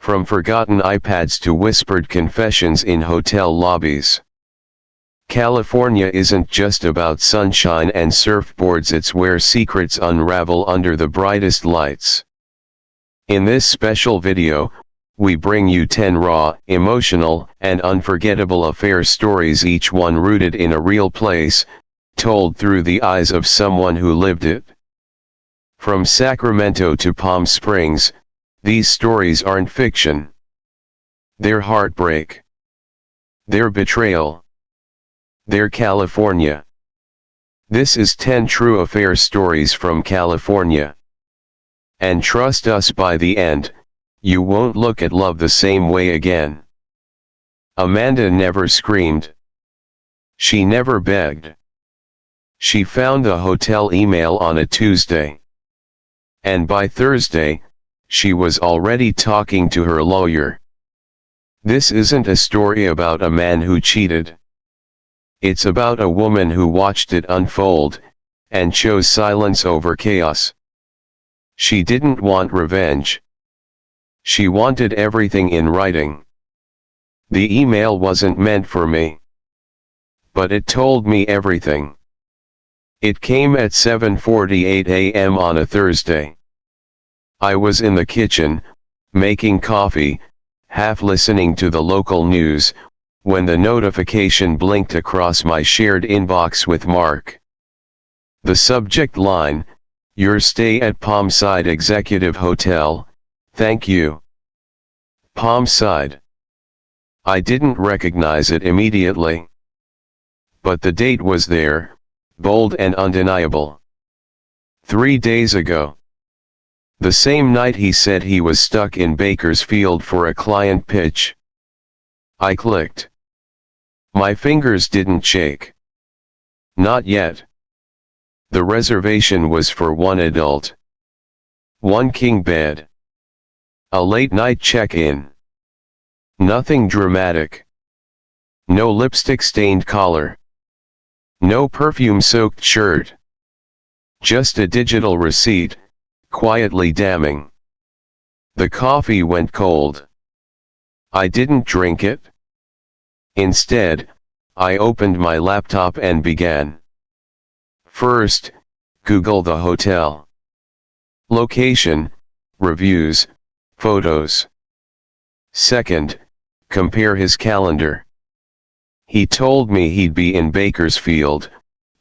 From forgotten iPads to whispered confessions in hotel lobbies. California isn't just about sunshine and surfboards, it's where secrets unravel under the brightest lights. In this special video, we bring you 10 raw, emotional, and unforgettable affair stories, each one rooted in a real place, told through the eyes of someone who lived it. From Sacramento to Palm Springs, these stories aren't fiction. They're heartbreak. They're betrayal. They're California. This is 10 true affair stories from California. And trust us, by the end, you won't look at love the same way again. Amanda never screamed. She never begged. She found the hotel email on a Tuesday. And by Thursday, she was already talking to her lawyer. This isn't a story about a man who cheated. It's about a woman who watched it unfold, and chose silence over chaos. She didn't want revenge. She wanted everything in writing. The email wasn't meant for me. But it told me everything. It came at 7:48 a.m. on a Thursday. I was in the kitchen, making coffee, half listening to the local news, when the notification blinked across my shared inbox with Mark. The subject line: "Your stay at Palmside Executive Hotel, thank you." Palmside. I didn't recognize it immediately. But the date was there, bold and undeniable. 3 days ago. The same night he said he was stuck in Bakersfield for a client pitch. I clicked. My fingers didn't shake. Not yet. The reservation was for one adult. One king bed. A late-night check-in. Nothing dramatic. No lipstick-stained collar. No perfume-soaked shirt. Just a digital receipt, quietly damning. The coffee went cold. I didn't drink it. Instead, I opened my laptop and began. First, Google the hotel. Location, reviews, photos. Second, compare his calendar. He told me he'd be in Bakersfield,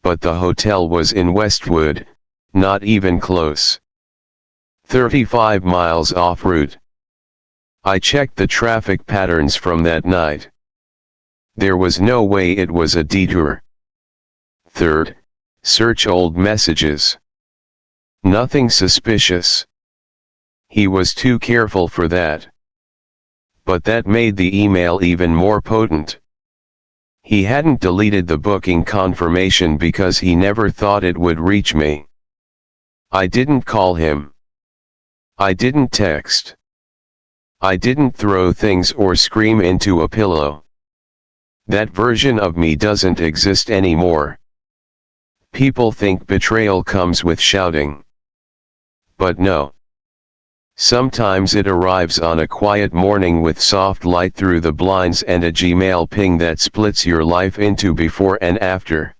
but the hotel was in Westwood, not even close. 35 miles off route. I checked the traffic patterns from that night. There was no way it was a detour. Third, search old messages. Nothing suspicious. He was too careful for that. But that made the email even more potent. He hadn't deleted the booking confirmation because he never thought it would reach me. I didn't call him. I didn't text. I didn't throw things or scream into a pillow. That version of me doesn't exist anymore. People think betrayal comes with shouting. But no. Sometimes it arrives on a quiet morning with soft light through the blinds and a Gmail ping that splits your life into before and after.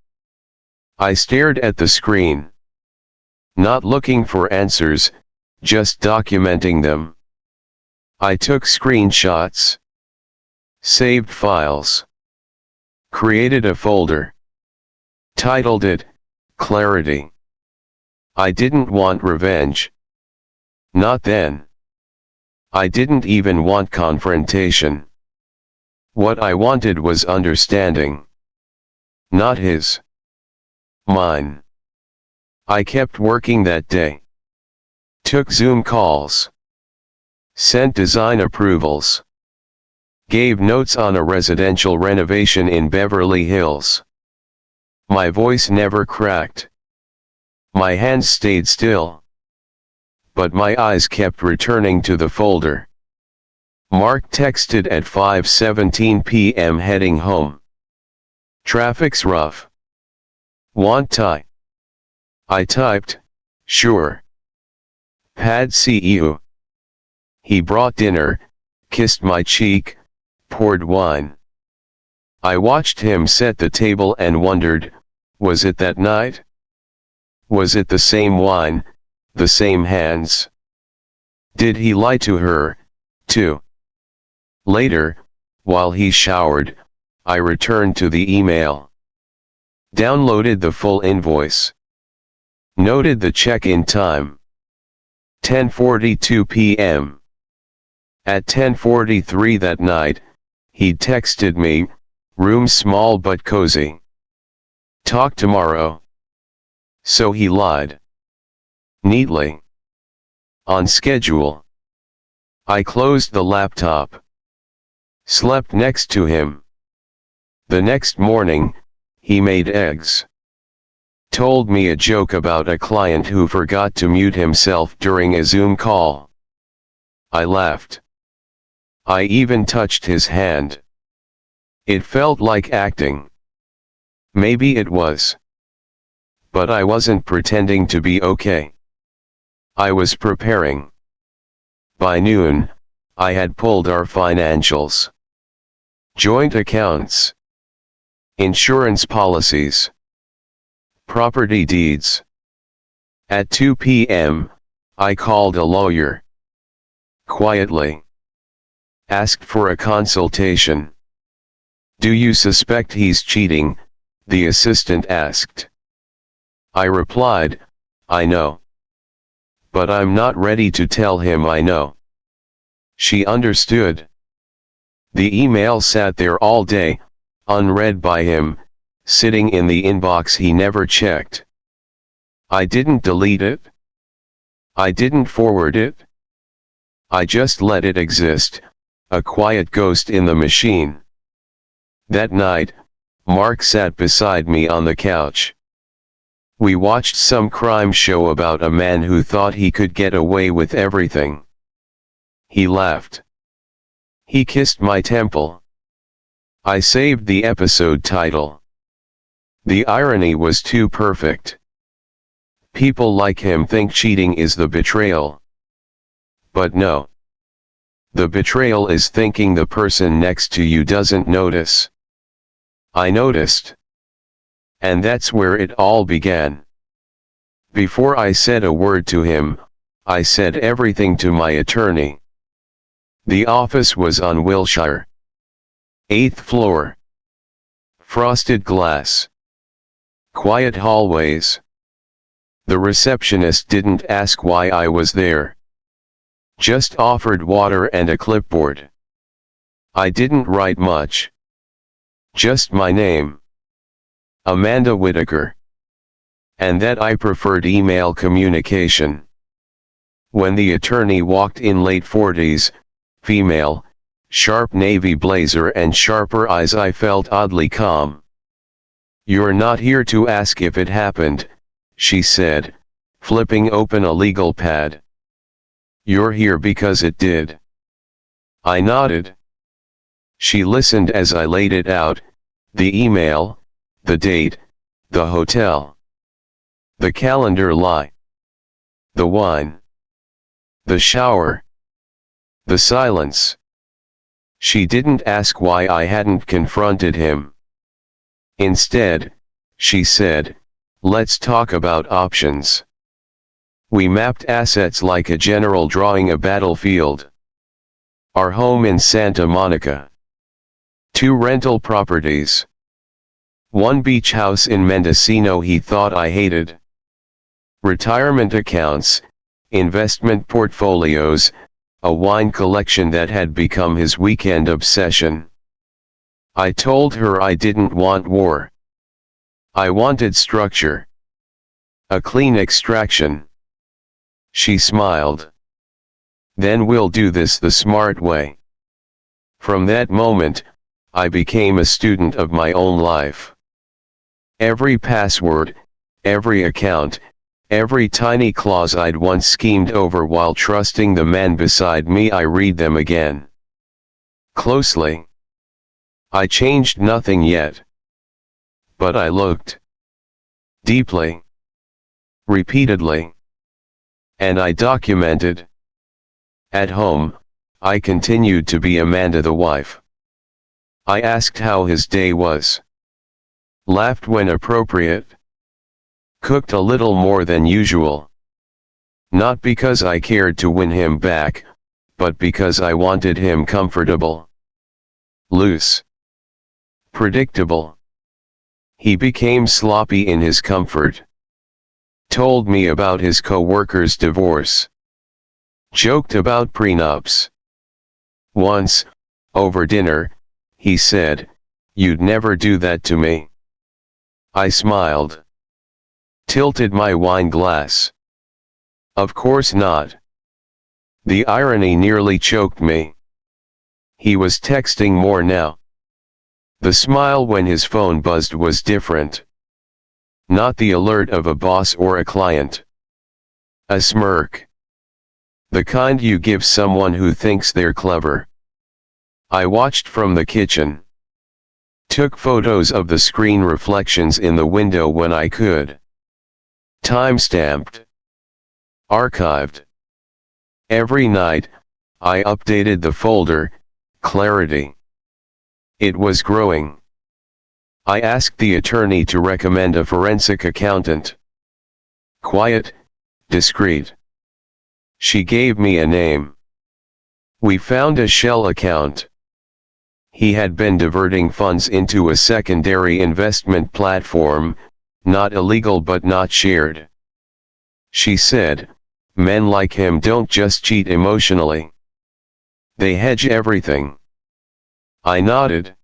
I stared at the screen. Not looking for answers, just documenting them. I took screenshots. Saved files. Created a folder. Titled it, Clarity. I didn't want revenge. Not then. I didn't even want confrontation. What I wanted was understanding. Not his. Mine. I kept working that day. Took Zoom calls. Sent design approvals. Gave notes on a residential renovation in Beverly Hills. My voice never cracked. My hands stayed still. But my eyes kept returning to the folder. Mark texted at 5:17 p.m. heading home. Traffic's rough. Want Thai? I typed, sure. Pad see you. He brought dinner, kissed my cheek, poured wine. I watched him set the table and wondered, was it that night? Was it the same wine, the same hands? Did he lie to her, too? Later, while he showered, I returned to the email. Downloaded the full invoice. Noted the check-in time. 10:42 p.m. At 10:43 that night, he'd texted me, room small but cozy. Talk tomorrow. So he lied. Neatly. On schedule. I closed the laptop. Slept next to him. The next morning, he made eggs. Told me a joke about a client who forgot to mute himself during a Zoom call. I laughed. I even touched his hand. It felt like acting. Maybe it was. But I wasn't pretending to be okay. I was preparing. By noon, I had pulled our financials. Joint accounts. Insurance policies. Property deeds. At 2 p.m., I called a lawyer. Quietly. Asked for a consultation. Do you suspect he's cheating? The assistant asked. I replied, I know. But I'm not ready to tell him I know. She understood. The email sat there all day, unread by him, sitting in the inbox he never checked. I didn't delete it. I didn't forward it. I just let it exist, a quiet ghost in the machine. That night, Mark sat beside me on the couch. We watched some crime show about a man who thought he could get away with everything. He laughed. He kissed my temple. I saved the episode title. The irony was too perfect. People like him think cheating is the betrayal. But no. The betrayal is thinking the person next to you doesn't notice. I noticed. And that's where it all began. Before I said a word to him, I said everything to my attorney. The office was on Wilshire. 8th floor. Frosted glass. Quiet hallways. The receptionist didn't ask why I was there. Just offered water and a clipboard. I didn't write much. Just my name. Amanda Whitaker. And that I preferred email communication. When the attorney walked in, late 40s, female, sharp navy blazer and sharper eyes, I felt oddly calm. You're not here to ask if it happened, she said, flipping open a legal pad. You're here because it did. I nodded. She listened as I laid it out, the email, the date, the hotel. The calendar lie. The wine. The shower. The silence. She didn't ask why I hadn't confronted him. Instead, she said, let's talk about options. We mapped assets like a general drawing a battlefield. Our home in Santa Monica. 2 rental properties. 1 beach house in Mendocino he thought I hated. Retirement accounts, investment portfolios, a wine collection that had become his weekend obsession. I told her I didn't want war. I wanted structure. A clean extraction. She smiled. Then we'll do this the smart way. From that moment, I became a student of my own life. Every password, every account, every tiny clause I'd once schemed over while trusting the man beside me, I read them again. Closely. I changed nothing yet. But I looked. Deeply. Repeatedly. And I documented. At home, I continued to be Amanda the wife. I asked how his day was. Laughed when appropriate. Cooked a little more than usual. Not because I cared to win him back, but because I wanted him comfortable. Loose. Predictable. He became sloppy in his comfort. Told me about his co-worker's divorce. Joked about prenups. Once, over dinner, he said, "You'd never do that to me." I smiled. Tilted my wine glass. Of course not. The irony nearly choked me. He was texting more now. The smile when his phone buzzed was different. Not the alert of a boss or a client. A smirk. The kind you give someone who thinks they're clever. I watched from the kitchen. Took photos of the screen reflections in the window when I could. Time-stamped. Archived. Every night, I updated the folder, clarity. It was growing. I asked the attorney to recommend a forensic accountant. Quiet, discreet. She gave me a name. We found a shell account. He had been diverting funds into a secondary investment platform, not illegal but not shared. She said, "Men like him don't just cheat emotionally. They hedge everything." I nodded.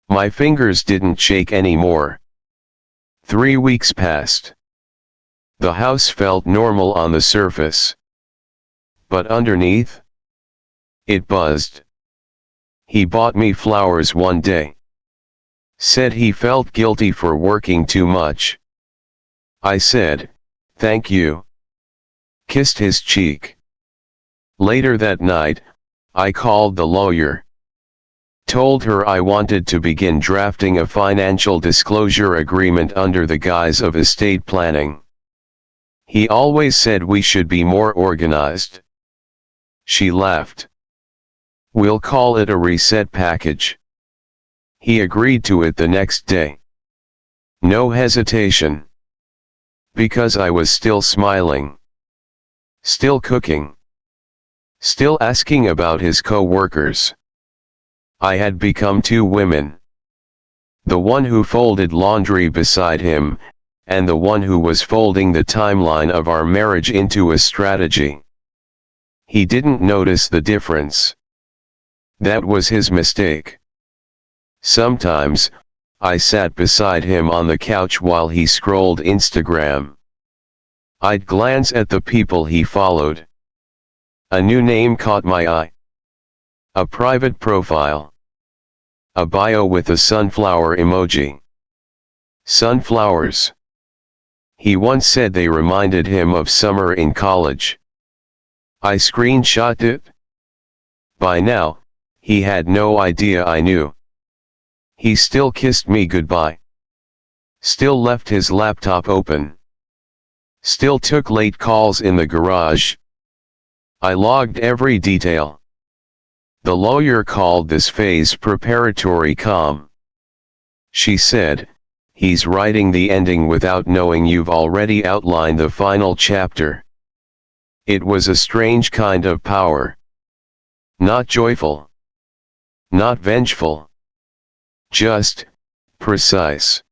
My fingers didn't shake anymore. 3 weeks passed. The house felt normal on the surface. But underneath? It buzzed. He bought me flowers one day. Said he felt guilty for working too much. I said, "Thank you." Kissed his cheek. Later that night, I called the lawyer. Told her I wanted to begin drafting a financial disclosure agreement under the guise of estate planning. He always said we should be more organized. She laughed. "We'll call it a reset package." He agreed to it the next day. No hesitation. Because I was still smiling. Still cooking. Still asking about his co-workers. I had become 2 women. The one who folded laundry beside him, and the one who was folding the timeline of our marriage into a strategy. He didn't notice the difference. That was his mistake. Sometimes, I sat beside him on the couch while he scrolled Instagram. I'd glance at the people he followed. A new name caught my eye. A private profile. A bio with a sunflower emoji. Sunflowers. He once said they reminded him of summer in college. I screenshot it. By now, he had no idea I knew. He still kissed me goodbye. Still left his laptop open. Still took late calls in the garage. I logged every detail. The lawyer called this phase preparatory calm. She said, "He's writing the ending without knowing you've already outlined the final chapter." It was a strange kind of power. Not joyful. Not vengeful. Just, precise.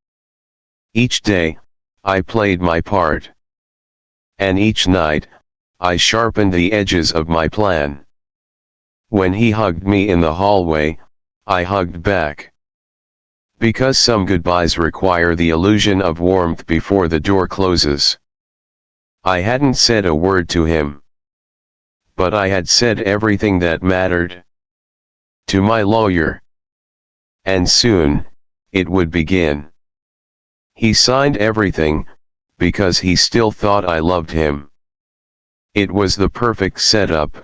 Each day, I played my part. And each night, I sharpened the edges of my plan. When he hugged me in the hallway, I hugged back. Because some goodbyes require the illusion of warmth before the door closes. I hadn't said a word to him. But I had said everything that mattered. To my lawyer. And soon, it would begin. He signed everything, because he still thought I loved him. It was the perfect setup,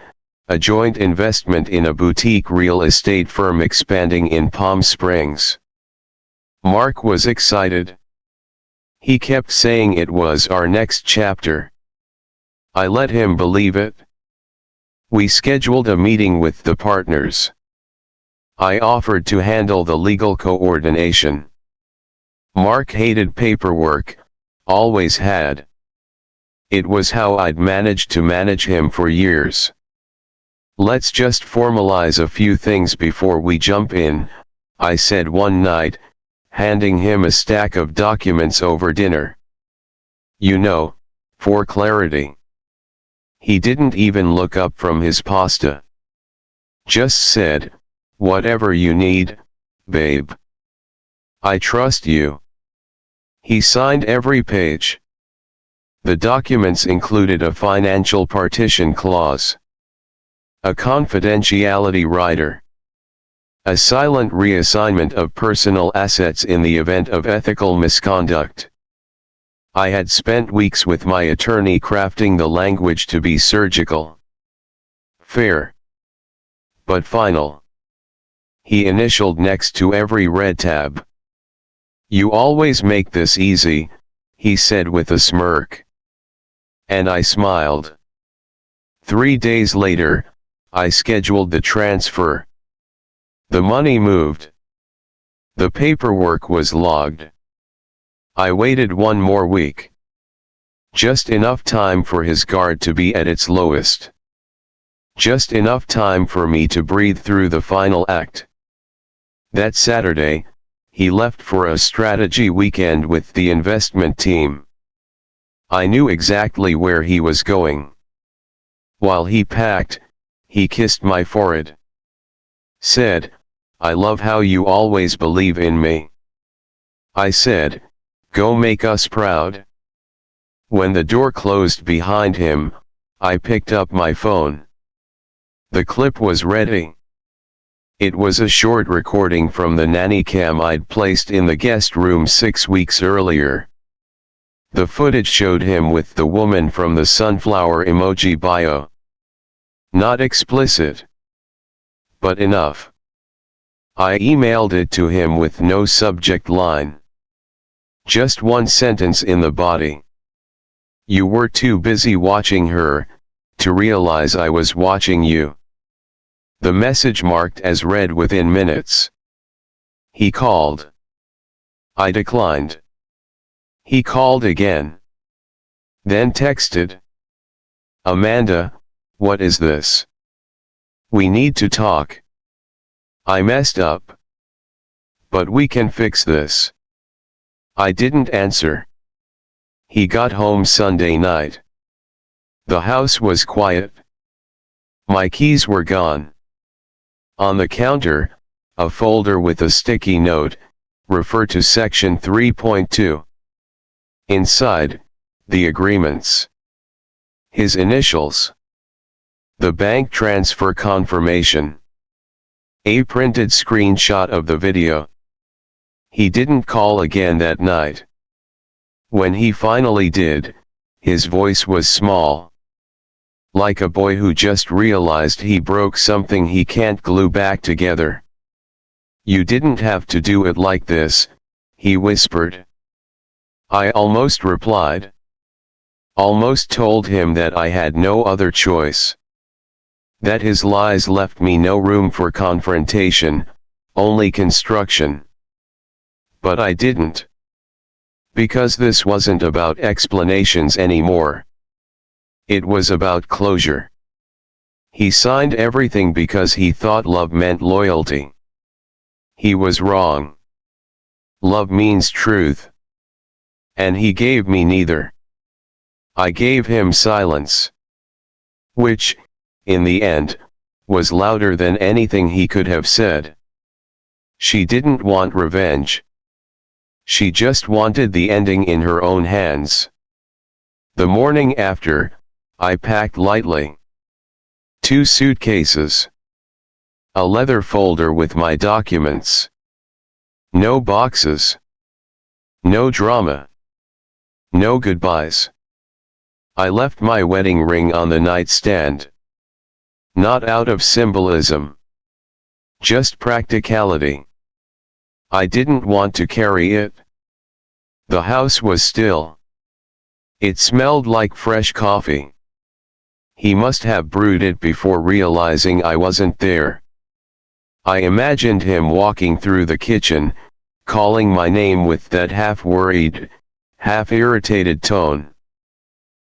a joint investment in a boutique real estate firm expanding in Palm Springs. Mark was excited. He kept saying it was our next chapter. I let him believe it. We scheduled a meeting with the partners. I offered to handle the legal coordination. Mark hated paperwork, always had. It was how I'd managed to manage him for years. Let's just formalize a few things before we jump in, I said one night, handing him a stack of documents over dinner. You know, for clarity. He didn't even look up from his pasta. Just said, whatever you need, babe. I trust you. He signed every page. The documents included a financial partition clause, a confidentiality rider, a silent reassignment of personal assets in the event of ethical misconduct. I had spent weeks with my attorney crafting the language to be surgical, fair, but final. He initialed next to every red tab. You always make this easy, he said with a smirk. And I smiled. 3 days later, I scheduled the transfer. The money moved. The paperwork was logged. I waited one more week. Just enough time for his guard to be at its lowest. Just enough time for me to breathe through the final act. That Saturday, he left for a strategy weekend with the investment team. I knew exactly where he was going. While he packed, he kissed my forehead. Said, I love how you always believe in me. I said, go make us proud. When the door closed behind him, I picked up my phone. The clip was ready. It was a short recording from the nanny cam I'd placed in the guest room 6 weeks earlier. The footage showed him with the woman from the sunflower emoji bio. Not explicit, but enough. I emailed it to him with no subject line. Just one sentence in the body. You were too busy watching her to realize I was watching you. The message marked as read within minutes. He called. I declined. He called again. Then texted. Amanda, what is this? We need to talk. I messed up. But we can fix this. I didn't answer. He got home Sunday night. The house was quiet. My keys were gone. On the counter, a folder with a sticky note, refer to section 3.2. Inside, the agreements. His initials. The bank transfer confirmation. A printed screenshot of the video. He didn't call again that night. When he finally did, his voice was small. Like a boy who just realized he broke something he can't glue back together. You didn't have to do it like this, he whispered. I almost replied. Almost told him that I had no other choice. That his lies left me no room for confrontation, only construction. But I didn't. Because this wasn't about explanations anymore. It was about closure. He signed everything because he thought love meant loyalty. He was wrong. Love means truth. And he gave me neither. I gave him silence. Which, in the end, was louder than anything he could have said. She didn't want revenge. She just wanted the ending in her own hands. The morning after, I packed lightly. 2 suitcases. A leather folder with my documents. No boxes. No drama. No goodbyes. I left my wedding ring on the nightstand. Not out of symbolism. Just practicality. I didn't want to carry it. The house was still. It smelled like fresh coffee. He must have brewed it before realizing I wasn't there. I imagined him walking through the kitchen, calling my name with that half-worried, half-irritated tone.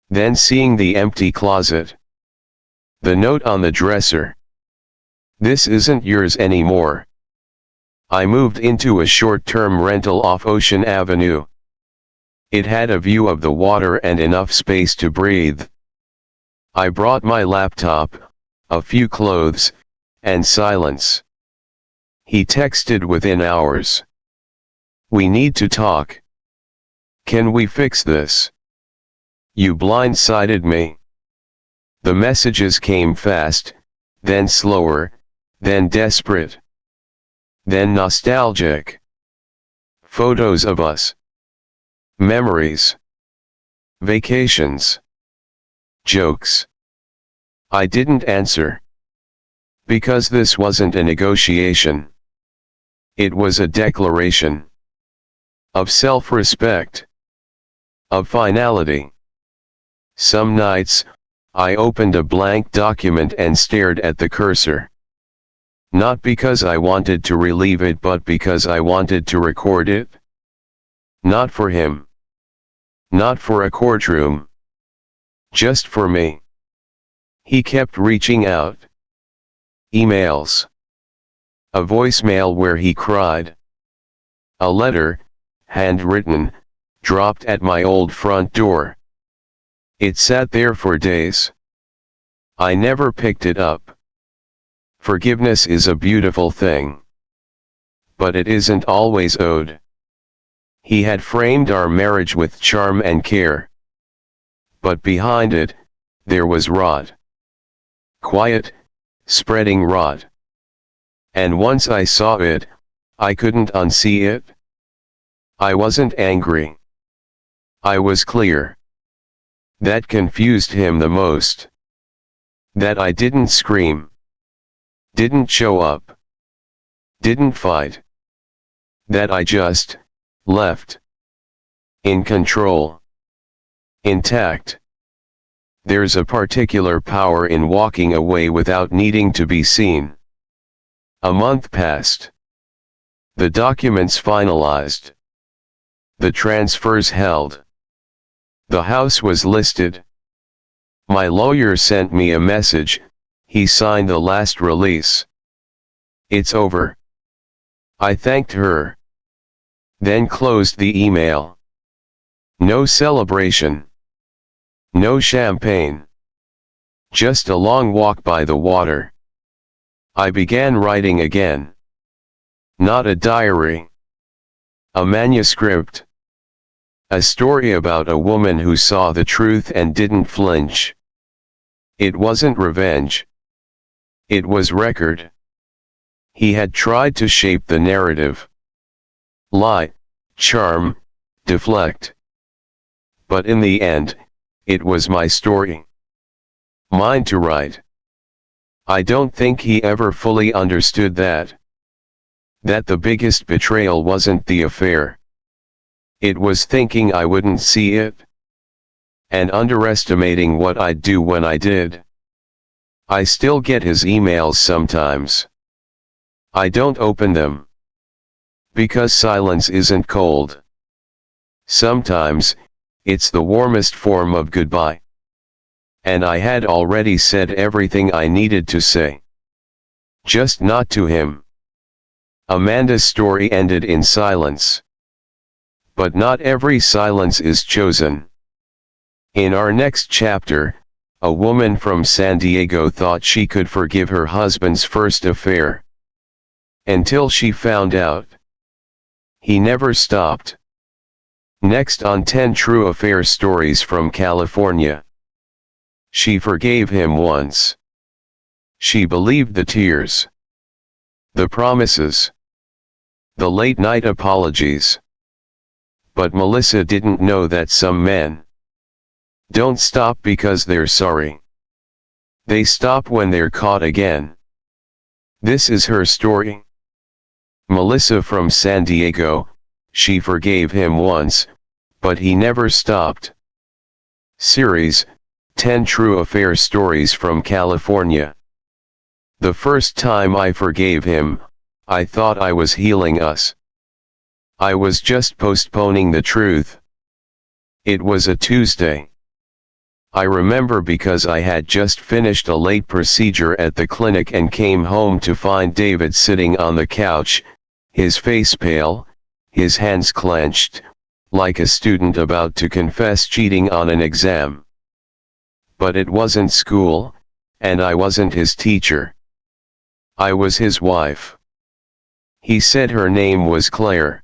Then seeing the empty closet. The note on the dresser. This isn't yours anymore. I moved into a short-term rental off Ocean Avenue. It had a view of the water and enough space to breathe. I brought my laptop, a few clothes, and silence. He texted within hours. We need to talk. Can we fix this? You blindsided me. The messages came fast, then slower, then desperate. Then nostalgic. Photos of us. Memories. Vacations. Jokes. I didn't answer. Because this wasn't a negotiation. It was a declaration. Of self-respect. Of finality. Some nights, I opened a blank document and stared at the cursor. Not because I wanted to relieve it, but because I wanted to record it. Not for him. Not for a courtroom. Just for me. He kept reaching out. Emails. A voicemail where he cried. A letter, handwritten, dropped at my old front door. It sat there for days. I never picked it up. Forgiveness is a beautiful thing. But it isn't always owed. He had framed our marriage with charm and care. But behind it, there was rot. Quiet, spreading rot. And once I saw it, I couldn't unsee it. I wasn't angry. I was clear. That confused him the most. That I didn't scream. Didn't show up. Didn't fight. That I just left. In control. Intact. There's a particular power in walking away without needing to be seen. A month passed. The documents finalized. The transfers held. The house was listed. My lawyer sent me a message. He signed the last release. It's over. I thanked her. Then closed the email. No celebration. No champagne. Just a long walk by the water. I began writing again. Not a diary. A manuscript. A story about a woman who saw the truth and didn't flinch. It wasn't revenge. It was record. He had tried to shape the narrative. Lie, charm, deflect. But in the end, it was my story. Mine to write. I don't think he ever fully understood that. That the biggest betrayal wasn't the affair. It was thinking I wouldn't see it. And underestimating what I'd do when I did. I still get his emails sometimes. I don't open them. Because silence isn't cold. Sometimes, it's the warmest form of goodbye. And I had already said everything I needed to say. Just not to him. Amanda's story ended in silence. But not every silence is chosen. In our next chapter, a woman from San Diego thought she could forgive her husband's first affair. Until she found out. He never stopped. Next on 10 True Affair Stories from California. She forgave him once. She believed the tears. The promises. The late-night apologies. But Melissa didn't know that some men don't stop because they're sorry. They stop when they're caught again. This is her story. Melissa from San Diego, she forgave him once, but he never stopped. Series, 10 True Affair Stories from California. The first time I forgave him, I thought I was healing us. I was just postponing the truth. It was a Tuesday. I remember because I had just finished a late procedure at the clinic and came home to find David sitting on the couch, his face pale, his hands clenched, like a student about to confess cheating on an exam. But it wasn't school, and I wasn't his teacher. I was his wife. He said her name was Claire.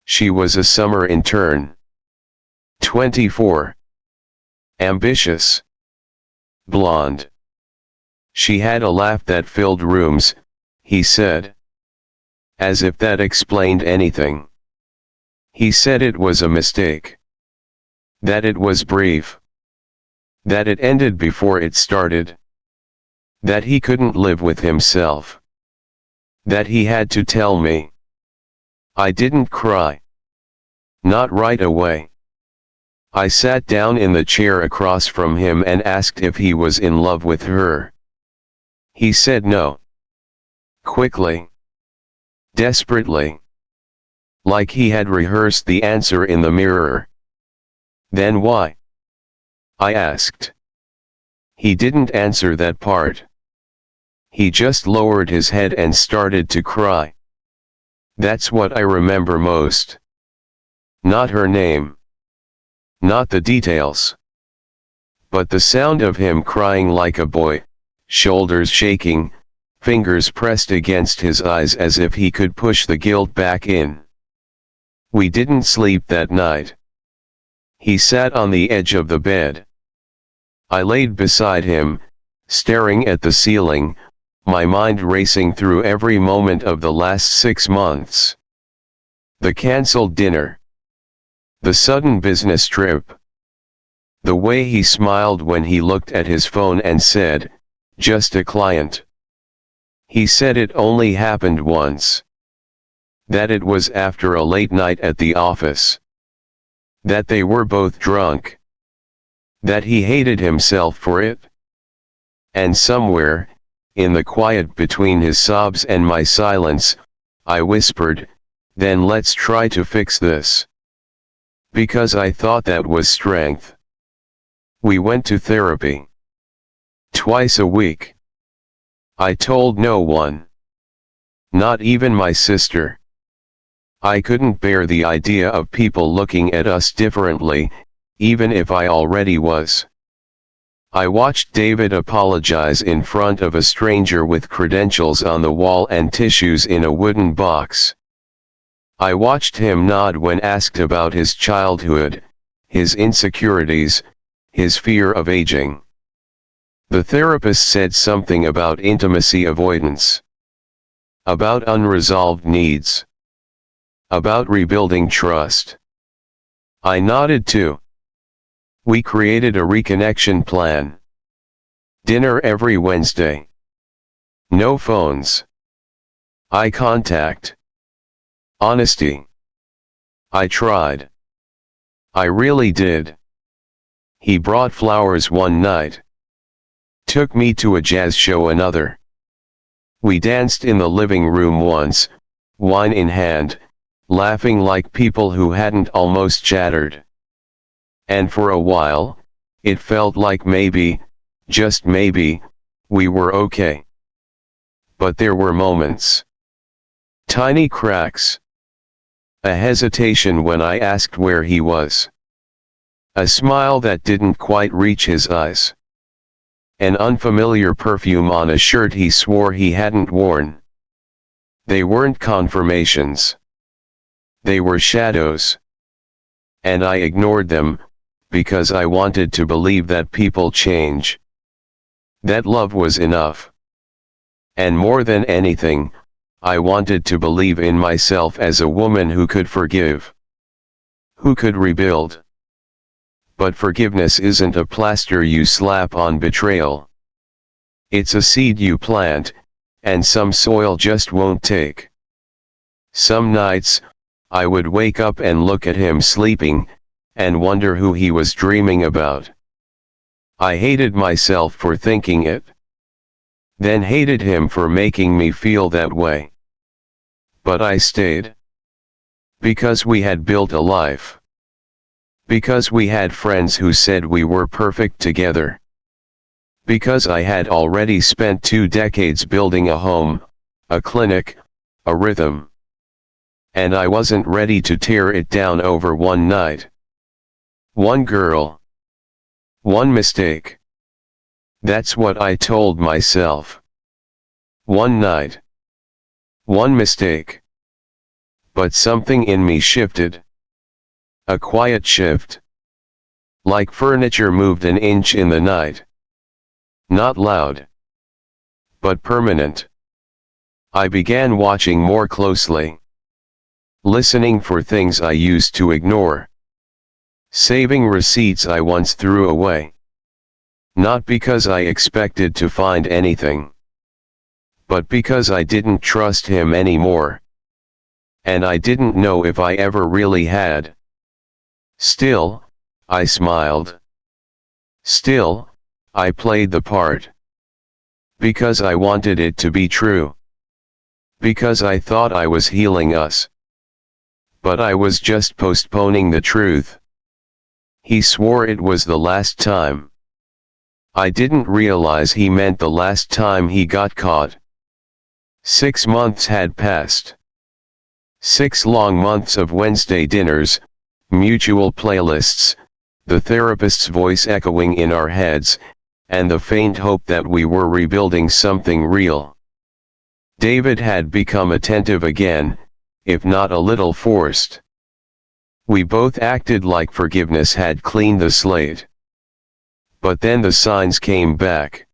She was a summer intern. 24. Ambitious. Blonde. She had a laugh that filled rooms, he said. As if that explained anything. He said it was a mistake. That it was brief. That it ended before it started. That he couldn't live with himself. That he had to tell me. I didn't cry. Not right away. I sat down in the chair across from him and asked if he was in love with her. He said no. Quickly. Desperately. Like he had rehearsed the answer in the mirror. Then why? I asked. He didn't answer that part. He just lowered his head and started to cry. That's what I remember most. Not her name. Not the details. But the sound of him crying like a boy, shoulders shaking, fingers pressed against his eyes as if he could push the guilt back in. We didn't sleep that night. He sat on the edge of the bed. I laid beside him, staring at the ceiling, my mind racing through every moment of the last 6 months. The cancelled dinner. The sudden business trip. The way he smiled when he looked at his phone and said, "Just a client." He said it only happened once. That it was after a late night at the office. That they were both drunk. That he hated himself for it. And somewhere, in the quiet between his sobs and my silence, I whispered, "Then let's try to fix this." Because I thought that was strength. We went to therapy. Twice a week. I told no one. Not even my sister. I couldn't bear the idea of people looking at us differently, even if I already was. I watched David apologize in front of a stranger with credentials on the wall and tissues in a wooden box. I watched him nod when asked about his childhood, his insecurities, his fear of aging. The therapist said something about intimacy avoidance. About unresolved needs. About rebuilding trust. I nodded too. We created a reconnection plan. Dinner every Wednesday. No phones. Eye contact. Honesty. I tried. I really did. He brought flowers one night. Took me to a jazz show another. We danced in the living room once, wine in hand, laughing like people who hadn't almost shattered. And for a while, it felt like maybe, just maybe, we were okay. But there were moments. Tiny cracks. A hesitation when I asked where he was. A smile that didn't quite reach his eyes. An unfamiliar perfume on a shirt he swore he hadn't worn. They weren't confirmations. They were shadows. And I ignored them, because I wanted to believe that people change. That love was enough. And more than anything, I wanted to believe in myself as a woman who could forgive. Who could rebuild. But forgiveness isn't a plaster you slap on betrayal. It's a seed you plant, and some soil just won't take. Some nights, I would wake up and look at him sleeping, and wonder who he was dreaming about. I hated myself for thinking it. Then hated him for making me feel that way. But I stayed. Because we had built a life. Because we had friends who said we were perfect together. Because I had already spent 2 decades building a home, a clinic, a rhythm. And I wasn't ready to tear it down over one night. One girl. One mistake. That's what I told myself. One night. One mistake. But something in me shifted. A quiet shift. Like furniture moved an inch in the night. Not loud. But permanent. I began watching more closely. Listening for things I used to ignore. Saving receipts I once threw away. Not because I expected to find anything. But because I didn't trust him anymore. And I didn't know if I ever really had. Still, I smiled. Still, I played the part. Because I wanted it to be true. Because I thought I was healing us. But I was just postponing the truth. He swore it was the last time. I didn't realize he meant the last time he got caught. 6 months had passed. 6 long months of Wednesday dinners, mutual playlists, the therapist's voice echoing in our heads, and the faint hope that we were rebuilding something real. David had become attentive again, if not a little forced. We both acted like forgiveness had cleaned the slate. But then the signs came back.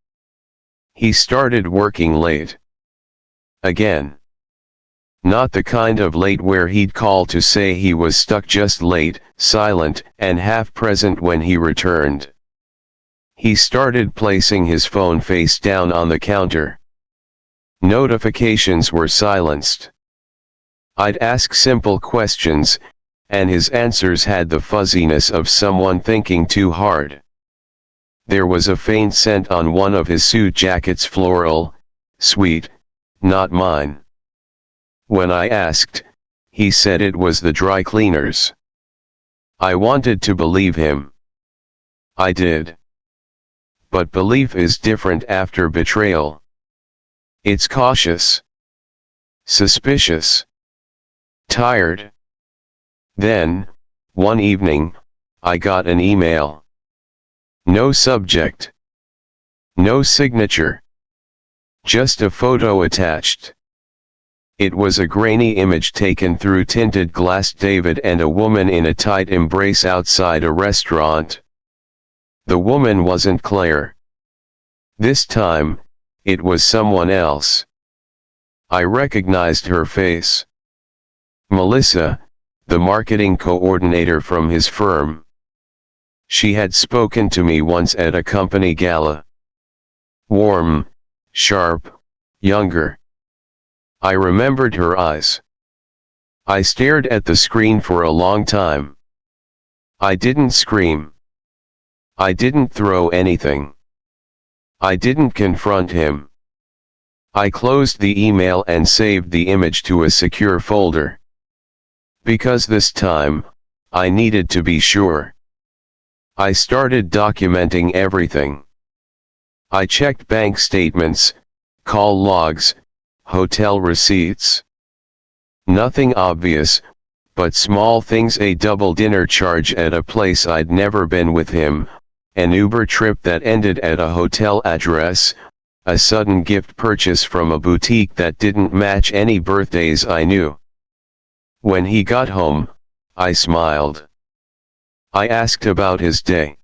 He started working late. Again. Not the kind of late where he'd call to say he was stuck, just late, silent, and half present when he returned. He started placing his phone face down on the counter. Notifications were silenced. I'd ask simple questions, and his answers had the fuzziness of someone thinking too hard. There was a faint scent on one of his suit jackets, floral, sweet, not mine. When I asked, he said it was the dry cleaners. I wanted to believe him. I did. But belief is different after betrayal. It's cautious. Suspicious. Tired. Then, one evening, I got an email. No subject. No signature. Just a photo attached. It was a grainy image taken through tinted glass. David and a woman in a tight embrace outside a restaurant. The woman wasn't Claire. This time, it was someone else. I recognized her face. Melissa, the marketing coordinator from his firm. She had spoken to me once at a company gala. Warm, sharp, younger. I remembered her eyes. I stared at the screen for a long time. I didn't scream. I didn't throw anything. I didn't confront him. I closed the email and saved the image to a secure folder. Because this time, I needed to be sure. I started documenting everything. I checked bank statements, call logs, hotel receipts. Nothing obvious, but small things: a double dinner charge at a place I'd never been with him, an Uber trip that ended at a hotel address, a sudden gift purchase from a boutique that didn't match any birthdays I knew. When he got home, I smiled. I asked about his day.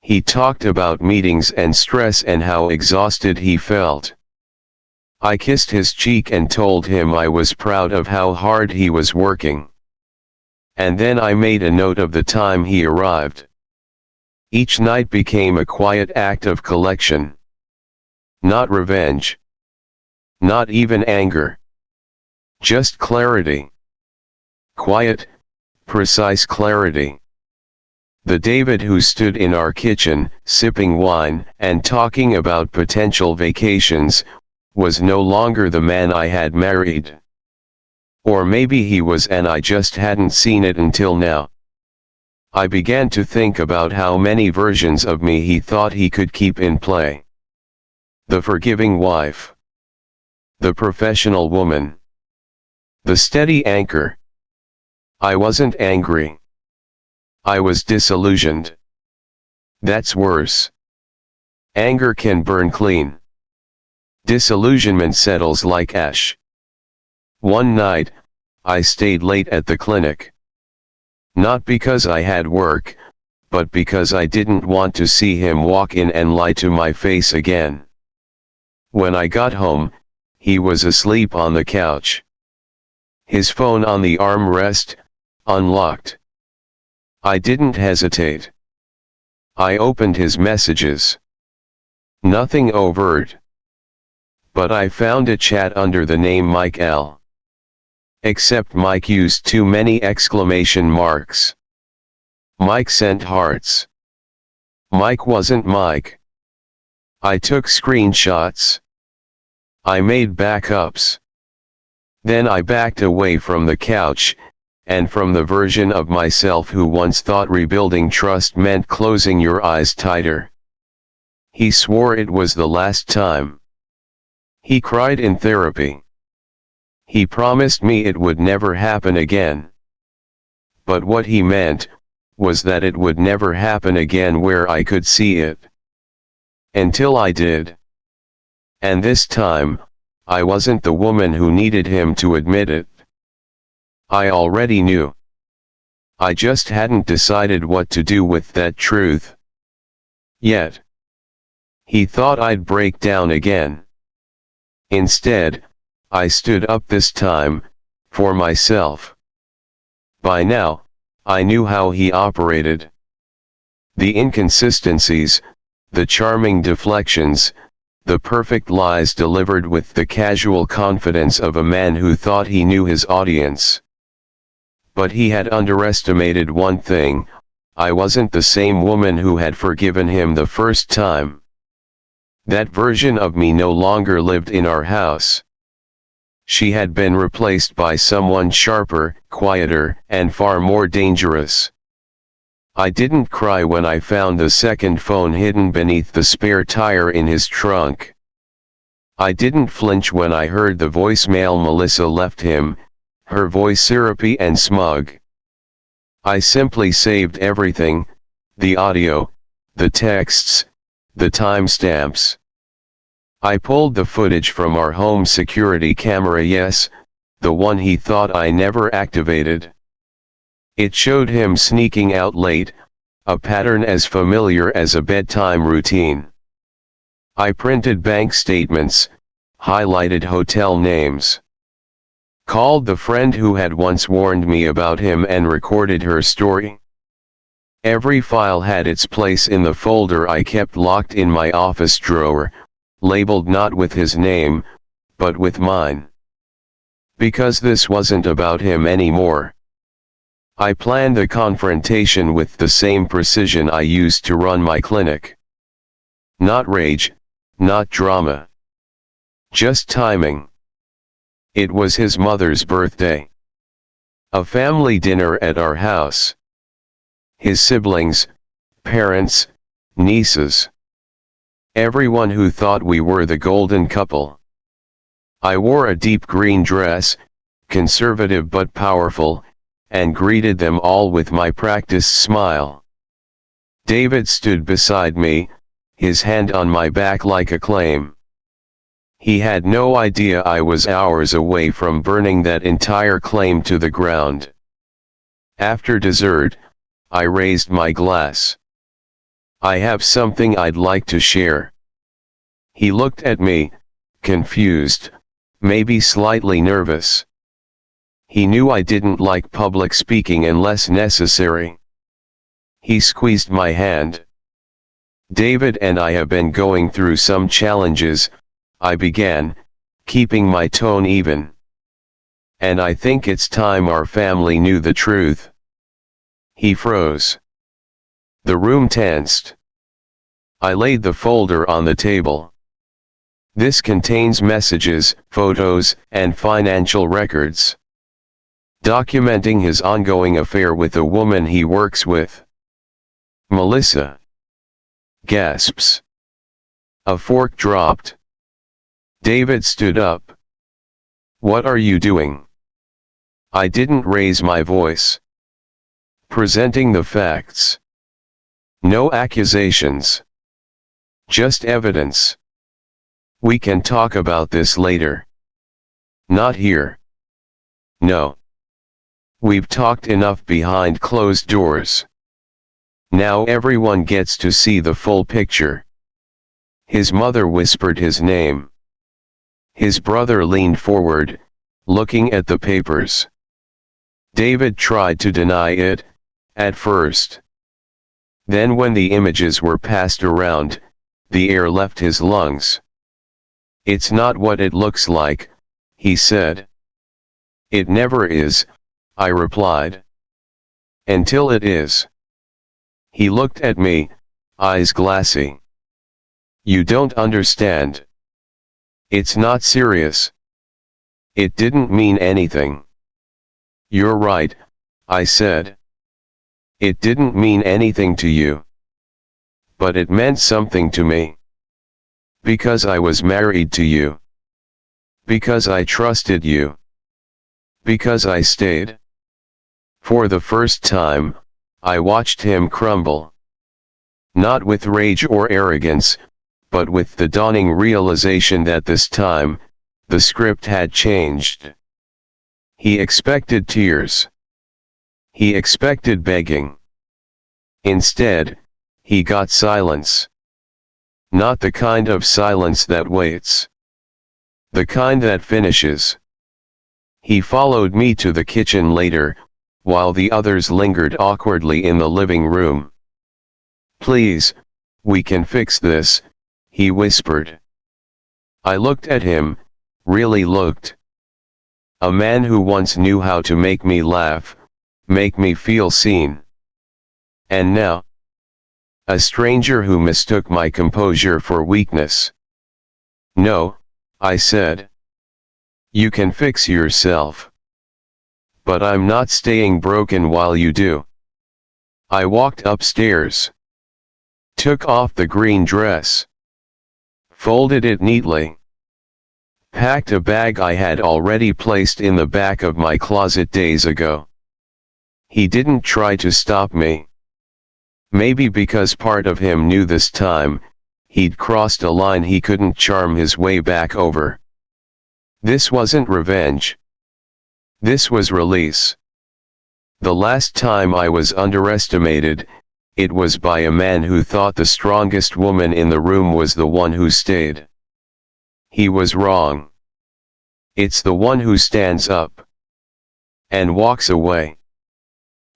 He talked about meetings and stress and how exhausted he felt. I kissed his cheek and told him I was proud of how hard he was working. And then I made a note of the time he arrived. Each night became a quiet act of collection. Not revenge. Not even anger. Just clarity. Quiet, precise clarity. The David who stood in our kitchen, sipping wine and talking about potential vacations, was no longer the man I had married. Or maybe he was and I just hadn't seen it until now. I began to think about how many versions of me he thought he could keep in play. The forgiving wife. The professional woman. The steady anchor. I wasn't angry. I was disillusioned. That's worse. Anger can burn clean. Disillusionment settles like ash. One night, I stayed late at the clinic. Not because I had work, but because I didn't want to see him walk in and lie to my face again. When I got home, he was asleep on the couch. His phone on the armrest, unlocked. I didn't hesitate. I opened his messages. Nothing overt. But I found a chat under the name Mike L. Except Mike used too many exclamation marks. Mike sent hearts. Mike wasn't Mike. I took screenshots. I made backups. Then I backed away from the couch, and from the version of myself who once thought rebuilding trust meant closing your eyes tighter. He swore it was the last time. He cried in therapy. He promised me it would never happen again. But what he meant was that it would never happen again where I could see it. Until I did. And this time, I wasn't the woman who needed him to admit it. I already knew. I just hadn't decided what to do with that truth. Yet. He thought I'd break down again. Instead, I stood up this time, for myself. By now, I knew how he operated. The inconsistencies, the charming deflections, the perfect lies delivered with the casual confidence of a man who thought he knew his audience. But he had underestimated one thing: I wasn't the same woman who had forgiven him the first time. That version of me no longer lived in our house. She had been replaced by someone sharper, quieter, and far more dangerous. I didn't cry when I found the second phone hidden beneath the spare tire in his trunk. I didn't flinch when I heard the voicemail Melissa left him, her voice syrupy and smug. I simply saved everything: the audio, the texts, the timestamps. I pulled the footage from our home security camera, yes, the one he thought I never activated. It showed him sneaking out late, a pattern as familiar as a bedtime routine. I printed bank statements, highlighted hotel names. Called the friend who had once warned me about him and recorded her story. Every file had its place in the folder I kept locked in my office drawer, labeled not with his name, but with mine. Because this wasn't about him anymore. I planned the confrontation with the same precision I used to run my clinic. Not rage, not drama. Just timing. It was his mother's birthday. A family dinner at our house. His siblings, parents, nieces. Everyone who thought we were the golden couple. I wore a deep green dress, conservative but powerful, and greeted them all with my practiced smile. David stood beside me, his hand on my back like a claim. He had no idea I was hours away from burning that entire claim to the ground. After dessert, I raised my glass. I have something I'd like to share. He looked at me, confused, maybe slightly nervous. He knew I didn't like public speaking unless necessary. He squeezed my hand. David and I have been going through some challenges, I began, keeping my tone even. And I think it's time our family knew the truth. He froze. The room tensed. I laid the folder on the table. This contains messages, photos, and financial records, documenting his ongoing affair with the woman he works with. Melissa gasps. A fork dropped. David stood up. What are you doing? I didn't raise my voice. Presenting the facts. No accusations. Just evidence. We can talk about this later. Not here. No. We've talked enough behind closed doors. Now everyone gets to see the full picture. His mother whispered his name. His brother leaned forward, looking at the papers. David tried to deny it, at first. Then when the images were passed around, the air left his lungs. It's not what it looks like, he said. It never is, I replied. Until it is. He looked at me, eyes glassy. You don't understand. It's not serious. It didn't mean anything. You're right, I said. It didn't mean anything to you. But it meant something to me. Because I was married to you. Because I trusted you. Because I stayed. For the first time, I watched him crumble. Not with rage or arrogance, but with the dawning realization that this time, the script had changed. He expected tears. He expected begging. Instead, he got silence. Not the kind of silence that waits. The kind that finishes. He followed me to the kitchen later, while the others lingered awkwardly in the living room. Please, we can fix this, he whispered. I looked at him, really looked. A man who once knew how to make me laugh, make me feel seen. And now, a stranger who mistook my composure for weakness. No, I said. You can fix yourself. But I'm not staying broken while you do. I walked upstairs. Took off the green dress. Folded it neatly. Packed a bag I had already placed in the back of my closet days ago. He didn't try to stop me. Maybe because part of him knew this time, he'd crossed a line he couldn't charm his way back over. This wasn't revenge. This was release. The last time I was underestimated, it was by a man who thought the strongest woman in the room was the one who stayed. He was wrong. It's the one who stands up and walks away.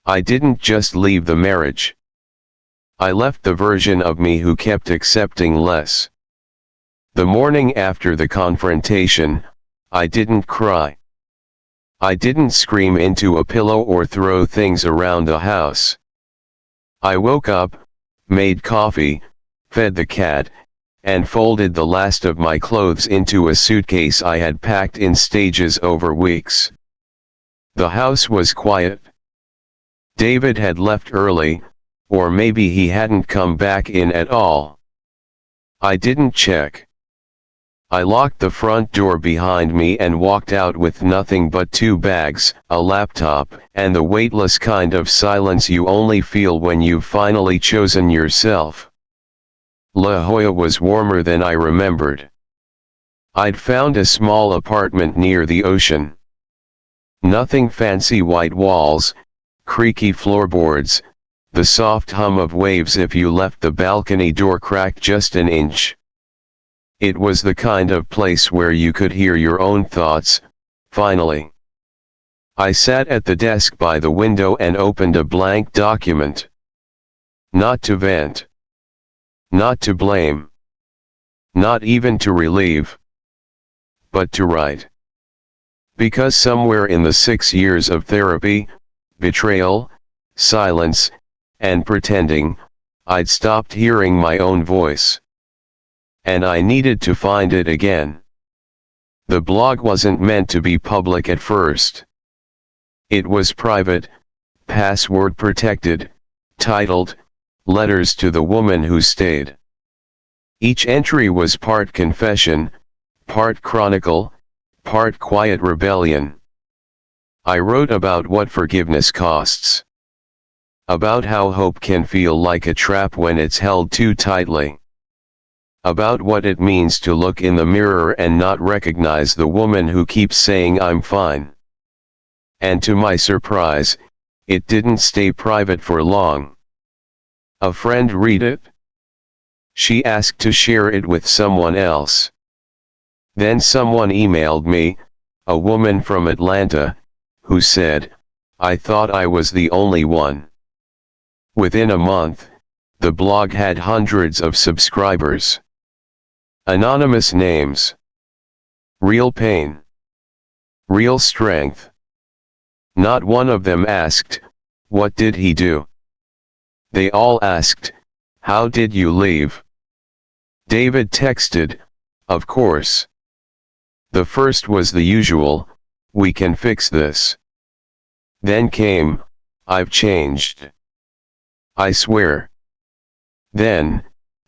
I didn't just leave the marriage. I left the version of me who kept accepting less. The morning after the confrontation, I didn't cry. I didn't scream into a pillow or throw things around the house. I woke up, made coffee, fed the cat, and folded the last of my clothes into a suitcase I had packed in stages over weeks. The house was quiet. David had left early, or maybe he hadn't come back in at all. I didn't check. I locked the front door behind me and walked out with nothing but 2 bags, a laptop, and the weightless kind of silence you only feel when you've finally chosen yourself. La Jolla was warmer than I remembered. I'd found a small apartment near the ocean. Nothing fancy: white walls, creaky floorboards, the soft hum of waves if you left the balcony door cracked just an inch. It was the kind of place where you could hear your own thoughts, finally. I sat at the desk by the window and opened a blank document. Not to vent. Not to blame. Not even to relieve. But to write. Because somewhere in the 6 years of therapy, betrayal, silence, and pretending, I'd stopped hearing my own voice. And I needed to find it again. The blog wasn't meant to be public at first. It was private, password protected, titled, Letters to the Woman Who Stayed. Each entry was part confession, part chronicle, part quiet rebellion. I wrote about what forgiveness costs. About how hope can feel like a trap when it's held too tightly. About what it means to look in the mirror and not recognize the woman who keeps saying I'm fine. And to my surprise, it didn't stay private for long. A friend read it. She asked to share it with someone else. Then someone emailed me, a woman from Atlanta, who said, I thought I was the only one. Within a month, the blog had hundreds of subscribers. Anonymous names. Real pain. Real strength. Not one of them asked, what did he do? They all asked, how did you leave? David texted, of course. The first was the usual, we can fix this. Then came, I've changed. I swear. Then,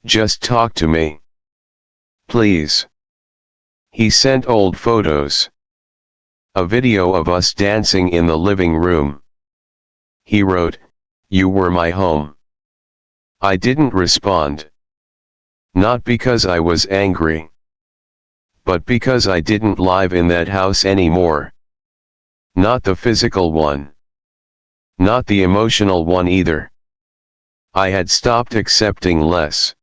just talk to me. Please. He sent old photos. A video of us dancing in the living room. He wrote, you were my home. I didn't respond. Not because I was angry. But because I didn't live in that house anymore. Not the physical one. Not the emotional one either. I had stopped accepting less.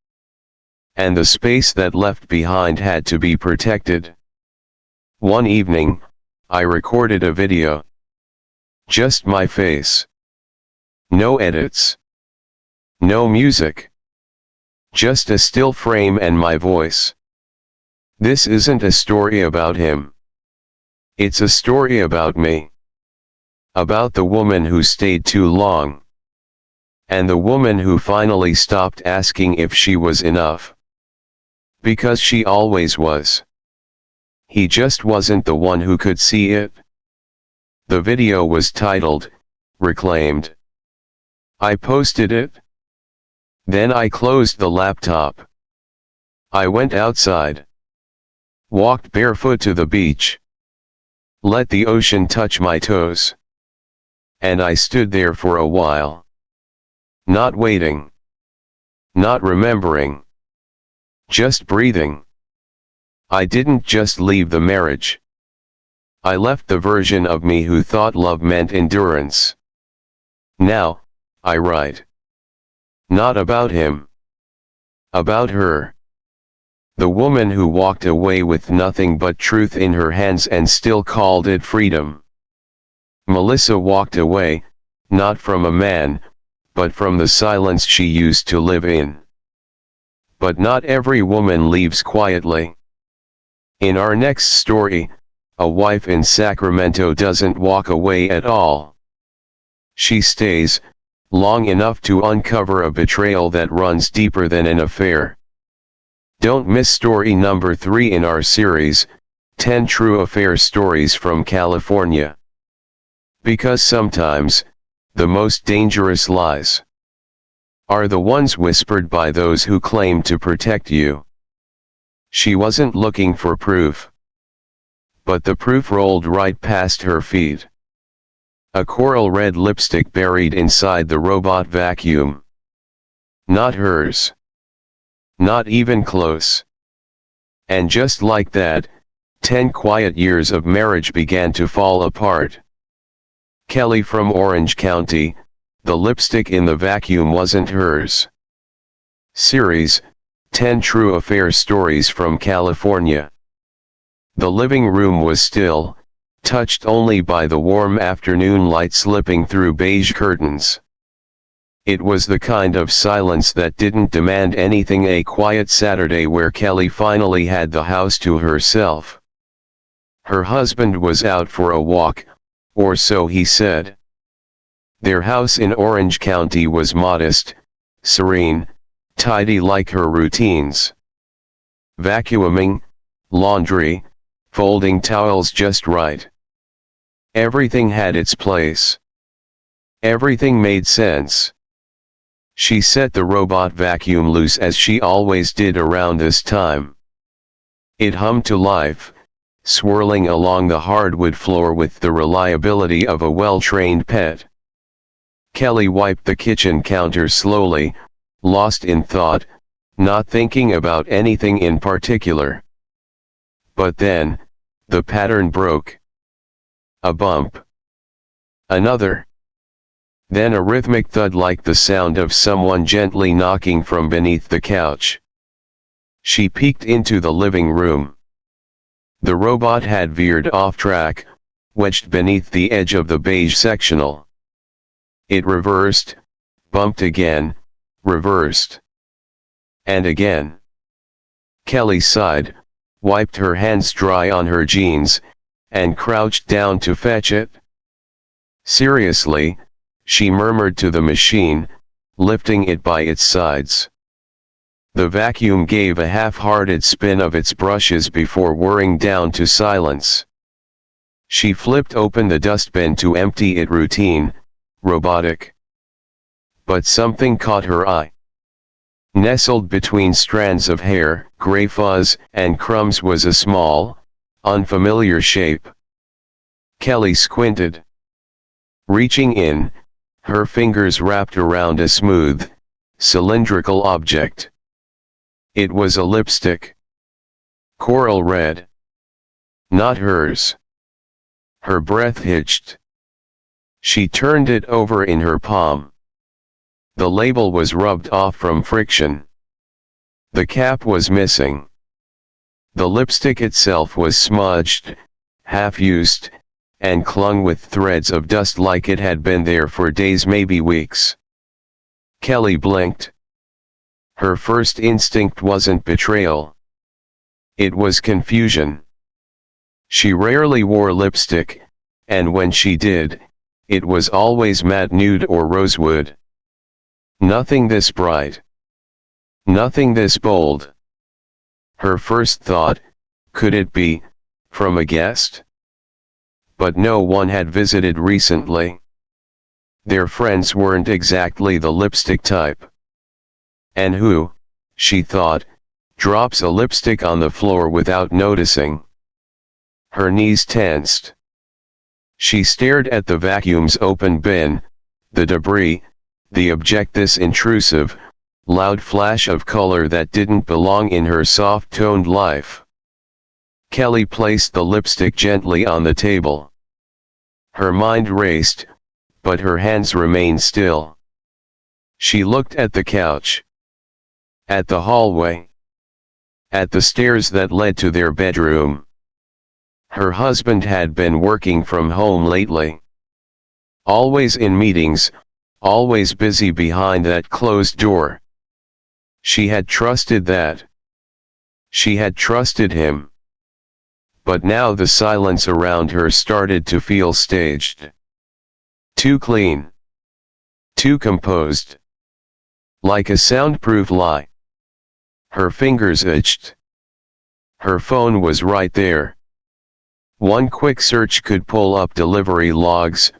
And the space that left behind had to be protected. One evening, I recorded a video. Just my face. No edits. No music. Just a still frame and my voice. This isn't a story about him. It's a story about me. About the woman who stayed too long. And the woman who finally stopped asking if she was enough. Because she always was. He just wasn't the one who could see it. The video was titled, Reclaimed. I posted it. Then I closed the laptop. I went outside. Walked barefoot to the beach. Let the ocean touch my toes. And I stood there for a while. Not waiting. Not remembering. Just breathing. I didn't just leave the marriage. I left the version of me who thought love meant endurance. Now, I write. Not about him. About her. The woman who walked away with nothing but truth in her hands and still called it freedom. Melissa walked away, not from a man, but from the silence she used to live in. But not every woman leaves quietly. In our next story, a wife in Sacramento doesn't walk away at all. She stays, long enough to uncover a betrayal that runs deeper than an affair. Don't miss story number 3 in our series, 10 True Affair Stories from California. Because sometimes, the most dangerous lies are the ones whispered by those who claim to protect you. She wasn't looking for proof. But the proof rolled right past her feet. A coral red lipstick buried inside the robot vacuum. Not hers. Not even close. And just like that, 10 quiet years of marriage began to fall apart. Kelly from Orange County, the lipstick in the vacuum wasn't hers. Series, 10 True Affair Stories from California. The living room was still, touched only by the warm afternoon light slipping through beige curtains. It was the kind of silence that didn't demand anything, a quiet Saturday where Kelly finally had the house to herself. Her husband was out for a walk, or so he said. Their house in Orange County was modest, serene, tidy like her routines. Vacuuming, laundry, folding towels just right. Everything had its place. Everything made sense. She set the robot vacuum loose as she always did around this time. It hummed to life, swirling along the hardwood floor with the reliability of a well-trained pet. Kelly wiped the kitchen counter slowly, lost in thought, not thinking about anything in particular. But then, the pattern broke. A bump. Another. Then a rhythmic thud like the sound of someone gently knocking from beneath the couch. She peeked into the living room. The robot had veered off track, wedged beneath the edge of the beige sectional. It reversed, bumped again, reversed. And again. Kelly sighed, wiped her hands dry on her jeans, and crouched down to fetch it. Seriously, she murmured to the machine, lifting it by its sides. The vacuum gave a half-hearted spin of its brushes before whirring down to silence. She flipped open the dustbin to empty it routine, robotic. But something caught her eye. Nestled between strands of hair, gray fuzz, and crumbs was a small, unfamiliar shape. Kelly squinted. Reaching in, her fingers wrapped around a smooth, cylindrical object. It was a lipstick. Coral red. Not hers. Her breath hitched. She turned it over in her palm. The label was rubbed off from friction. The cap was missing. The lipstick itself was smudged, half-used, and clung with threads of dust like it had been there for days, maybe weeks. Kelly blinked. Her first instinct wasn't betrayal. It was confusion. She rarely wore lipstick, and when she did, it was always matte nude or rosewood. Nothing this bright. Nothing this bold. Her first thought, could it be, from a guest? But no one had visited recently. Their friends weren't exactly the lipstick type. And who, she thought, drops a lipstick on the floor without noticing? Her knees tensed. She stared at the vacuum's open bin, the debris, the object, this intrusive, loud flash of color that didn't belong in her soft-toned life. Kelly placed the lipstick gently on the table. Her mind raced, but her hands remained still. She looked at the couch. At the hallway. At the stairs that led to their bedroom. Her husband had been working from home lately. Always in meetings, always busy behind that closed door. She had trusted that. She had trusted him. But now the silence around her started to feel staged. Too clean. Too composed. Like a soundproof lie. Her fingers itched. Her phone was right there. One quick search could pull up delivery logs,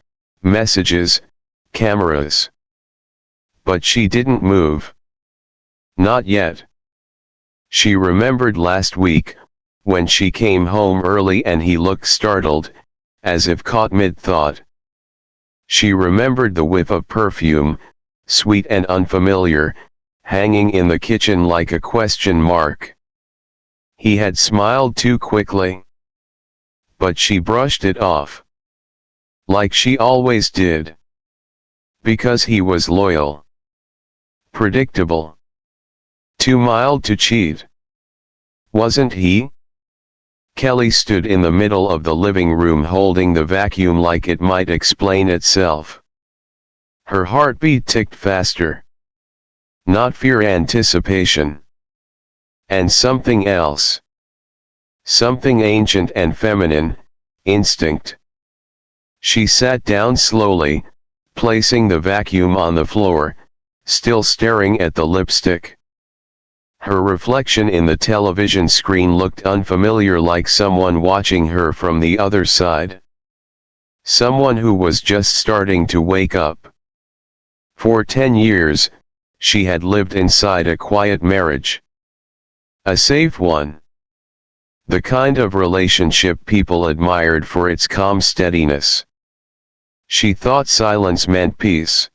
messages, cameras. But she didn't move. Not yet. She remembered last week, when she came home early and he looked startled, as if caught mid-thought. She remembered the whiff of perfume, sweet and unfamiliar, hanging in the kitchen like a question mark. He had smiled too quickly. But she brushed it off. Like she always did. Because he was loyal. Predictable. Too mild to cheat. Wasn't he? Kelly stood in the middle of the living room holding the vacuum like it might explain itself. Her heartbeat ticked faster. Not fear, anticipation. And something else. Something ancient and feminine, instinct. She sat down slowly, placing the vacuum on the floor, still staring at the lipstick. Her reflection in the television screen looked unfamiliar, like someone watching her from the other side. Someone who was just starting to wake up. For 10 years, she had lived inside a quiet marriage. A safe one. The kind of relationship people admired for its calm steadiness. She thought silence meant peace.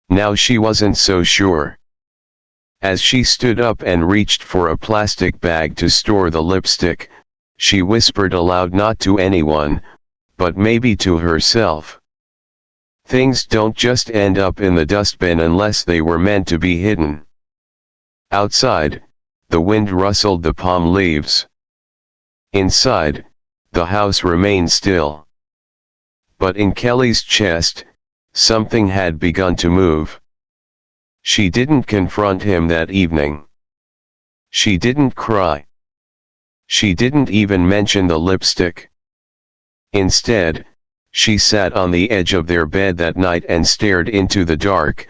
Now she wasn't so sure. As she stood up and reached for a plastic bag to store the lipstick, she whispered aloud, not to anyone, but maybe to herself. Things don't just end up in the dustbin unless they were meant to be hidden. Outside, the wind rustled the palm leaves. Inside, the house remained still. But in Kelly's chest, something had begun to move. She didn't confront him that evening. She didn't cry. She didn't even mention the lipstick. Instead, she sat on the edge of their bed that night and stared into the dark,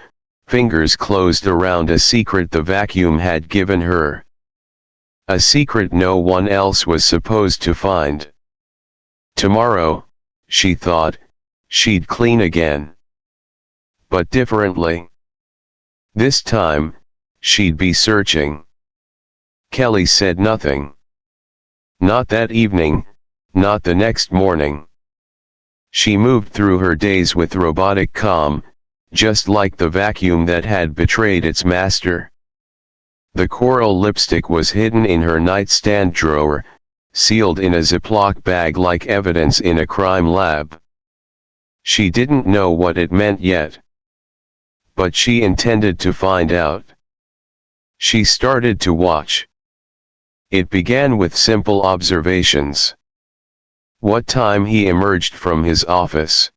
fingers closed around a secret the vacuum had given her. A secret no one else was supposed to find. Tomorrow, she thought, she'd clean again. But differently. This time, she'd be searching. Kelly said nothing. Not that evening, not the next morning. She moved through her days with robotic calm, just like the vacuum that had betrayed its master. The coral lipstick was hidden in her nightstand drawer, sealed in a Ziploc bag like evidence in a crime lab. She didn't know what it meant yet. But she intended to find out. She started to watch. It began with simple observations. What time he emerged from his office.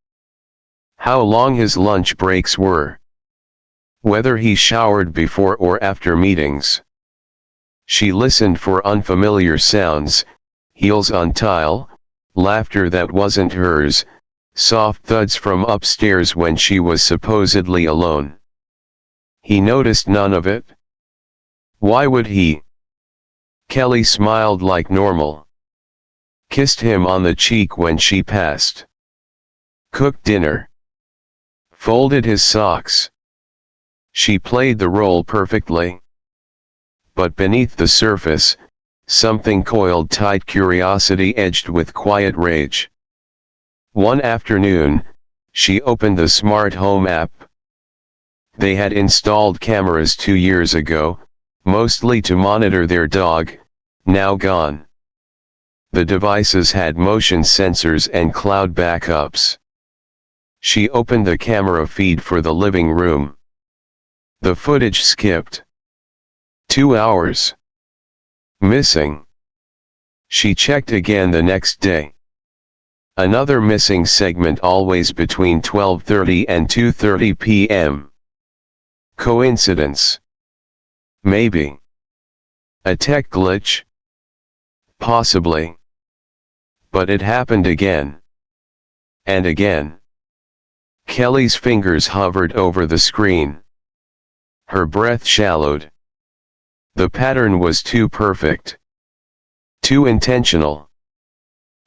How long his lunch breaks were. Whether he showered before or after meetings. She listened for unfamiliar sounds, heels on tile, laughter that wasn't hers, soft thuds from upstairs when she was supposedly alone. He noticed none of it. Why would he? Kelly smiled like normal. Kissed him on the cheek when she passed. Cooked dinner. Folded his socks. She played the role perfectly. But beneath the surface, something coiled tight, curiosity edged with quiet rage. One afternoon, she opened the smart home app. They had installed cameras 2 years ago, mostly to monitor their dog, now gone. The devices had motion sensors and cloud backups. She opened the camera feed for the living room. The footage skipped. 2 hours. Missing. She checked again the next day. Another missing segment, always between 12:30 and 2:30 p.m. Coincidence? Maybe. A tech glitch? Possibly. But it happened again. And again. Kelly's fingers hovered over the screen. Her breath shallowed. The pattern was too perfect. Too intentional.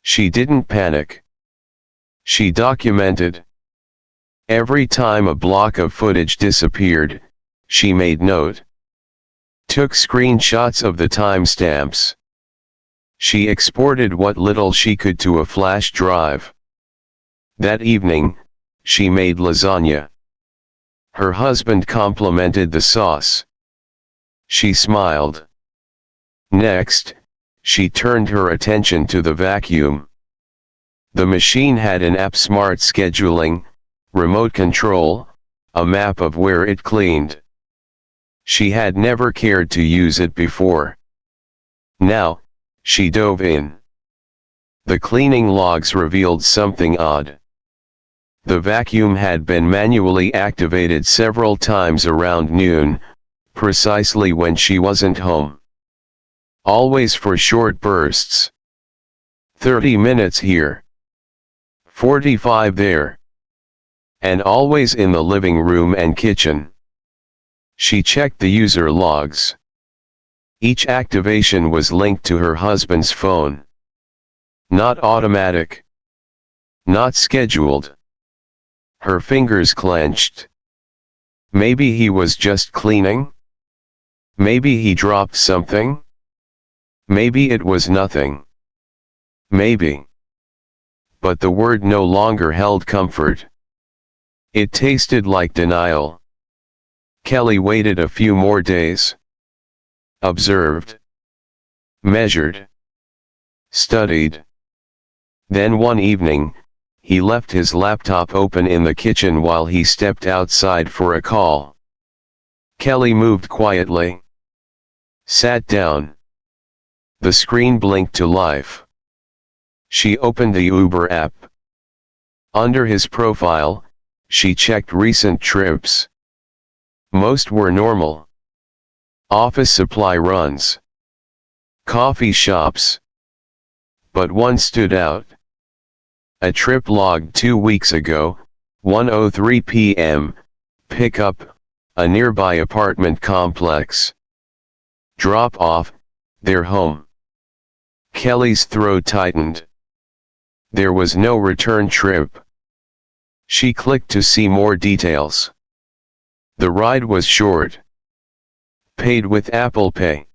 She didn't panic. She documented. Every time a block of footage disappeared, she made note. Took screenshots of the timestamps. She exported what little she could to a flash drive. That evening, she made lasagna. Her husband complimented the sauce. She smiled. Next, she turned her attention to the vacuum. The machine had an app, smart scheduling, remote control, a map of where it cleaned. She had never cared to use it before. Now, she dove in. The cleaning logs revealed something odd. The vacuum had been manually activated several times around noon, precisely when she wasn't home. Always for short bursts. 30 minutes here. 45 there. And always in the living room and kitchen. She checked the user logs. Each activation was linked to her husband's phone. Not automatic. Not scheduled. Her fingers clenched. Maybe he was just cleaning? Maybe he dropped something? Maybe it was nothing. Maybe. But the word no longer held comfort. It tasted like denial. Kelly waited a few more days. Observed. Measured. Studied. Then one evening, he left his laptop open in the kitchen while he stepped outside for a call. Kelly moved quietly. Sat down. The screen blinked to life. She opened the Uber app. Under his profile, she checked recent trips. Most were normal. Office supply runs. Coffee shops. But one stood out. A trip logged 2 weeks ago, 1:03 p.m., pickup, a nearby apartment complex. Drop off, their home. Kelly's throat tightened. There was no return trip. She clicked to see more details. The ride was short. Paid with Apple Pay.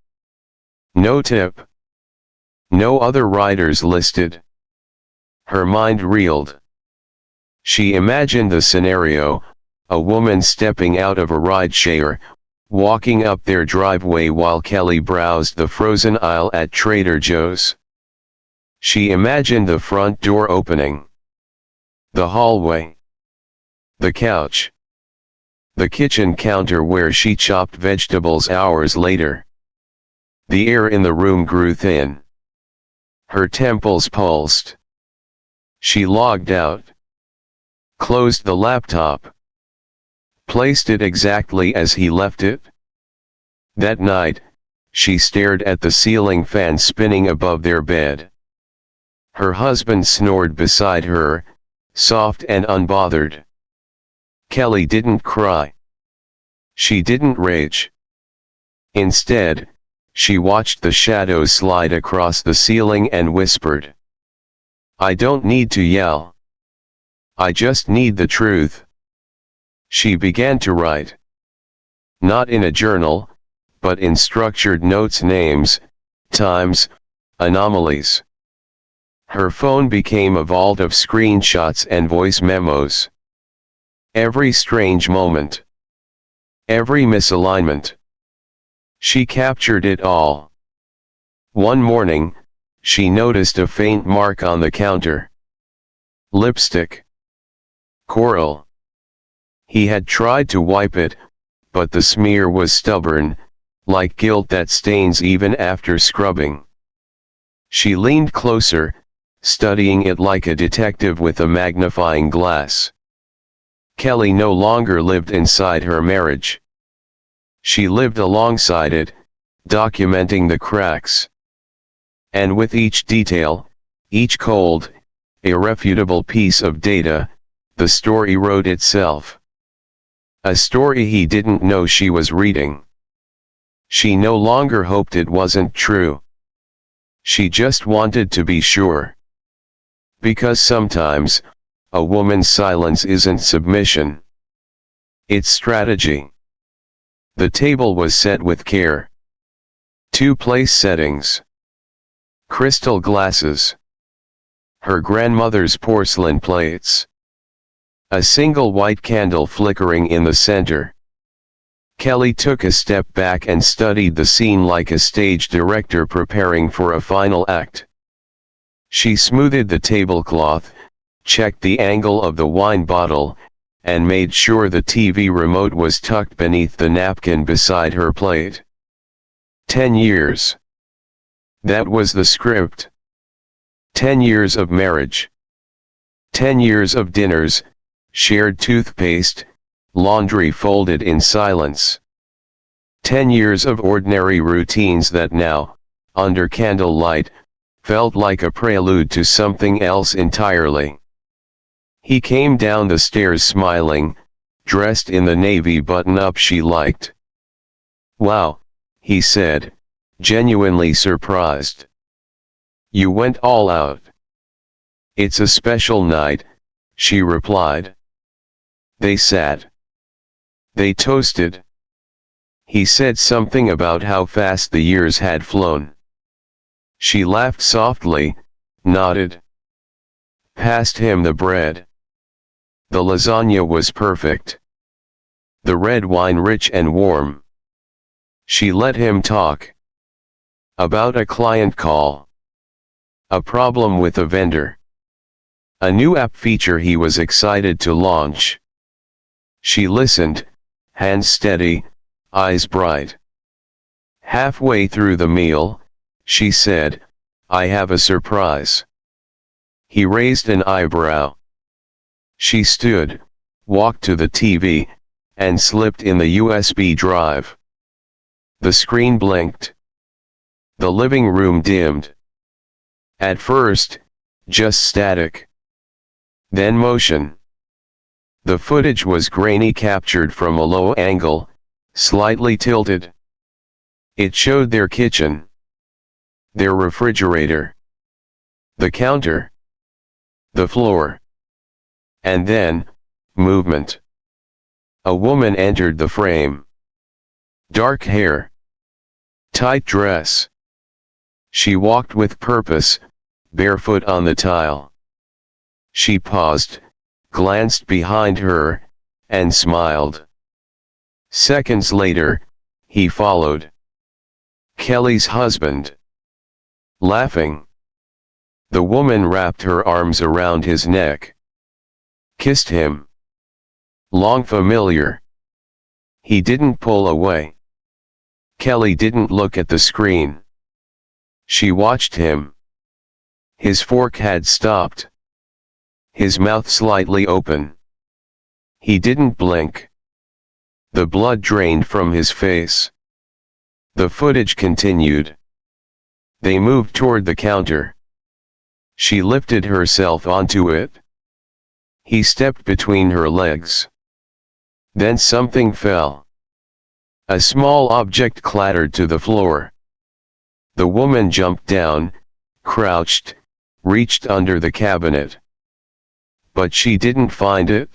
No tip. No other riders listed. Her mind reeled. She imagined the scenario, a woman stepping out of a rideshare, walking up their driveway while Kelly browsed the frozen aisle at Trader Joe's. She imagined the front door opening. The hallway. The couch. The kitchen counter where she chopped vegetables hours later. The air in the room grew thin. Her temples pulsed. She logged out. Closed the laptop. Placed it exactly as he left it. That night, she stared at the ceiling fan spinning above their bed. Her husband snored beside her, soft and unbothered. Kelly didn't cry. She didn't rage. Instead, she watched the shadows slide across the ceiling and whispered, "I don't need to yell. I just need the truth." She began to write. Not in a journal, but in structured notes, names, times, anomalies. Her phone became a vault of screenshots and voice memos. Every strange moment. Every misalignment. She captured it all. One morning, she noticed a faint mark on the counter. Lipstick. Coral. He had tried to wipe it, but the smear was stubborn, like guilt that stains even after scrubbing. She leaned closer, studying it like a detective with a magnifying glass. Kelly no longer lived inside her marriage. She lived alongside it, documenting the cracks. And with each detail, each cold, irrefutable piece of data, the story wrote itself. A story he didn't know she was reading. She no longer hoped it wasn't true. She just wanted to be sure. Because sometimes, a woman's silence isn't submission. It's strategy. The table was set with care. 2 place settings. Crystal glasses. Her grandmother's porcelain plates. A single white candle flickering in the center. Kelly took a step back and studied the scene like a stage director preparing for a final act. She smoothed the tablecloth, checked the angle of the wine bottle, and made sure the TV remote was tucked beneath the napkin beside her plate. 10 years. That was the script. 10 years of marriage. 10 years of dinners, shared toothpaste, laundry folded in silence. 10 years of ordinary routines that now, under candlelight, felt like a prelude to something else entirely. He came down the stairs smiling, dressed in the navy button-up she liked. Wow, he said, genuinely surprised. You went all out. It's a special night, she replied. They sat. They toasted. He said something about how fast the years had flown. She laughed softly, nodded. Passed him the bread. The lasagna was perfect. The red wine rich and warm. She let him talk. About a client call. A problem with a vendor. A new app feature he was excited to launch. She listened, hands steady, eyes bright. Halfway through the meal, she said, I have a surprise. He raised an eyebrow. She stood, walked to the TV, and slipped in the USB drive. The screen blinked. The living room dimmed. At first, just static. Then motion. The footage was grainy, captured from a low angle, slightly tilted. It showed their kitchen. Their refrigerator. The counter. The floor. And then, movement. A woman entered the frame. Dark hair. Tight dress. She walked with purpose, barefoot on the tile. She paused, glanced behind her, and smiled. Seconds later, he followed. Kelly's husband. Laughing. The woman wrapped her arms around his neck. Kissed him. Long familiar. He didn't pull away. Kelly didn't look at the screen. She watched him. His fork had stopped. His mouth slightly open. He didn't blink. The blood drained from his face. The footage continued. They moved toward the counter. She lifted herself onto it. He stepped between her legs. Then something fell. A small object clattered to the floor. The woman jumped down, crouched, reached under the cabinet. But she didn't find it.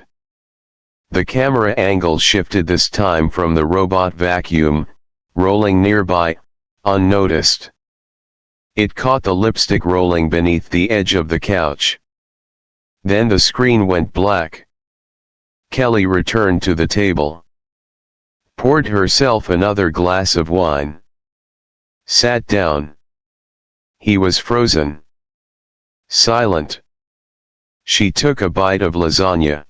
The camera angle shifted, this time from the robot vacuum, rolling nearby, unnoticed. It caught the lipstick rolling beneath the edge of the couch. Then the screen went black. Kelly returned to the table. Poured herself another glass of wine. Sat down. He was frozen. Silent. She took a bite of lasagna.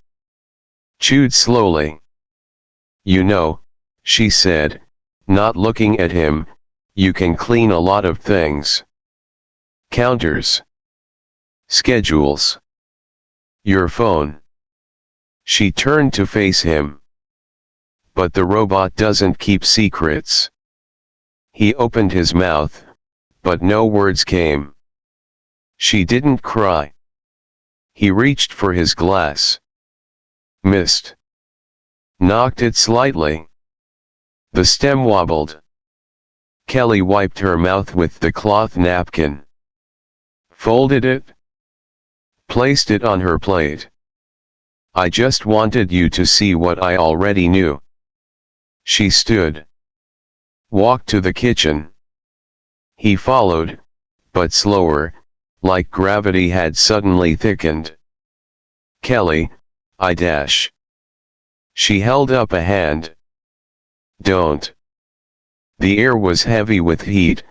Chewed slowly. You know, she said, not looking at him, you can clean a lot of things. Counters. Schedules. Your phone. She turned to face him. But the robot doesn't keep secrets. He opened his mouth, but no words came. She didn't cry. He reached for his glass. Missed. Knocked it slightly. The stem wobbled. Kelly wiped her mouth with the cloth napkin. Folded it. Placed it on her plate. I just wanted you to see what I already knew. She stood. Walked to the kitchen. He followed, but slower, like gravity had suddenly thickened. Kelly, I dash. She held up a hand. Don't. The air was heavy with heat,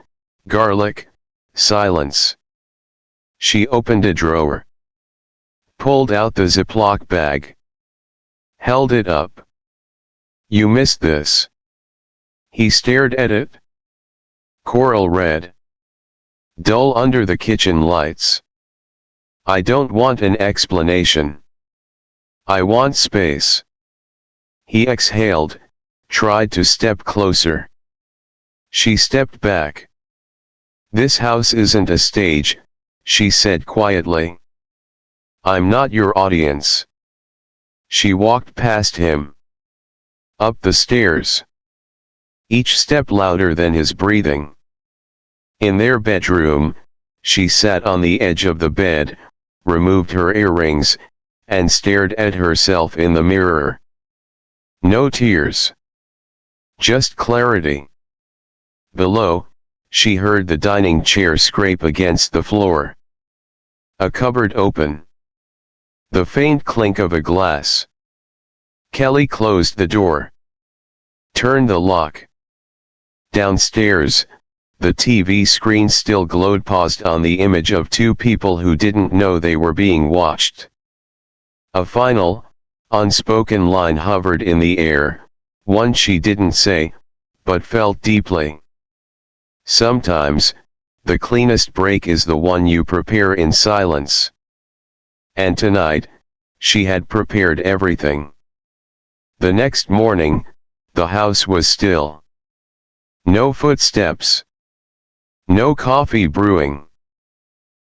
garlic, silence. She opened a drawer. Pulled out the Ziploc bag. Held it up. You missed this. He stared at it. Coral red. Dull under the kitchen lights. I don't want an explanation. I want space. He exhaled, tried to step closer. She stepped back. This house isn't a stage, she said quietly. I'm not your audience. She walked past him. Up the stairs. each step louder than his breathing. In their bedroom, she sat on the edge of the bed, removed her earrings, and stared at herself in the mirror. No tears. Just clarity. Below, she heard the dining chair scrape against the floor. A cupboard open. The faint clink of a glass. Kelly closed the door. Turned the lock. Downstairs, the TV screen still glowed, paused on the image of two people who didn't know they were being watched. A final, unspoken line hovered in the air, one she didn't say, but felt deeply. Sometimes, the cleanest break is the one you prepare in silence. And tonight, she had prepared everything. The next morning, the house was still. No footsteps. No coffee brewing.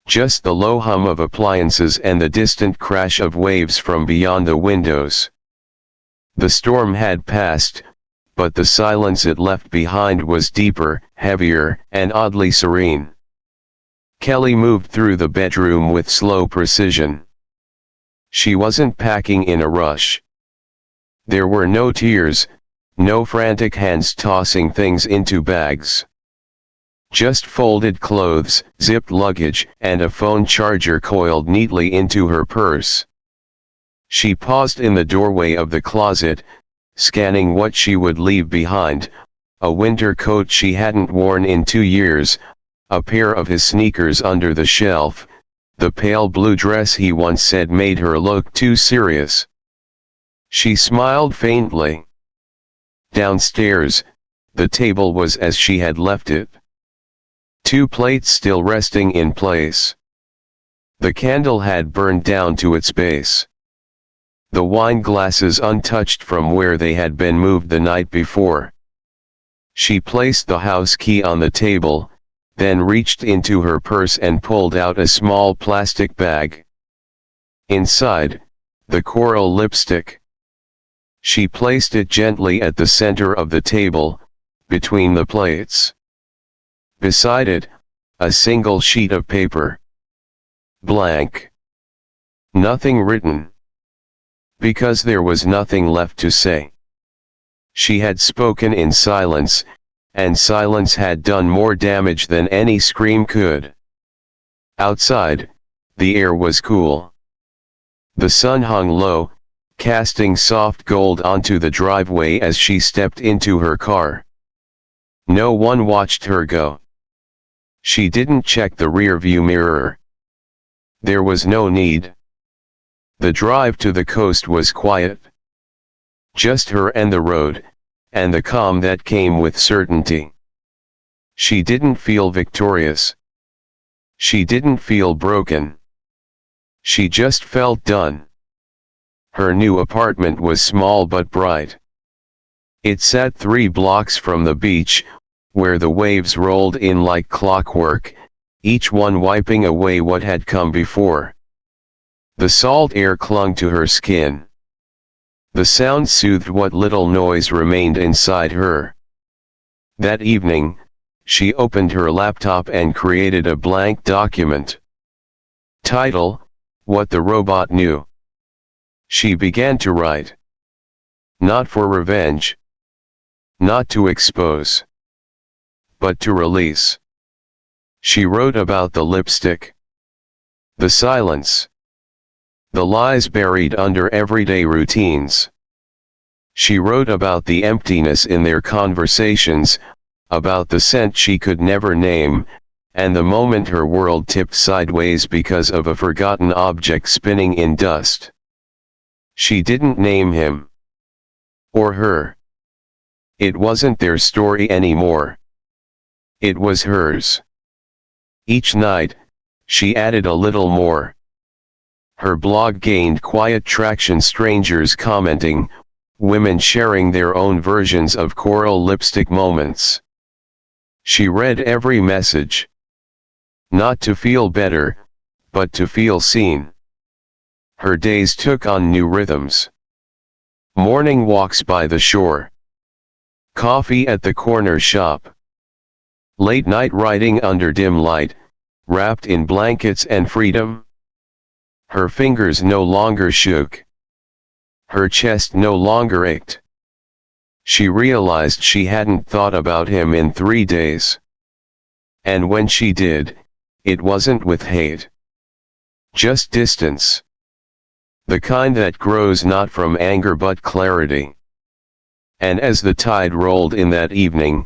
Just the low hum of appliances and the distant crash of waves from beyond the windows. The storm had passed, but the silence it left behind was deeper, heavier, and oddly serene. Kelly moved through the bedroom with slow precision. She wasn't packing in a rush. There were no tears, no frantic hands tossing things into bags. Just folded clothes, zipped luggage, and a phone charger coiled neatly into her purse. She paused in the doorway of the closet, scanning what she would leave behind: a winter coat she hadn't worn in 2 years, a pair of his sneakers under the shelf, the pale blue dress he once said made her look too serious. She smiled faintly. Downstairs, the table was as she had left it. 2 plates still resting in place. The candle had burned down to its base. The wine glasses untouched from where they had been moved the night before. She placed the house key on the table, then reached into her purse and pulled out a small plastic bag. Inside, the coral lipstick. She placed it gently at the center of the table, between the plates. Beside it, a single sheet of paper. Blank. Nothing written. Because there was nothing left to say. She had spoken in silence, and silence had done more damage than any scream could. Outside, the air was cool. The sun hung low, casting soft gold onto the driveway as she stepped into her car. No one watched her go. She didn't check the rearview mirror. There was no need. The drive to the coast was quiet. Just her and the road, and the calm that came with certainty. She didn't feel victorious. She didn't feel broken. She just felt done. Her new apartment was small but bright. It sat 3 blocks from the beach, where the waves rolled in like clockwork, each one wiping away what had come before. The salt air clung to her skin. The sound soothed what little noise remained inside her. That evening, she opened her laptop and created a blank document. Title: What the Robot Knew. She began to write. Not for revenge. Not to expose. But to release. She wrote about the lipstick. The silence. The lies buried under everyday routines. She wrote about the emptiness in their conversations, about the scent she could never name, and the moment her world tipped sideways because of a forgotten object spinning in dust. She didn't name him. Or her. It wasn't their story anymore. It was hers. Each night, she added a little more. Her blog gained quiet traction, strangers commenting, women sharing their own versions of coral lipstick moments. She read every message. Not to feel better, but to feel seen. Her days took on new rhythms. Morning walks by the shore. Coffee at the corner shop. Late night writing under dim light, wrapped in blankets and freedom. Her fingers no longer shook. Her chest no longer ached. She realized she hadn't thought about him in 3 days. And when she did, it wasn't with hate. Just distance. The kind that grows not from anger but clarity. And as the tide rolled in that evening,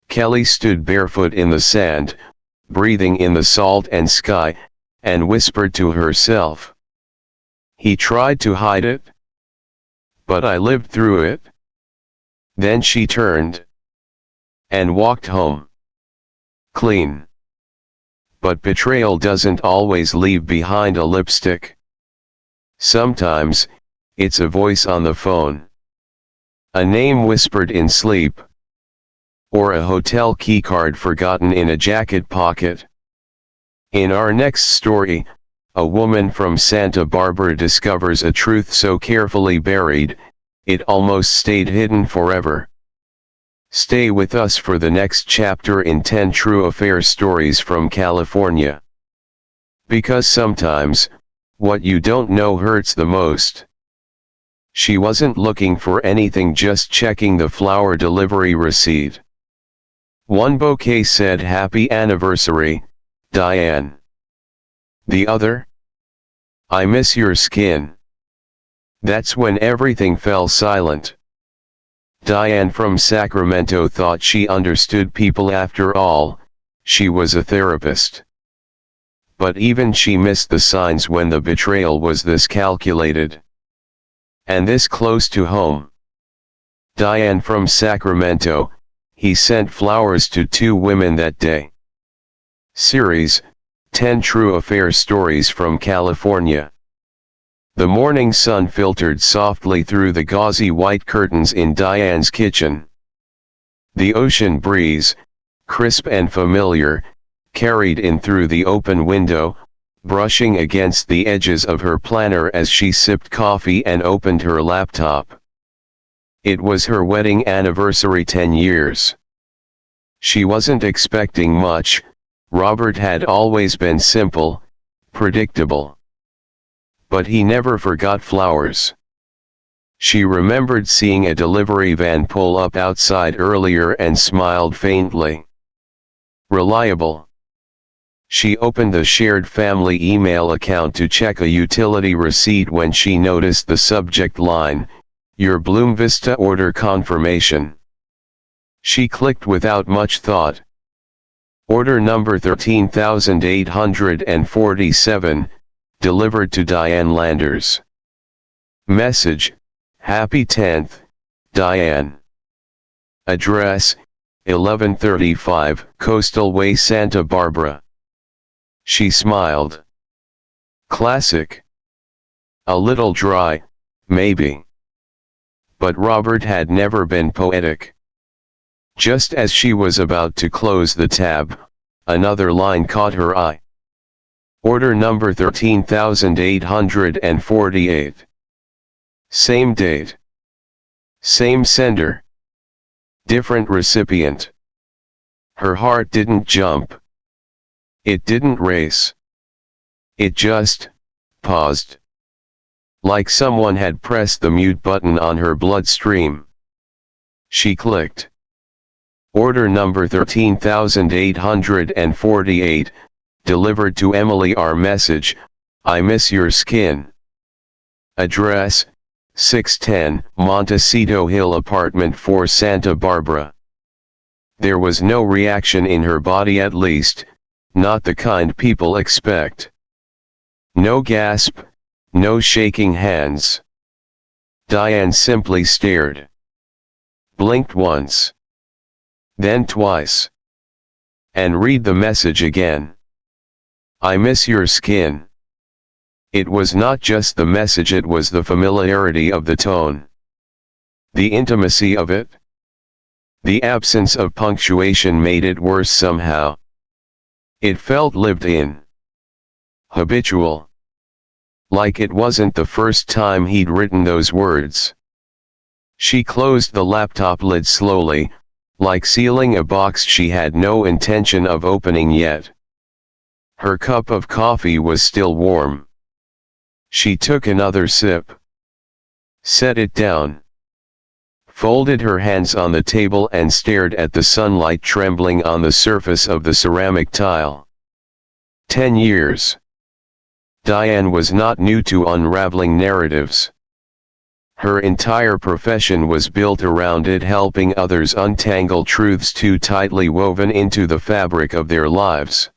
Kelly stood barefoot in the sand, breathing in the salt and sky, and whispered to herself. He tried to hide it. But I lived through it. Then she turned and walked home. Clean. But betrayal doesn't always leave behind a lipstick. Sometimes, it's a voice on the phone. A name whispered in sleep. Or a hotel keycard forgotten in a jacket pocket. In our next story, a woman from Santa Barbara discovers a truth so carefully buried, it almost stayed hidden forever. Stay with us for the next chapter in 10 True Affair Stories from California. Because sometimes, what you don't know hurts the most. She wasn't looking for anything, just checking the flower delivery receipt. One bouquet said "Happy Anniversary, Diane." The other? "I miss your skin." That's when everything fell silent. Diane from Sacramento thought she understood people after all, she was a therapist. But even she missed the signs when the betrayal was this calculated. And this close to home. Diane from Sacramento, he sent flowers to 2 women that day. Series, 10 True Affair Stories from California. The morning sun filtered softly through the gauzy white curtains in Diane's kitchen. The ocean breeze, crisp and familiar, carried in through the open window, brushing against the edges of her planner as she sipped coffee and opened her laptop. It was her wedding anniversary, 10 years. She wasn't expecting much. Robert had always been simple, predictable. But he never forgot flowers. She remembered seeing a delivery van pull up outside earlier and smiled faintly. Reliable. She opened the shared family email account to check a utility receipt when she noticed the subject line, "Your Bloom Vista order confirmation." She clicked without much thought. Order number 13,847, delivered to Diane Landers. Message, "Happy 10th, Diane." Address, 1135 Coastal Way, Santa Barbara. She smiled. Classic. A little dry, maybe. But Robert had never been poetic. Just as she was about to close the tab, another line caught her eye. Order number 13,848. Same date. Same sender. Different recipient. Her heart didn't jump. It didn't race. It just paused. Like someone had pressed the mute button on her bloodstream. She clicked. Order number 13,848, delivered to Emily R. Message, "I miss your skin." Address, 610 Montecito Hill Apartment 4, Santa Barbara. There was no reaction in her body, at least, not the kind people expect. No gasp, no shaking hands. Diane simply stared. Blinked once. Then twice. And read the message again. "I miss your skin." It was not just the message, it was the familiarity of the tone. The intimacy of it. The absence of punctuation made it worse somehow. It felt lived in. Habitual. Like it wasn't the first time he'd written those words. She closed the laptop lid slowly, like sealing a box she had no intention of opening yet. Her cup of coffee was still warm. She took another sip. Set it down. Folded her hands on the table and stared at the sunlight trembling on the surface of the ceramic tile. 10 years. Diane was not new to unraveling narratives. Her entire profession was built around it, helping others untangle truths too tightly woven into the fabric of their lives.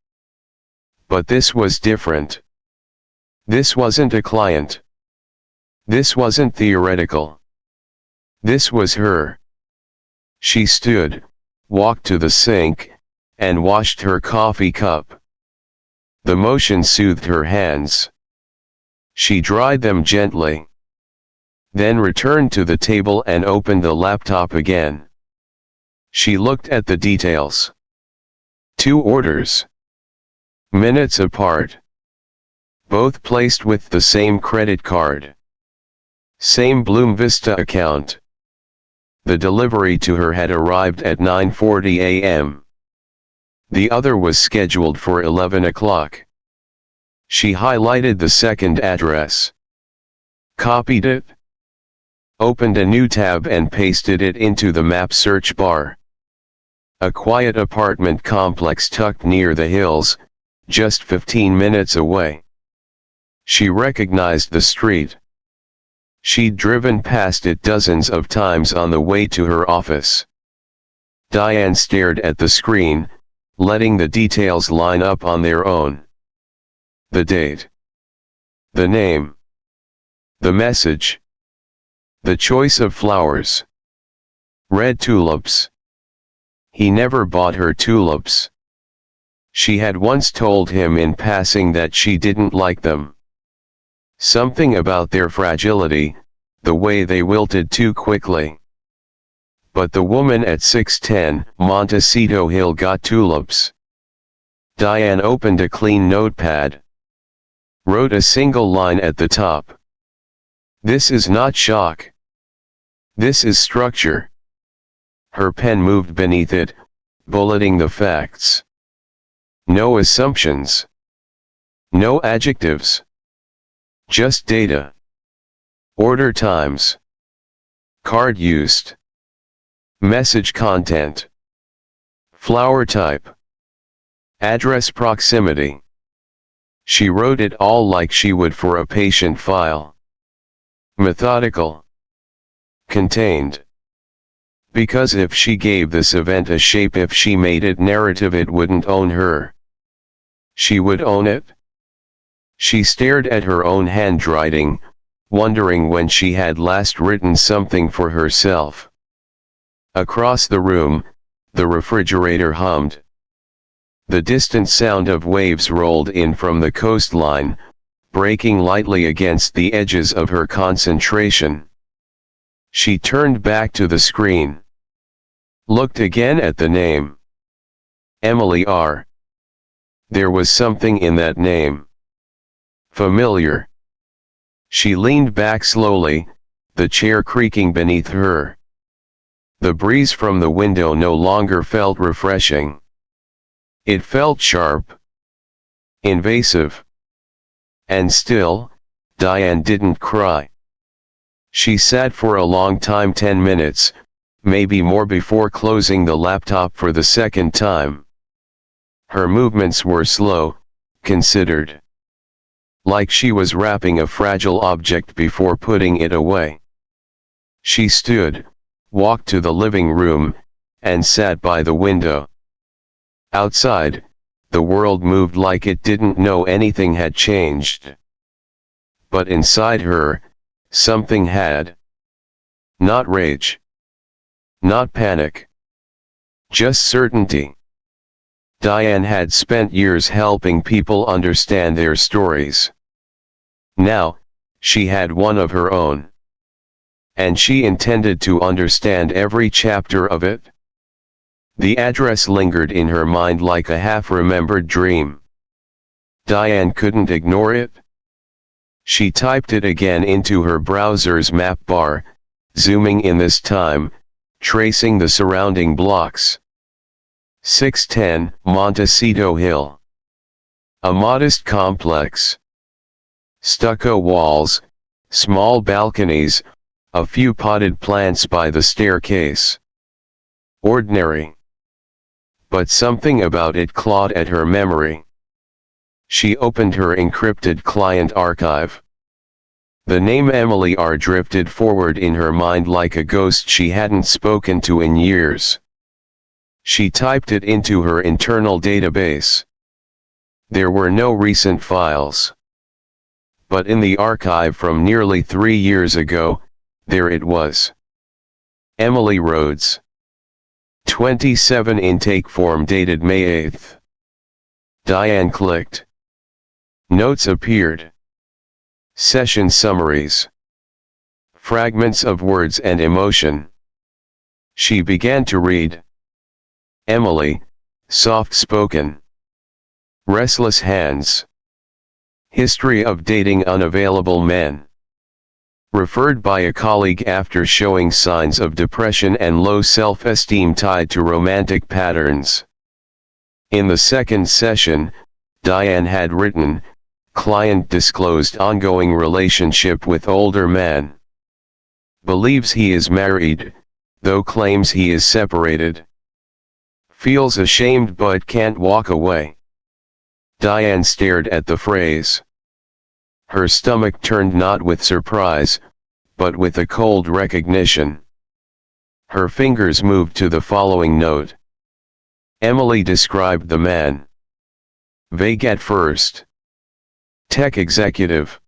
But this was different. This wasn't a client. This wasn't theoretical. This was her. She stood, walked to the sink, and washed her coffee cup. The motion soothed her hands. She dried them gently. Then returned to the table and opened the laptop again. She looked at the details. 2 orders. Minutes apart. Both placed with the same credit card. Same Bloom Vista account. The delivery to her had arrived at 9:40 a.m. The other was scheduled for 11 o'clock. She highlighted the second address. Copied it. Opened a new tab and pasted it into the map search bar. A quiet apartment complex tucked near the hills, just 15 minutes away. She recognized the street. She'd driven past it dozens of times on the way to her office. Diane stared at the screen, letting the details line up on their own. The date. The name. The message. The choice of flowers. Red tulips. He never bought her tulips. She had once told him in passing that she didn't like them. Something about their fragility, the way they wilted too quickly. But the woman at 610 Montecito Hill got tulips. Diane opened a clean notepad. Wrote a single line at the top. This is not shock. This is structure. Her pen moved beneath it, bulleting the facts. No assumptions. No adjectives. Just data. Order times. Card used. Message content. Flower type. Address proximity. She wrote it all like she would for a patient file. Methodical. Contained. Because if she gave this event a shape, if she made it narrative, it wouldn't own her. She would own it. She stared at her own handwriting, wondering when she had last written something for herself. Across the room, the refrigerator hummed. The distant sound of waves rolled in from the coastline, breaking lightly against the edges of her concentration. She turned back to the screen. Looked again at the name. Emily R. There was something in that name. Familiar. She leaned back slowly, the chair creaking beneath her. The breeze from the window no longer felt refreshing. It felt sharp. Invasive. And still, Diane didn't cry. She sat for a long time, 10 minutes, maybe more, before closing the laptop for the second time. Her movements were slow, considered. Like she was wrapping a fragile object before putting it away. She stood, walked to the living room, and sat by the window. Outside, the world moved like it didn't know anything had changed. But inside her, something had. Not rage. Not panic. Just certainty. Diane had spent years helping people understand their stories. Now, she had one of her own. And she intended to understand every chapter of it. The address lingered in her mind like a half-remembered dream. Diane couldn't ignore it. She typed it again into her browser's map bar, zooming in this time, tracing the surrounding blocks. 610 Montecito Hill. A modest complex. Stucco walls, small balconies, a few potted plants by the staircase. Ordinary. But something about it clawed at her memory. She opened her encrypted client archive. The name Emily R. drifted forward in her mind like a ghost she hadn't spoken to in years. She typed it into her internal database. There were no recent files. But in the archive from nearly 3 years ago, there it was. Emily Rhodes. 27 intake form dated May 8th. Diane clicked. Notes appeared. Session summaries. Fragments of words and emotion. She began to read. Emily, soft-spoken. Restless hands. History of dating unavailable men. Referred by a colleague after showing signs of depression and low self-esteem tied to romantic patterns. In the second session, Diane had written, client disclosed ongoing relationship with older man. Believes he is married, though claims he is separated. Feels ashamed but can't walk away. Diane stared at the phrase. Her stomach turned not with surprise, but with a cold recognition. Her fingers moved to the following note. Emily described the man. Vague at first. Tech executive.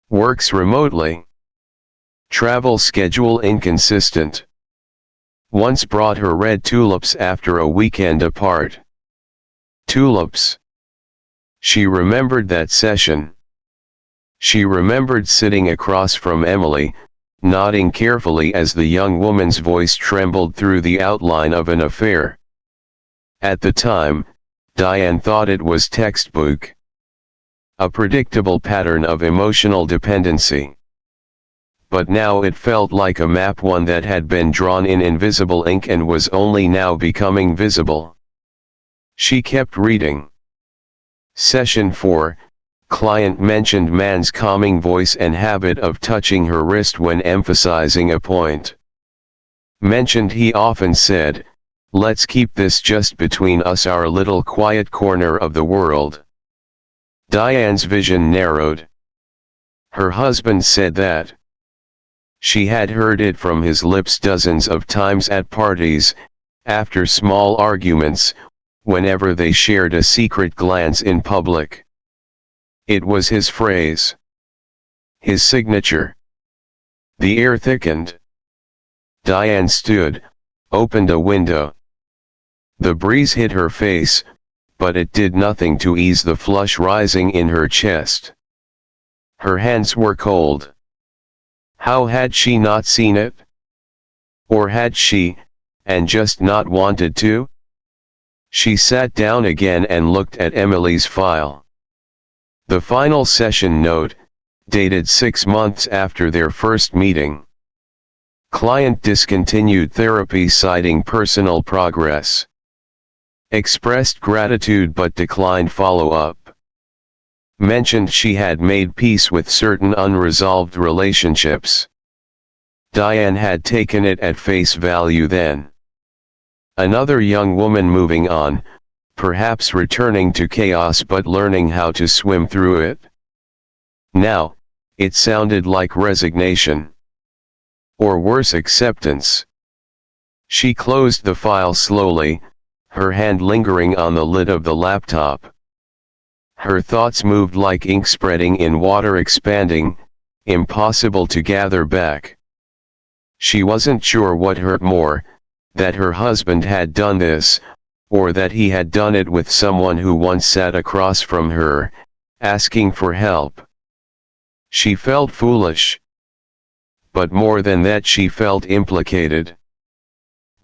Works remotely. Travel schedule inconsistent. Once brought her red tulips after a weekend apart. Tulips. She remembered that session. She remembered sitting across from Emily, nodding carefully as the young woman's voice trembled through the outline of an affair. At the time, Diane thought it was textbook. A predictable pattern of emotional dependency. But now it felt like a map, one that had been drawn in invisible ink and was only now becoming visible. She kept reading. Session 4, client mentioned man's calming voice and habit of touching her wrist when emphasizing a point. Mentioned he often said, let's keep this just between us, our little quiet corner of the world. Diane's vision narrowed. Her husband said that. She had heard it from his lips dozens of times at parties, after small arguments, whenever they shared a secret glance in public. It was his phrase. His signature. The air thickened. Diane stood, opened a window. The breeze hit her face, but it did nothing to ease the flush rising in her chest. Her hands were cold. How had she not seen it? Or had she, and just not wanted to? She sat down again and looked at Emily's file. The final session note, dated 6 months after their first meeting. Client discontinued therapy citing personal progress. Expressed gratitude but declined follow-up. Mentioned she had made peace with certain unresolved relationships. Diane had taken it at face value then. Another young woman moving on, perhaps returning to chaos but learning how to swim through it. Now, it sounded like resignation. Or worse, acceptance. She closed the file slowly, her hand lingering on the lid of the laptop. Her thoughts moved like ink spreading in water, expanding, impossible to gather back. She wasn't sure what hurt more, that her husband had done this, or that he had done it with someone who once sat across from her, asking for help. She felt foolish. But more than that, she felt implicated.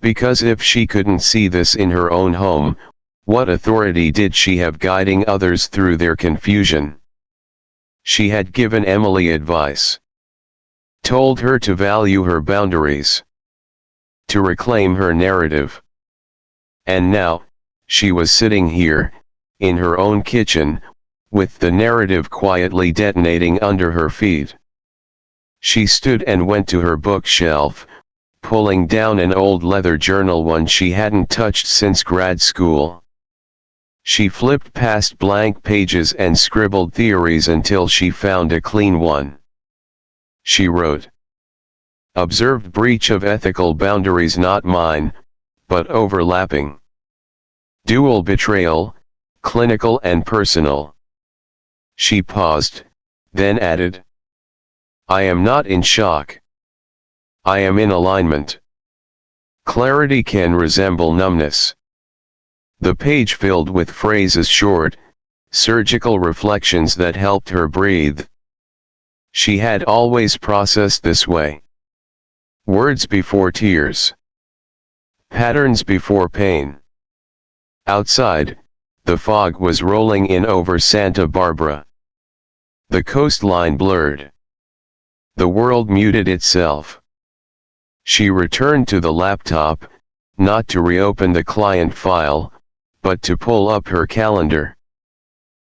Because if she couldn't see this in her own home, what authority did she have guiding others through their confusion? She had given Emily advice. told her to value her boundaries, to reclaim her narrative. And now, she was sitting here, in her own kitchen, with the narrative quietly detonating under her feet. She stood and went to her bookshelf, pulling down an old leather journal, one she hadn't touched since grad school. She flipped past blank pages and scribbled theories until she found a clean one. She wrote, "Observed breach of ethical boundaries, not mine, but overlapping. Dual betrayal, clinical and personal." She paused, then added, "I am not in shock. I am in alignment." Clarity can resemble numbness. The page filled with phrases, short, surgical reflections that helped her breathe. She had always processed this way. Words before tears. Patterns before pain. Outside, the fog was rolling in over Santa Barbara. The coastline blurred. The world muted itself. She returned to the laptop, not to reopen the client file, but to pull up her calendar.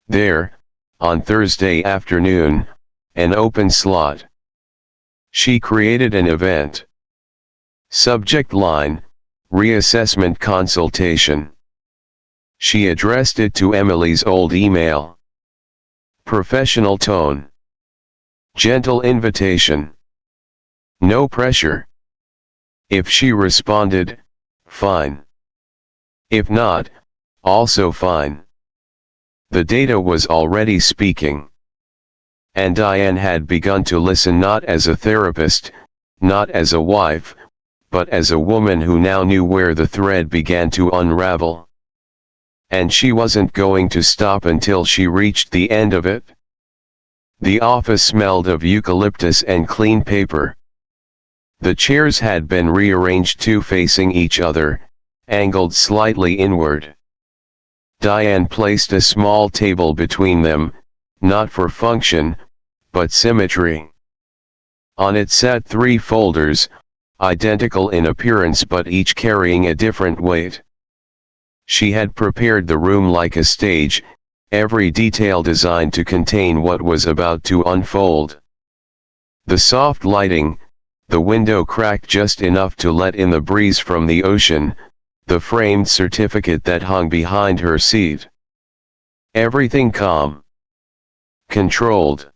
There, on Thursday afternoon, an open slot. She created an event. Subject line, reassessment consultation. She addressed it to Emily's old email. Professional tone. Gentle invitation. No pressure. If she responded, fine. If not, also fine. The data was already speaking. And Diane had begun to listen, not as a therapist, not as a wife, but as a woman who now knew where the thread began to unravel. And she wasn't going to stop until she reached the end of it. The office smelled of eucalyptus and clean paper. The chairs had been rearranged, two facing each other, angled slightly inward. Diane placed a small table between them, not for function, but symmetry. On it sat 3 folders, identical in appearance but each carrying a different weight. She had prepared the room like a stage, every detail designed to contain what was about to unfold. The soft lighting, the window cracked just enough to let in the breeze from the ocean, the framed certificate that hung behind her seat. Everything calm. Controlled.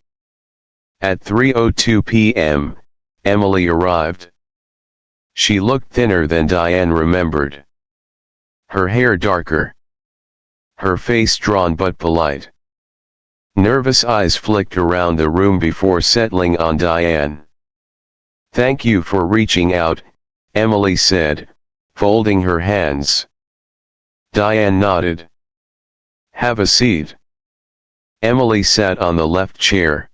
At 3:02 p.m., Emily arrived. She looked thinner than Diane remembered. Her hair darker. Her face drawn but polite. Nervous eyes flicked around the room before settling on Diane. "Thank you for reaching out," Emily said, folding her hands. Diane nodded. "Have a seat." Emily sat on the left chair.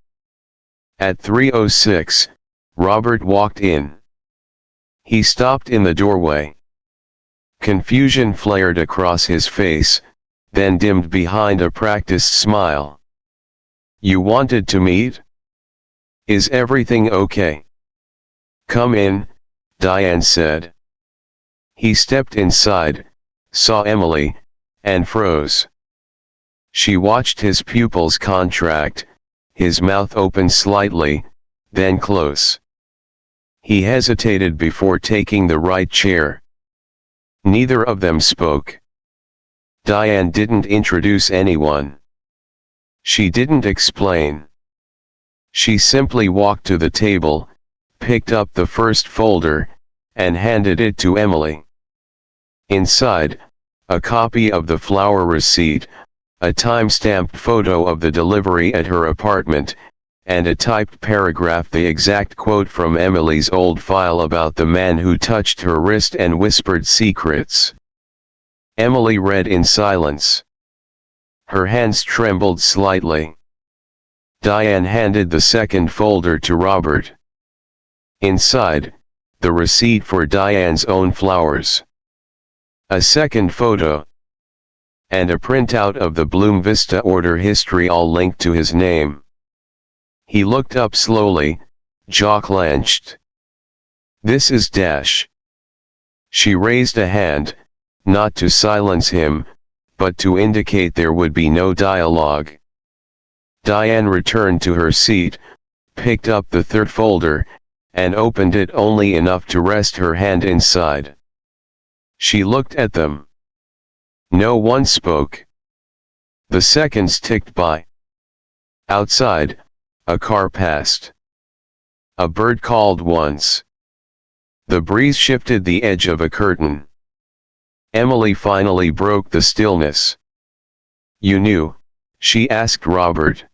At 3:06, Robert walked in. He stopped in the doorway. Confusion flared across his face, then dimmed behind a practiced smile. "You wanted to meet? Is everything okay?" "Come in," Diane said. He stepped inside, saw Emily, and froze. She watched his pupils contract, his mouth open slightly, then close. He hesitated before taking the right chair. Neither of them spoke. Diane didn't introduce anyone. She didn't explain. She simply walked to the table, picked up the first folder, and handed it to Emily. Inside, a copy of the flower receipt, a time-stamped photo of the delivery at her apartment, and a typed paragraph, the exact quote from Emily's old file about the man who touched her wrist and whispered secrets. Emily read in silence. Her hands trembled slightly. Diane handed the second folder to Robert. Inside, the receipt for Diane's own flowers. A second photo. And a printout of the Bloom Vista order history, all linked to his name. He looked up slowly, jaw clenched. This is Dash. She raised a hand, not to silence him, but to indicate there would be no dialogue. Diane returned to her seat, picked up the third folder, and opened it only enough to rest her hand inside. She looked at them. No one spoke. The seconds ticked by. Outside, a car passed. A bird called once. The breeze shifted the edge of a curtain. Emily finally broke the stillness. "You knew?" she asked Robert.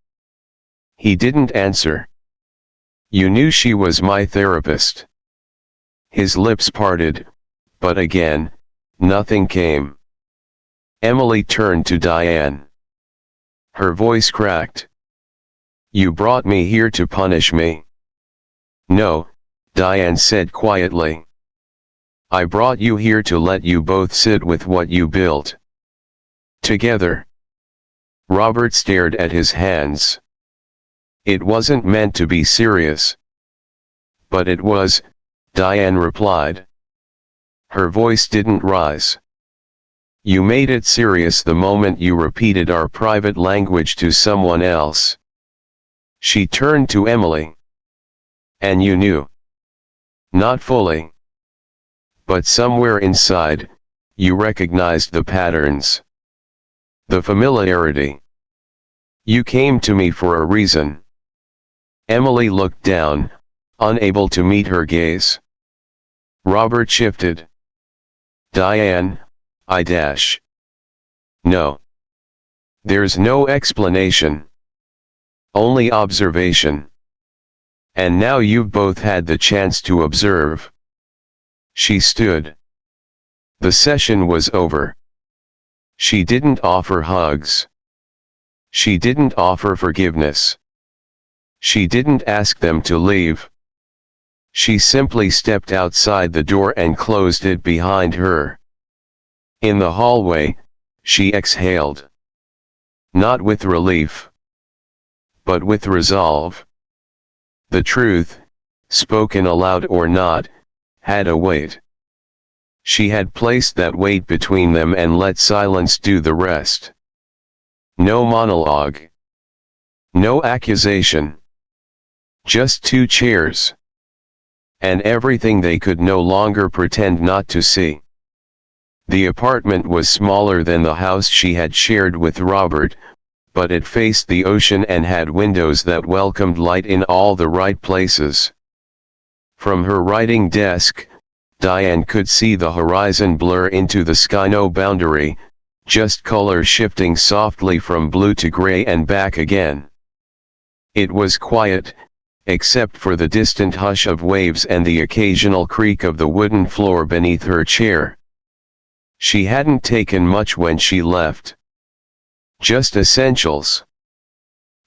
He didn't answer. "You knew she was my therapist?" His lips parted, but again, nothing came. Emily turned to Diane. Her voice cracked. "You brought me here to punish me." "No," Diane said quietly. "I brought you here to let you both sit with what you built together." Robert stared at his hands. "It wasn't meant to be serious." "But it was," Diane replied. Her voice didn't rise. "You made it serious the moment you repeated our private language to someone else." She turned to Emily. "And you knew?" "Not fully. But somewhere inside, you recognized the patterns. The familiarity. You came to me for a reason." Emily looked down, unable to meet her gaze. Robert shifted. "Diane, I dash. No. There's no explanation. Only observation. And now you've both had the chance to observe." She stood. The session was over. She didn't offer hugs. She didn't offer forgiveness. She didn't ask them to leave. She simply stepped outside the door and closed it behind her. In the hallway, she exhaled. Not with relief, but with resolve. The truth, spoken aloud or not, had a weight. She had placed that weight between them and let silence do the rest. No monologue. No accusation. Just two chairs. And everything they could no longer pretend not to see. The apartment was smaller than the house she had shared with Robert, but it faced the ocean and had windows that welcomed light in all the right places. From her writing desk, Diane could see the horizon blur into the sky, no boundary, just color shifting softly from blue to gray and back again. It was quiet, except for the distant hush of waves and the occasional creak of the wooden floor beneath her chair. She hadn't taken much when she left. Just essentials.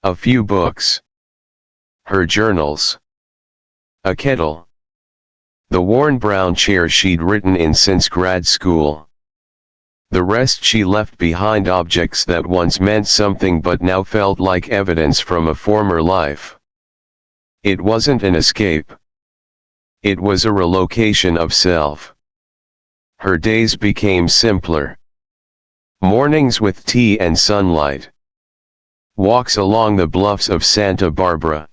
A few books. Her journals. A kettle. The worn brown chair she'd written in since grad school. The rest she left behind, objects that once meant something but now felt like evidence from a former life. It wasn't an escape. It was a relocation of self. Her days became simpler. Mornings with tea and sunlight. Walks along the bluffs of Santa Barbara.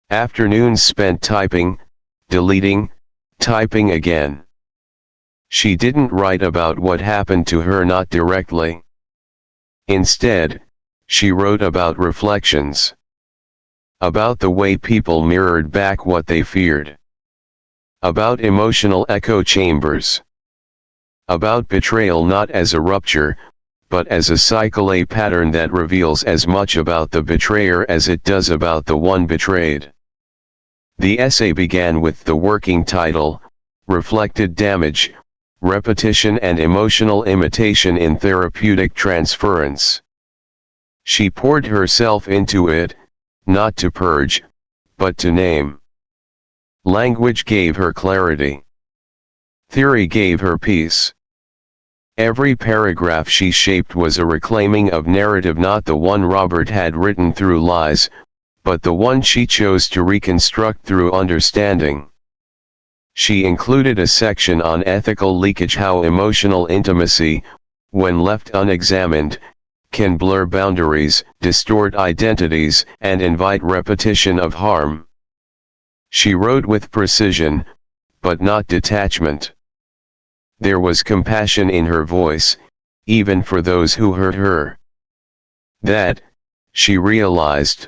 Afternoons spent typing, deleting, typing again. She didn't write about what happened to her, not directly. Instead, she wrote about reflections. About the way people mirrored back what they feared. About emotional echo chambers. About betrayal not as a rupture, but as a cycle, a pattern that reveals as much about the betrayer as it does about the one betrayed. The essay began with the working title, Reflected Damage, Repetition and Emotional Imitation in Therapeutic Transference. She poured herself into it, not to purge, but to name. Language gave her clarity. Theory gave her peace. Every paragraph she shaped was a reclaiming of narrative, not the one Robert had written through lies, but the one she chose to reconstruct through understanding. She included a section on ethical leakage, how emotional intimacy, when left unexamined, can blur boundaries, distort identities, and invite repetition of harm. She wrote with precision, but not detachment. There was compassion in her voice, even for those who hurt her. That, she realized,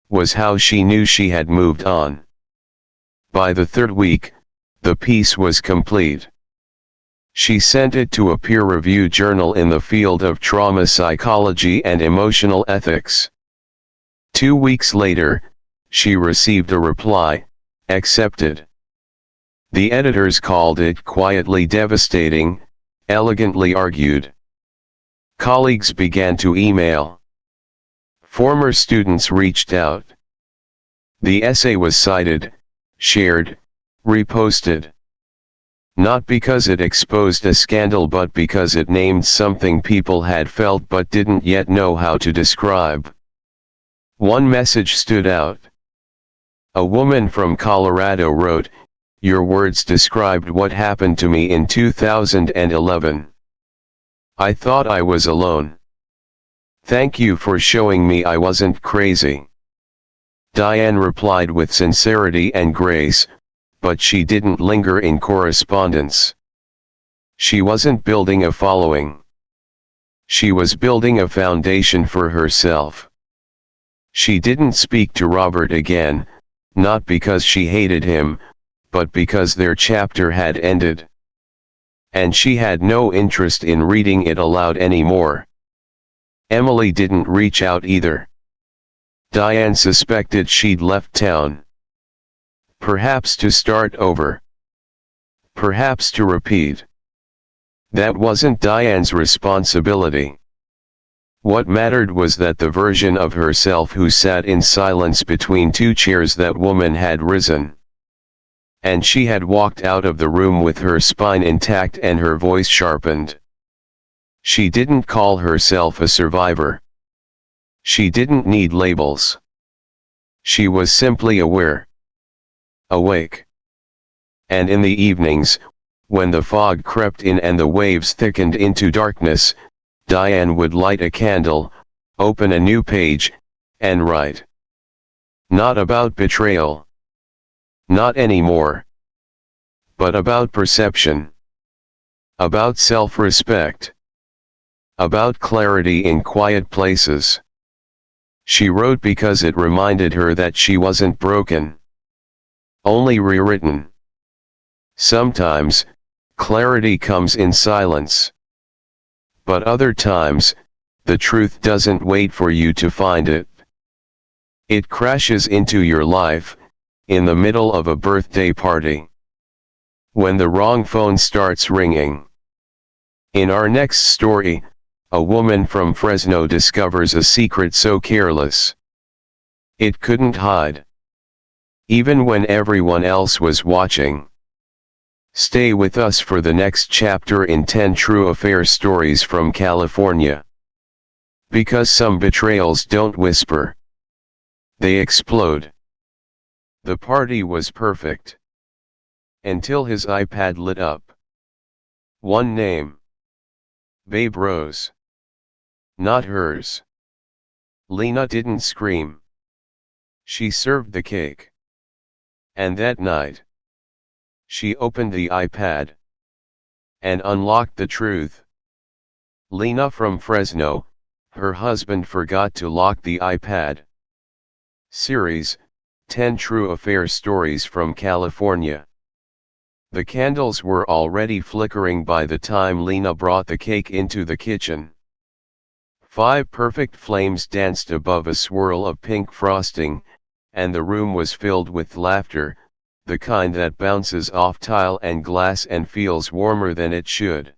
was how she knew she had moved on. By the third week, the piece was complete. She sent it to a peer-reviewed journal in the field of trauma psychology and emotional ethics. 2 weeks later, she received a reply, accepted. The editors called it quietly devastating, elegantly argued. Colleagues began to email. Former students reached out. The essay was cited, shared, reposted. Not because it exposed a scandal, but because it named something people had felt but didn't yet know how to describe. One message stood out. A woman from Colorado wrote, "Your words described what happened to me in 2011. I thought I was alone. Thank you for showing me I wasn't crazy." Diane replied with sincerity and grace, but she didn't linger in correspondence. She wasn't building a following. She was building a foundation for herself. She didn't speak to Robert again, not because she hated him, but because their chapter had ended. And she had no interest in reading it aloud anymore. Emily didn't reach out either. Diane suspected she'd left town. Perhaps to start over. Perhaps to repeat. That wasn't Diane's responsibility. What mattered was that the version of herself who sat in silence between two chairs, that woman had risen. And she had walked out of the room with her spine intact and her voice sharpened. She didn't call herself a survivor. She didn't need labels. She was simply aware. Awake. And in the evenings, when the fog crept in and the waves thickened into darkness, Diane would light a candle, open a new page, and write. Not about betrayal. Not anymore. But about perception. About self-respect. About clarity in quiet places. She wrote because it reminded her that she wasn't broken. Only rewritten. Sometimes, clarity comes in silence. But other times, the truth doesn't wait for you to find it. It crashes into your life, in the middle of a birthday party. When the wrong phone starts ringing. In our next story, a woman from Fresno discovers a secret so careless it couldn't hide. Even when everyone else was watching. Stay with us for the next chapter in 10 True Affair Stories from California. Because some betrayals don't whisper. They explode. The party was perfect. Until his iPad lit up. One name. Babe Rose. Not hers. Lena didn't scream. She served the cake. And that night, she opened the iPad and unlocked the truth. Lena from Fresno, her husband forgot to lock the iPad. Series, 10 True Affair Stories from California. The candles were already flickering by the time Lena brought the cake into the kitchen. 5 perfect flames danced above a swirl of pink frosting, and the room was filled with laughter, the kind that bounces off tile and glass and feels warmer than it should.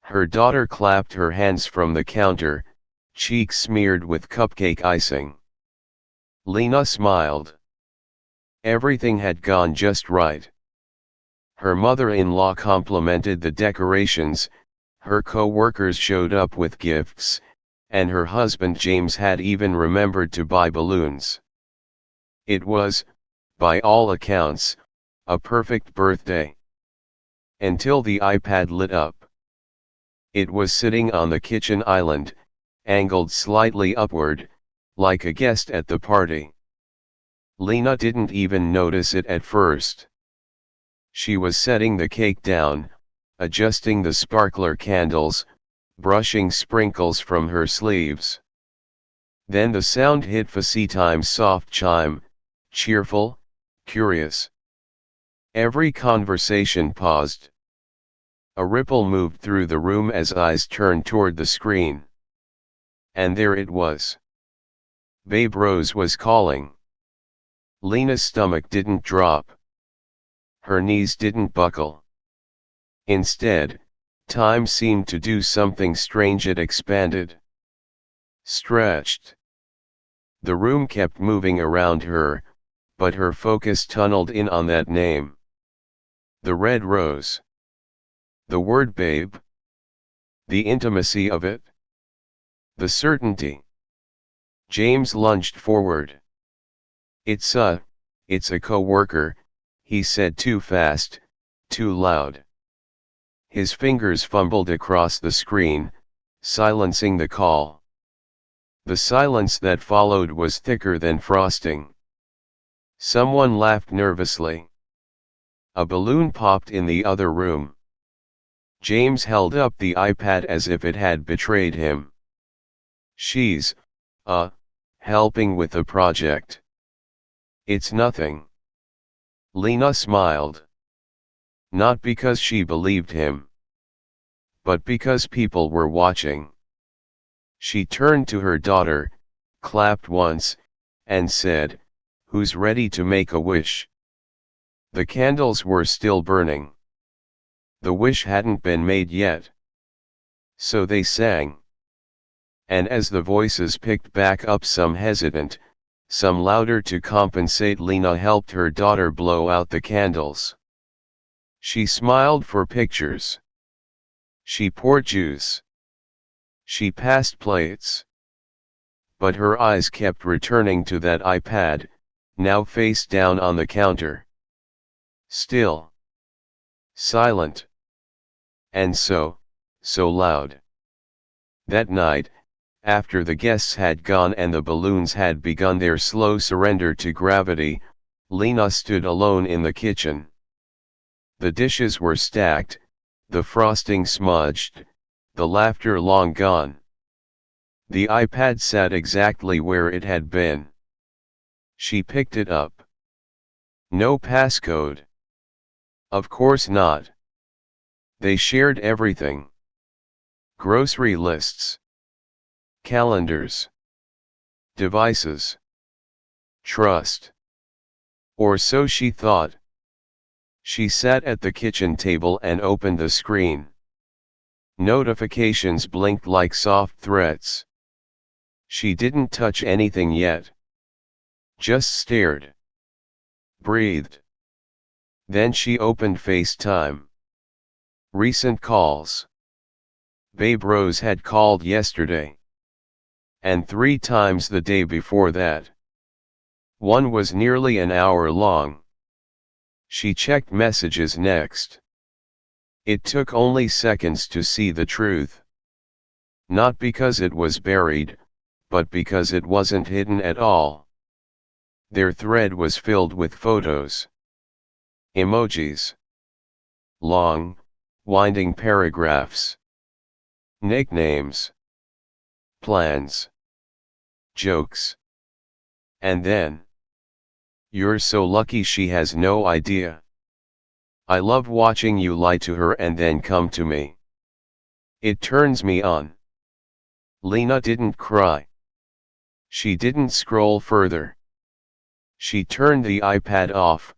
Her daughter clapped her hands from the counter, cheeks smeared with cupcake icing. Lena smiled. Everything had gone just right. Her mother-in-law complimented the decorations, her co-workers showed up with gifts, and her husband James had even remembered to buy balloons. It was, by all accounts, a perfect birthday. Until the iPad lit up. It was sitting on the kitchen island, angled slightly upward, like a guest at the party. Lena didn't even notice it at first. She was setting the cake down, adjusting the sparkler candles, brushing sprinkles from her sleeves. Then the sound hit Facetime's soft chime, cheerful, curious. Every conversation paused. A ripple moved through the room as eyes turned toward the screen. And there it was. Babe Rose was calling. Lena's stomach didn't drop. Her knees didn't buckle. Instead, time seemed to do something strange. It expanded. Stretched. The room kept moving around her, but her focus tunneled in on that name. The red rose. The word babe. The intimacy of it. The certainty. James lunged forward. It's a co-worker, he said too fast, too loud. His fingers fumbled across the screen, silencing the call. The silence that followed was thicker than frosting. Someone laughed nervously. A balloon popped in the other room. James held up the iPad as if it had betrayed him. She's, helping with the project. It's nothing. Lena smiled. Not because she believed him, but because people were watching. She turned to her daughter, clapped once, and said, "Who's ready to make a wish?" The candles were still burning. The wish hadn't been made yet. So they sang. And as the voices picked back up, some hesitant, some louder to compensate, Lena helped her daughter blow out the candles. She smiled for pictures. She poured juice. She passed plates. But her eyes kept returning to that iPad, now face down on the counter. Still. Silent. And so loud. That night, after the guests had gone and the balloons had begun their slow surrender to gravity, Lena stood alone in the kitchen. The dishes were stacked, the frosting smudged, the laughter long gone. The iPad sat exactly where it had been. She picked it up. No passcode. Of course not. They shared everything. Grocery lists. Calendars. Devices. Trust. Or so she thought. She sat at the kitchen table and opened the screen. Notifications blinked like soft threats. She didn't touch anything yet. Just stared. Breathed. Then she opened FaceTime. Recent calls. Babe Rose had called yesterday. And 3 times the day before that. One was nearly an hour long. She checked messages next. It took only seconds to see the truth. Not because it was buried, but because it wasn't hidden at all. Their thread was filled with photos. Emojis. Long, winding paragraphs. Nicknames. Plans. Jokes. And then. "You're so lucky she has no idea. I love watching you lie to her and then come to me. It turns me on." Lena didn't cry. She didn't scroll further. She turned the iPad off.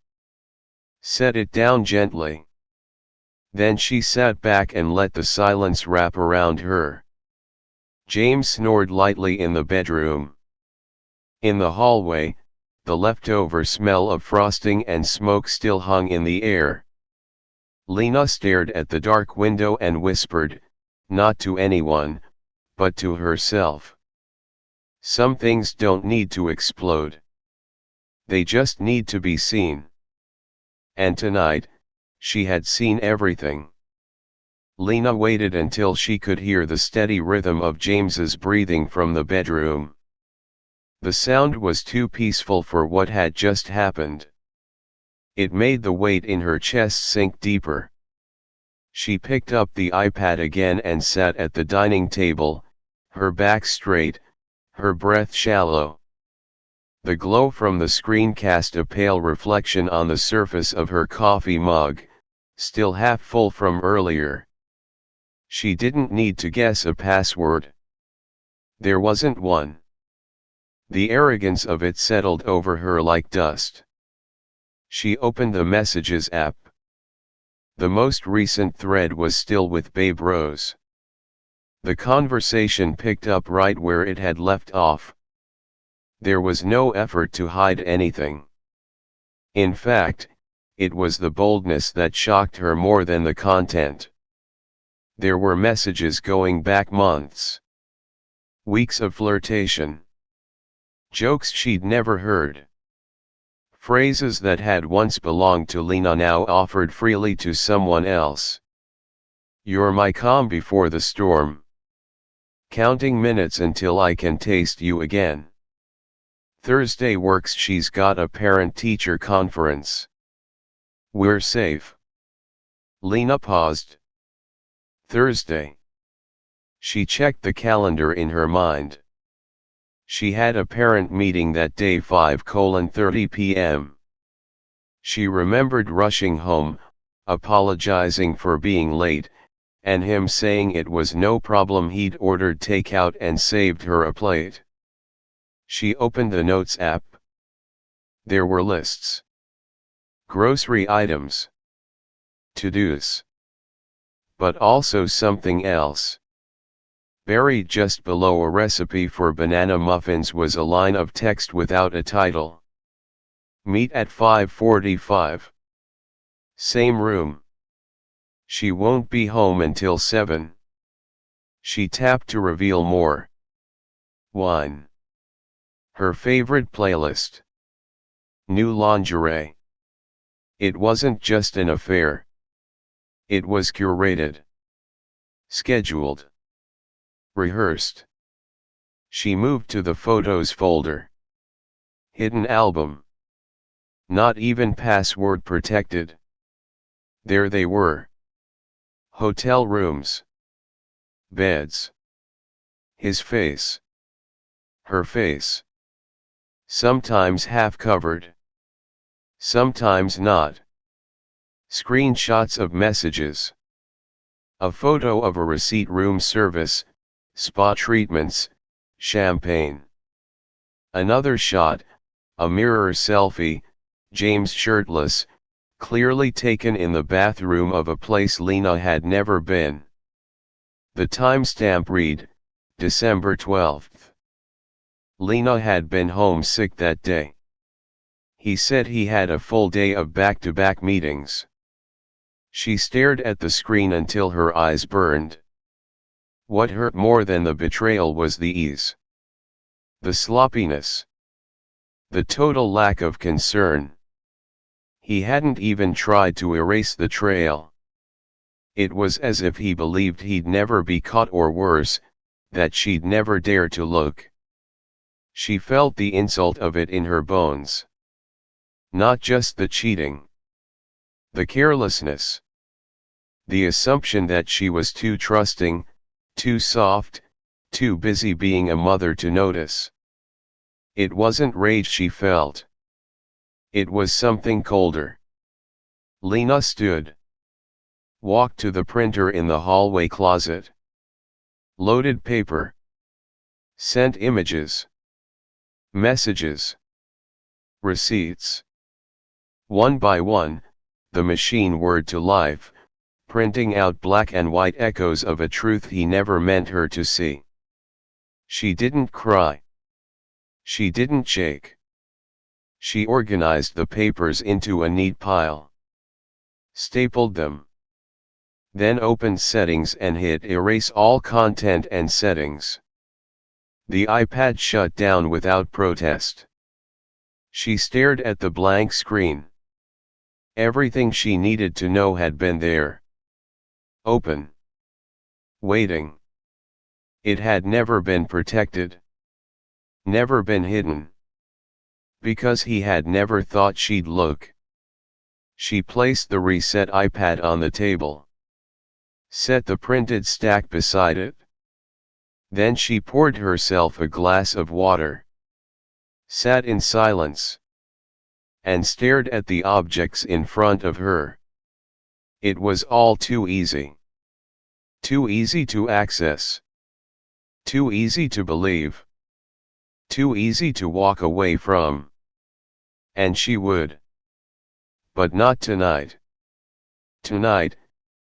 Set it down gently. Then she sat back and let the silence wrap around her. James snored lightly in the bedroom. In the hallway, the leftover smell of frosting and smoke still hung in the air. Lena stared at the dark window and whispered, not to anyone, but to herself. Some things don't need to explode. They just need to be seen. And tonight, she had seen everything. Lena waited until she could hear the steady rhythm of James's breathing from the bedroom. The sound was too peaceful for what had just happened. It made the weight in her chest sink deeper. She picked up the iPad again and sat at the dining table, her back straight, her breath shallow. The glow from the screen cast a pale reflection on the surface of her coffee mug, still half full from earlier. She didn't need to guess a password. There wasn't one. The arrogance of it settled over her like dust. She opened the Messages app. The most recent thread was still with Babe Rose. The conversation picked up right where it had left off. There was no effort to hide anything. In fact, it was the boldness that shocked her more than the content. There were messages going back months. Weeks of flirtation. Jokes she'd never heard. Phrases that had once belonged to Lena now offered freely to someone else. You're my calm before the storm. Counting minutes until I can taste you again. Thursday works, she's got a parent-teacher conference. We're safe. Lena paused. Thursday. She checked the calendar in her mind. She had a parent meeting that day 5:30 p.m. She remembered rushing home, apologizing for being late, and him saying it was no problem, he'd ordered takeout and saved her a plate. She opened the Notes app. There were lists. Grocery items. To-dos. But also something else. Buried just below a recipe for banana muffins was a line of text without a title. Meet at 5:45. Same room. She won't be home until 7. She tapped to reveal more. Wine. Her favorite playlist. New lingerie. It wasn't just an affair. It was curated. Scheduled. Rehearsed. She moved to the photos folder. Hidden album. Not even password protected. There they were. Hotel rooms. Beds. His face. Her face. Sometimes half covered. Sometimes not. Screenshots of messages. A photo of a receipt, room service, spa treatments, champagne. Another shot, a mirror selfie, James shirtless, clearly taken in the bathroom of a place Lena had never been. The timestamp read, December 12th. Lena had been homesick that day. He said he had a full day of back-to-back meetings. She stared at the screen until her eyes burned. What hurt more than the betrayal was the ease. The sloppiness. The total lack of concern. He hadn't even tried to erase the trail. It was as if he believed he'd never be caught, or worse, that she'd never dare to look. She felt the insult of it in her bones. Not just the cheating. The carelessness. The assumption that she was too trusting, too soft, too busy being a mother to notice. It wasn't rage she felt. It was something colder. Lena stood. Walked to the printer in the hallway closet. Loaded paper. Sent images. Messages. Receipts. One by one, the machine whirred to life, printing out black and white echoes of a truth he never meant her to see. She didn't cry. She didn't shake. She organized the papers into a neat pile. Stapled them. Then opened Settings and hit Erase all content and settings. The iPad shut down without protest. She stared at the blank screen. Everything she needed to know had been there. Open. Waiting. It had never been protected. Never been hidden. Because he had never thought she'd look. She placed the reset iPad on the table. Set the printed stack beside it. Then she poured herself a glass of water. Sat in silence. And stared at the objects in front of her. It was all too easy. Too easy to access. Too easy to believe. Too easy to walk away from. And she would. But not tonight. Tonight,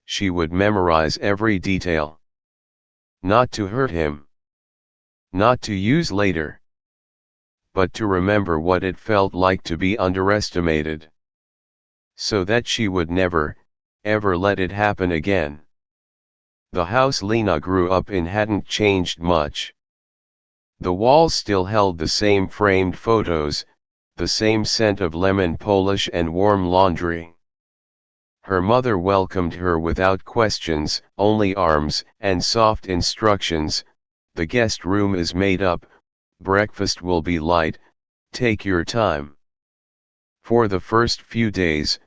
she would memorize every detail. Not to hurt him. Not to use later. But to remember what it felt like to be underestimated. So that she would never, ever let it happen again. The house Lena grew up in hadn't changed much. The walls still held the same framed photos, the same scent of lemon polish and warm laundry. Her mother welcomed her without questions, only arms and soft instructions. The guest room is made up, breakfast will be light, take your time. For the first few days,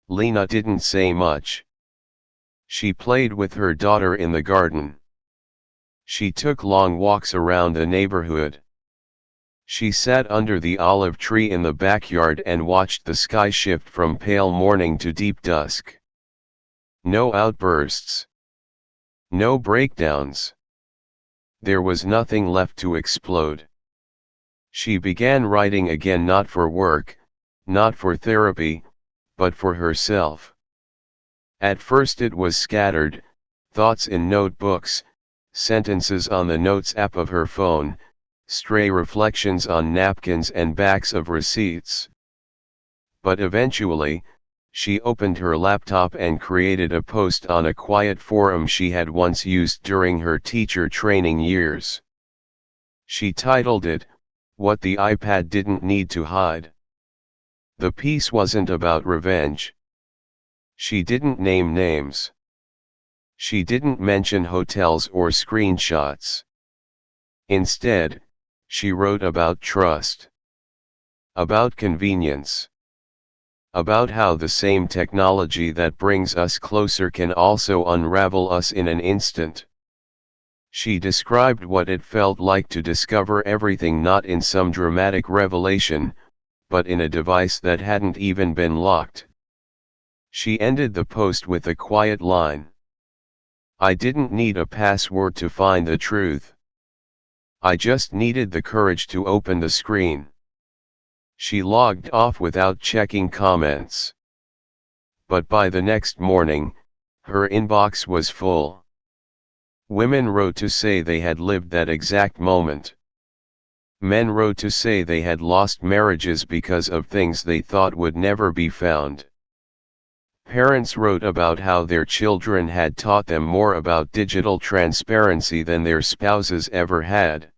Lena didn't say much. She played with her daughter in the garden. She took long walks around the neighborhood. She sat under the olive tree in the backyard and watched the sky shift from pale morning to deep dusk. No outbursts. No breakdowns. There was nothing left to explode. She began writing again, not for work, not for therapy, but for herself. At first it was scattered, thoughts in notebooks, sentences on the notes app of her phone, stray reflections on napkins and backs of receipts. But eventually, she opened her laptop and created a post on a quiet forum she had once used during her teacher training years. She titled it, "What the iPad Didn't Need to Hide." The piece wasn't about revenge. She didn't name names. She didn't mention hotels or screenshots. Instead, she wrote about trust. About convenience. About how the same technology that brings us closer can also unravel us in an instant. She described what it felt like to discover everything not in some dramatic revelation, but in a device that hadn't even been locked. She ended the post with a quiet line. "I didn't need a password to find the truth. I just needed the courage to open the screen." She logged off without checking comments. But by the next morning, her inbox was full. Women wrote to say they had lived that exact moment. Men wrote to say they had lost marriages because of things they thought would never be found. Parents wrote about how their children had taught them more about digital transparency than their spouses ever had.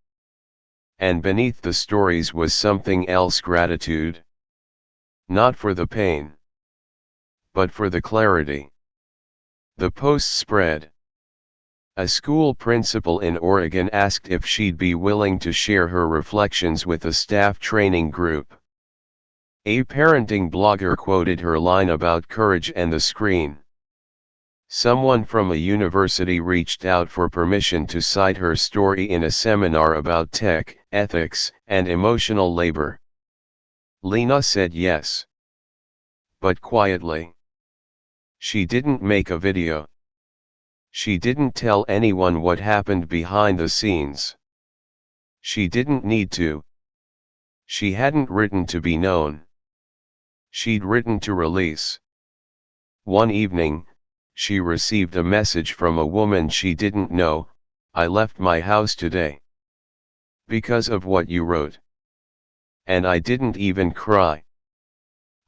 And beneath the stories was something else: gratitude. Not for the pain, but for the clarity. The post spread. A school principal in Oregon asked if she'd be willing to share her reflections with a staff training group. A parenting blogger quoted her line about courage and the screen. Someone from a university reached out for permission to cite her story in a seminar about tech, ethics, and emotional labor. Lena said yes. But quietly. She didn't make a video. She didn't tell anyone what happened behind the scenes. She didn't need to. She hadn't written to be known. She'd written to release. One evening, she received a message from a woman she didn't know: "I left my house today. Because of what you wrote. And I didn't even cry.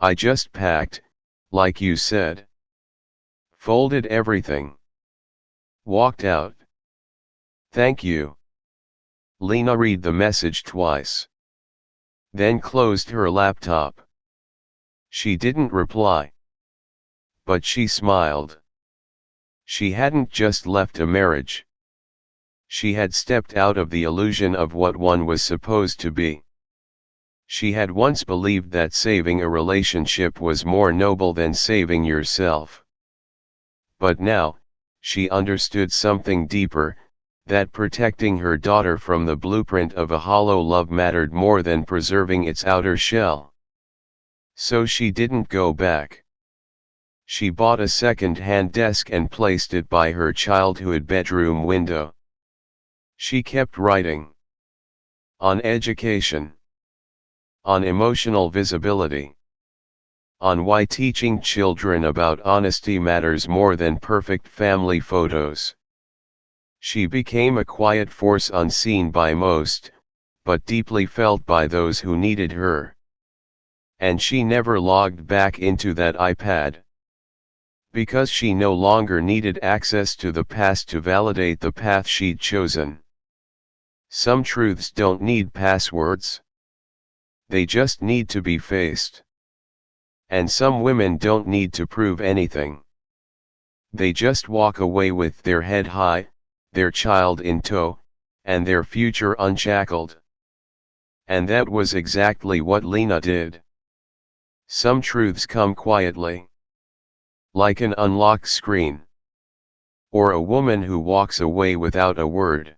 I just packed, like you said. Folded everything. Walked out. Thank you." Lena read the message twice. then closed her laptop. She didn't reply. But she smiled. She hadn't just left a marriage. She had stepped out of the illusion of what one was supposed to be. She had once believed that saving a relationship was more noble than saving yourself. But now, she understood something deeper, that protecting her daughter from the blueprint of a hollow love mattered more than preserving its outer shell. So she didn't go back. She bought a second-hand desk and placed it by her childhood bedroom window. She kept writing. On education. On emotional visibility. On why teaching children about honesty matters more than perfect family photos. She became a quiet force unseen by most, but deeply felt by those who needed her. And she never logged back into that iPad. Because she no longer needed access to the past to validate the path she'd chosen. Some truths don't need passwords. They just need to be faced. And some women don't need to prove anything. They just walk away with their head high, their child in tow, and their future unshackled. And that was exactly what Lena did. Some truths come quietly. Like an unlocked screen. Or a woman who walks away without a word.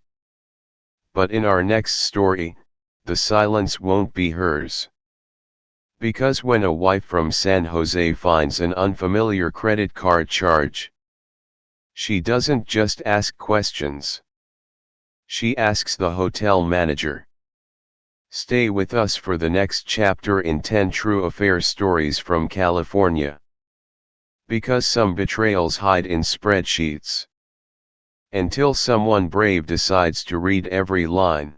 But in our next story, the silence won't be hers. Because when a wife from San Jose finds an unfamiliar credit card charge, she doesn't just ask questions. She asks the hotel manager. Stay with us for the next chapter in 10 True Affair Stories from California. Because some betrayals hide in spreadsheets. Until someone brave decides to read every line.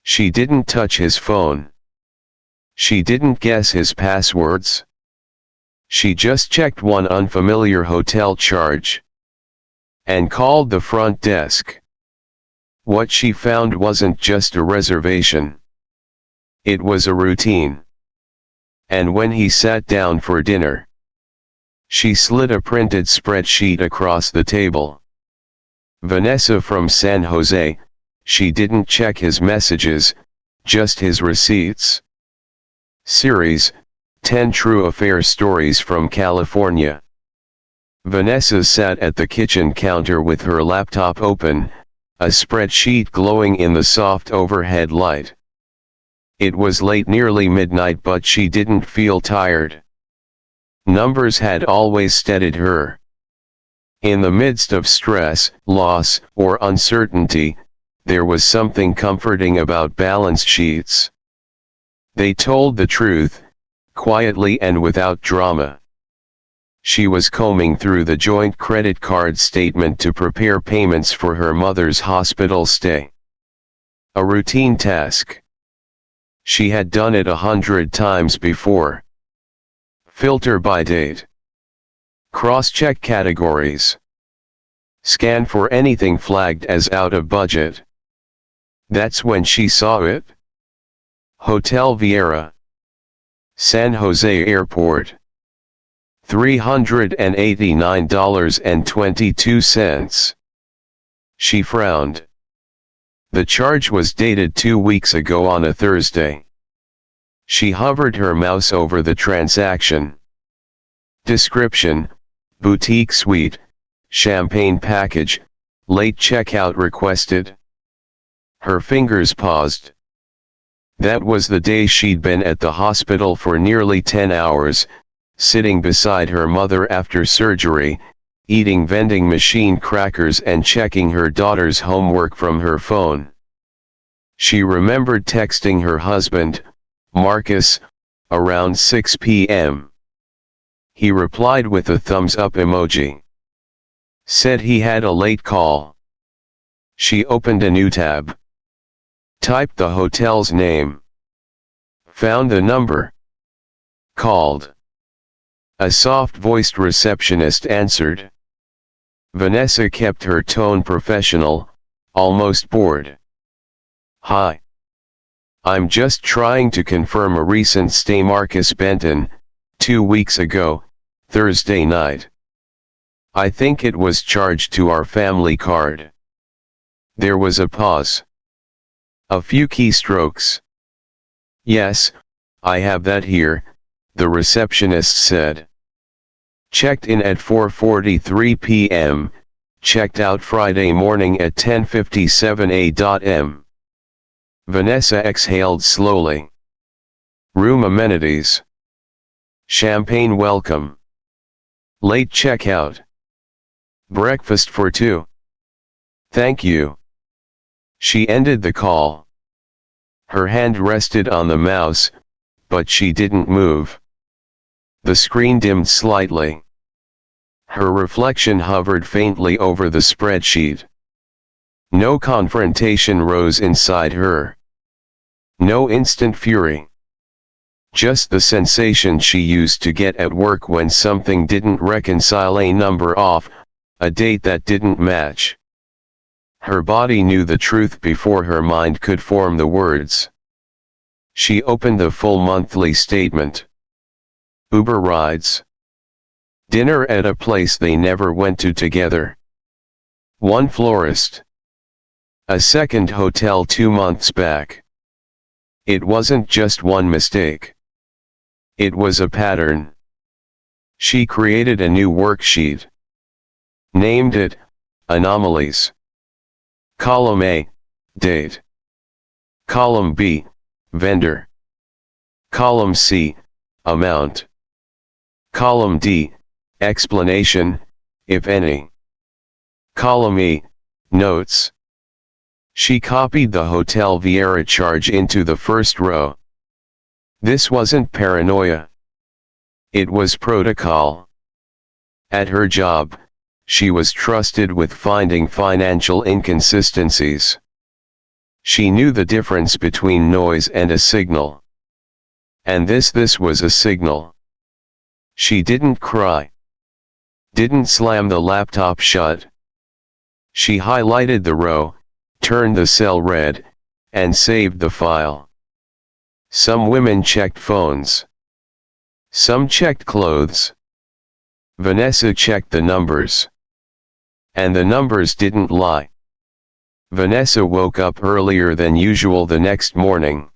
She didn't touch his phone. She didn't guess his passwords. She just checked one unfamiliar hotel charge. And called the front desk. What she found wasn't just a reservation. It was a routine. And when he sat down for dinner, she slid a printed spreadsheet across the table. Vanessa from San Jose, she didn't check his messages, just his receipts. Series, 10 True Affair Stories from California. Vanessa sat at the kitchen counter with her laptop open, a spreadsheet glowing in the soft overhead light. It was late, nearly midnight, but she didn't feel tired. Numbers had always steadied her. In the midst of stress, loss, or uncertainty, there was something comforting about balance sheets. They told the truth, quietly and without drama. She was combing through the joint credit card statement to prepare payments for her mother's hospital stay. A routine task. She had done it 100 times before. Filter by date. Cross-check categories. Scan for anything flagged as out of budget. That's when she saw it. Hotel Vieira. San Jose Airport. $389.22. She frowned. The charge was dated 2 weeks ago on a Thursday. She hovered her mouse over the transaction. Description: boutique suite, champagne package, late checkout requested. Her fingers paused. That was the day she'd been at the hospital for nearly 10 hours, sitting beside her mother after surgery, eating vending machine crackers and checking her daughter's homework from her phone. She remembered texting her husband, Marcus, around 6 p.m. He replied with a thumbs up emoji. Said he had a late call. She opened a new tab. Typed the hotel's name. Found the number. Called. A soft-voiced receptionist answered. Vanessa kept her tone professional, almost bored. Hi. I'm just trying to confirm a recent stay. Marcus Benton, 2 weeks ago, Thursday night. I think it was charged to our family card. There was a pause. A few keystrokes. Yes, I have that here, the receptionist said. Checked in at 4:43 p.m., checked out Friday morning at 10:57 a.m. Vanessa exhaled slowly. Room amenities. Champagne welcome. Late checkout. Breakfast for two. Thank you. She ended the call. Her hand rested on the mouse, but she didn't move. The screen dimmed slightly. Her reflection hovered faintly over the spreadsheet. No confrontation rose inside her. No instant fury. Just the sensation she used to get at work when something didn't reconcile: a number off, a date that didn't match. Her body knew the truth before her mind could form the words. She opened the full monthly statement. Uber rides. Dinner at a place they never went to together. One florist. A second hotel 2 months back. It wasn't just one mistake. It was a pattern. She created a new worksheet. Named it, Anomalies. Column A, Date. Column B, Vendor. Column C, Amount. Column D, Explanation, if any. Column E, Notes. She copied the Hotel Vieira charge into the first row. This wasn't paranoia. It was protocol. At her job, she was trusted with finding financial inconsistencies. She knew the difference between noise and a signal. And this was a signal. She didn't cry. Didn't slam the laptop shut. She highlighted the row, turned the cell red, and saved the file. Some women checked phones. Some checked clothes. Vanessa checked the numbers. And the numbers didn't lie. Vanessa woke up earlier than usual the next morning.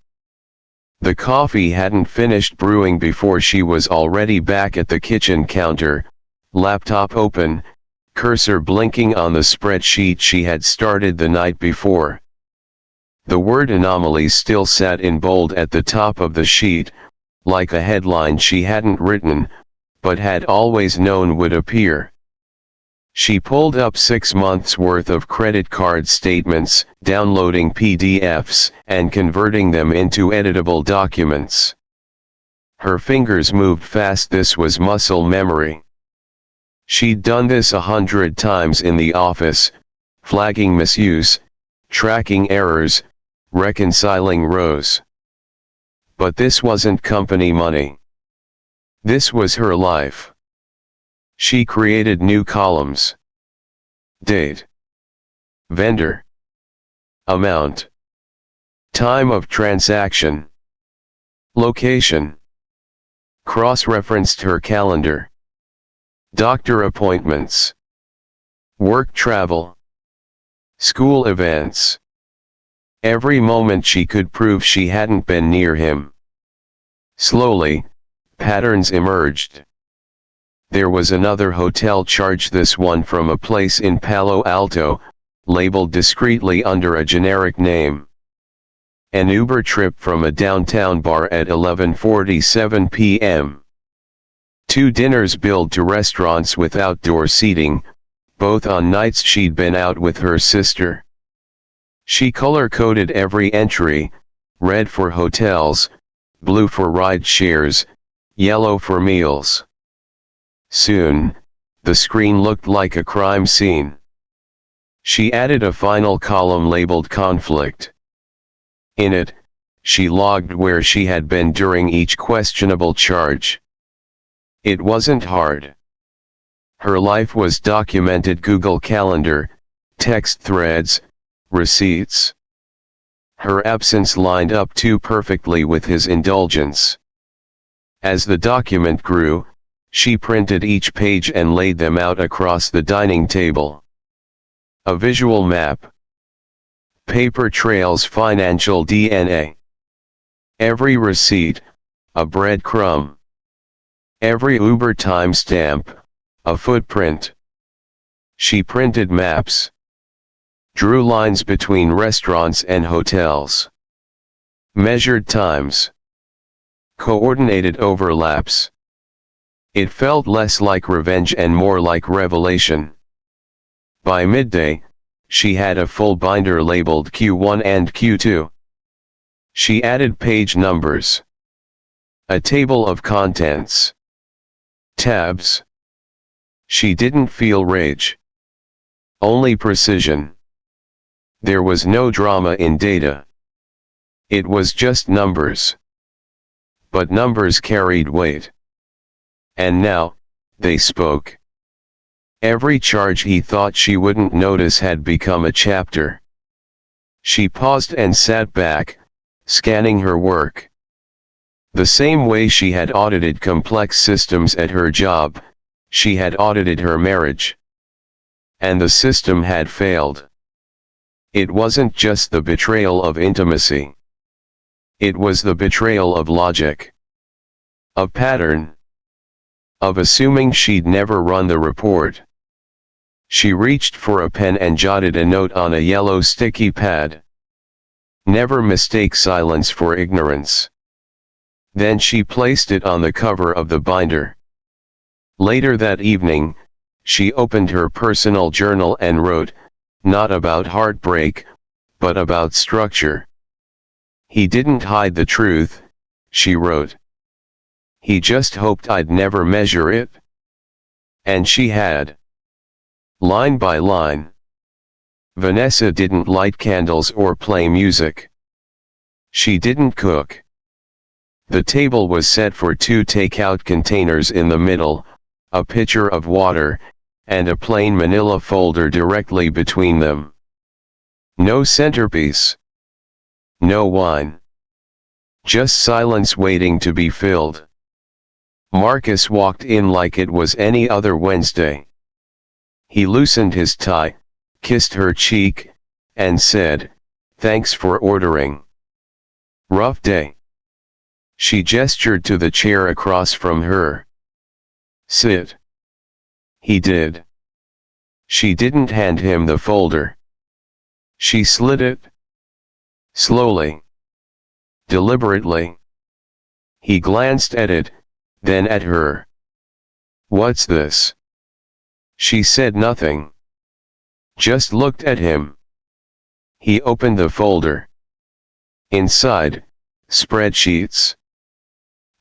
The coffee hadn't finished brewing before she was already back at the kitchen counter, laptop open, cursor blinking on the spreadsheet she had started the night before. The word anomalies still sat in bold at the top of the sheet, like a headline she hadn't written, but had always known would appear. She pulled up 6 months' worth of credit card statements, downloading PDFs, and converting them into editable documents. Her fingers moved fast. This was muscle memory. She'd done this 100 times in the office, flagging misuse, tracking errors, reconciling rows. But this wasn't company money. This was her life. She created new columns. Date. Vendor. Amount. Time of transaction. Location. Cross-referenced her calendar. Doctor appointments. Work travel. School events. Every moment she could prove she hadn't been near him. Slowly, patterns emerged. There was another hotel charge, this one from a place in Palo Alto, labeled discreetly under a generic name. An Uber trip from a downtown bar at 11:47 p.m. 2 dinners billed to restaurants with outdoor seating, both on nights she'd been out with her sister. She color-coded every entry: red for hotels, blue for ride shares, yellow for meals. Soon, the screen looked like a crime scene. She added a final column labeled conflict. In it, she logged where she had been during each questionable charge. It wasn't hard. Her life was documented: Google Calendar, text threads, receipts. Her absence lined up too perfectly with his indulgence. As the document grew, she printed each page and laid them out across the dining table. A visual map. Paper trails, financial DNA. Every receipt, a breadcrumb. Every Uber timestamp, a footprint. She printed maps. Drew lines between restaurants and hotels. Measured times. Coordinated overlaps. It felt less like revenge and more like revelation. By midday, she had a full binder labeled Q1 and Q2. She added page numbers. A table of contents. Tabs. She didn't feel rage. Only precision. There was no drama in data. It was just numbers. But numbers carried weight. And now, they spoke. Every charge he thought she wouldn't notice had become a chapter. She paused and sat back, scanning her work. The same way she had audited complex systems at her job, she had audited her marriage. And the system had failed. It wasn't just the betrayal of intimacy. It was the betrayal of logic. Of pattern. Of assuming she'd never run the report. She reached for a pen and jotted a note on a yellow sticky pad. Never mistake silence for ignorance. Then she placed it on the cover of the binder. Later that evening, she opened her personal journal and wrote, not about heartbreak, but about structure. He didn't hide the truth, she wrote. He just hoped I'd never measure it. And she had. Line by line. Vanessa didn't light candles or play music. She didn't cook. The table was set for 2 takeout containers in the middle, a pitcher of water, and a plain manila folder directly between them. No centerpiece. No wine. Just silence waiting to be filled. Marcus walked in like it was any other Wednesday. He loosened his tie, kissed her cheek, and said, "Thanks for ordering." "Rough day." She gestured to the chair across from her. "Sit." He did. She didn't hand him the folder. She slid it. Slowly. Deliberately. He glanced at it, then at her. "What's this?" She said nothing. Just looked at him. He opened the folder. Inside, spreadsheets.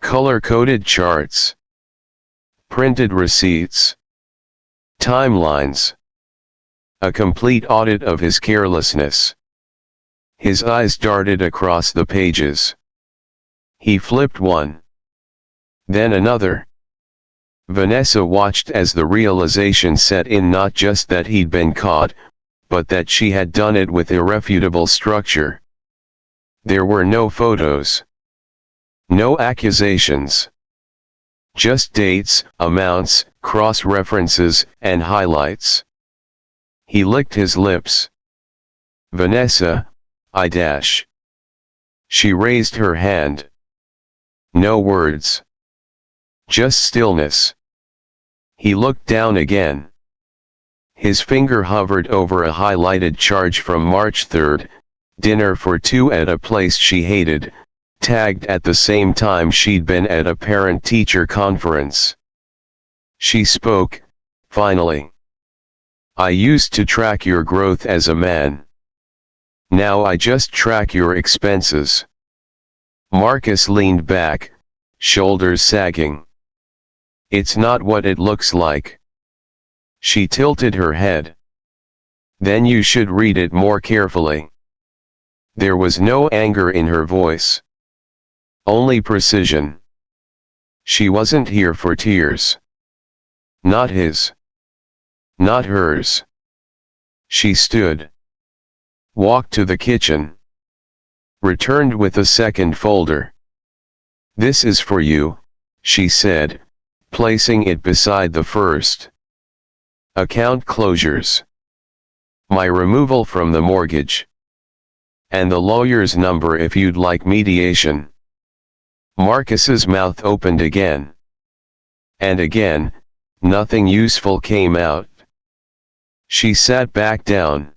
Color-coded charts. Printed receipts. Timelines. A complete audit of his carelessness. His eyes darted across the pages. He flipped one. Then another. Vanessa watched as the realization set in, not just that he'd been caught, but that she had done it with irrefutable structure. There were no photos. No accusations. Just dates, amounts, cross-references, and highlights. He licked his lips. "Vanessa, I dash." She raised her hand. No words. Just stillness. He looked down again. His finger hovered over a highlighted charge from March 3rd, dinner for 2 at a place she hated, tagged at the same time she'd been at a parent-teacher conference. She spoke, finally. "I used to track your growth as a man. Now I just track your expenses." Marcus leaned back, shoulders sagging. "It's not what it looks like." She tilted her head. "Then you should read it more carefully." There was no anger in her voice. Only precision. She wasn't here for tears. Not his. Not hers. She stood. Walked to the kitchen. returned with a second folder. "This is for you," she said, placing it beside the first. "Account closures. My removal from the mortgage. And the lawyer's number if you'd like mediation." Marcus's mouth opened again. And again, nothing useful came out. She sat back down.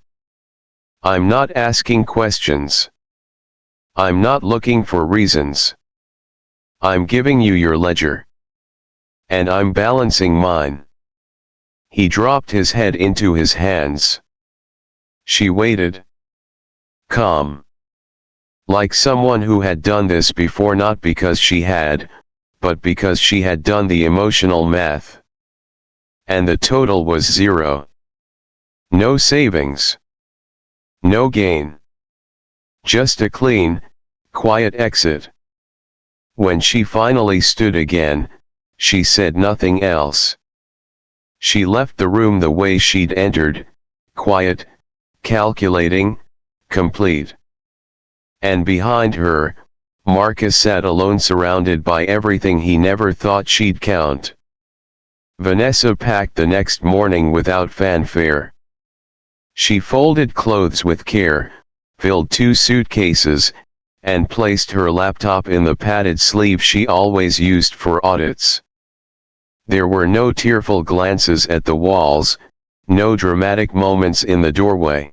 "I'm not asking questions. I'm not looking for reasons. I'm giving you your ledger. And I'm balancing mine." He dropped his head into his hands. She waited. Calm. Like someone who had done this before, not because she had, but because she had done the emotional math. And the total was 0. No savings. No gain. Just a clean, quiet exit. When she finally stood again, she said nothing else. She left the room the way she'd entered, quiet, calculating, complete. And behind her, Marcus sat alone, surrounded by everything he never thought she'd count. Vanessa packed the next morning without fanfare. She folded clothes with care, filled 2 suitcases, and placed her laptop in the padded sleeve she always used for audits. There were no tearful glances at the walls, no dramatic moments in the doorway.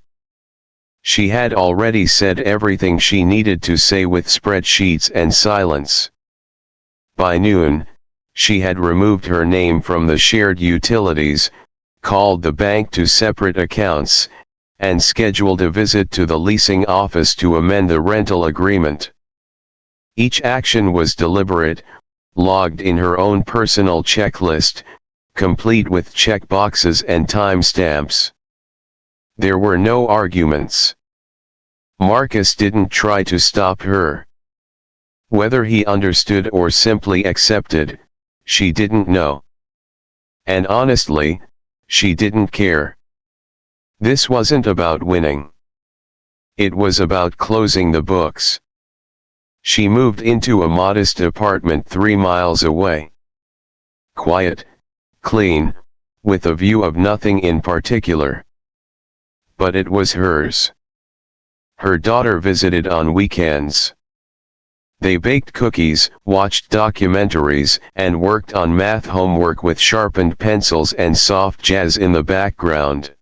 She had already said everything she needed to say with spreadsheets and silence. By noon, she had removed her name from the shared utilities, called the bank to separate accounts, and scheduled a visit to the leasing office to amend the rental agreement. Each action was deliberate, logged in her own personal checklist, complete with check boxes and timestamps. There were no arguments. Marcus didn't try to stop her. Whether he understood or simply accepted, she didn't know. And honestly, she didn't care. This wasn't about winning. It was about closing the books. She moved into a modest apartment 3 miles away. Quiet, clean, with a view of nothing in particular. But it was hers. Her daughter visited on weekends. They baked cookies, watched documentaries, and worked on math homework with sharpened pencils and soft jazz in the background.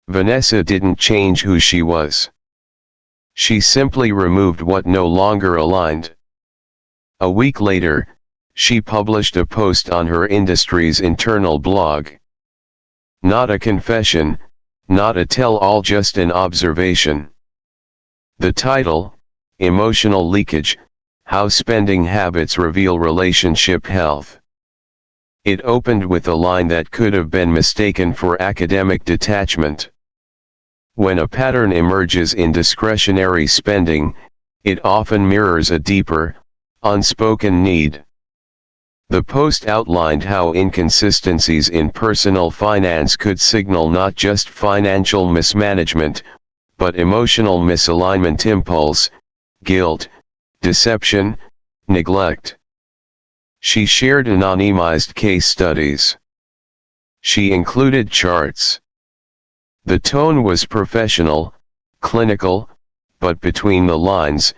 Vanessa didn't change who she was. She simply removed what no longer aligned. A week later, she published a post on her industry's internal blog. Not a confession, not a tell-all, just an observation. The title, Emotional Leakage: How Spending Habits Reveal Relationship Health. It opened with a line that could have been mistaken for academic detachment. When a pattern emerges in discretionary spending, it often mirrors a deeper, unspoken need. The post outlined how inconsistencies in personal finance could signal not just financial mismanagement, but emotional misalignment, impulse, guilt, deception, neglect. She shared anonymized case studies. She included charts. The tone was professional, clinical, but between the lines,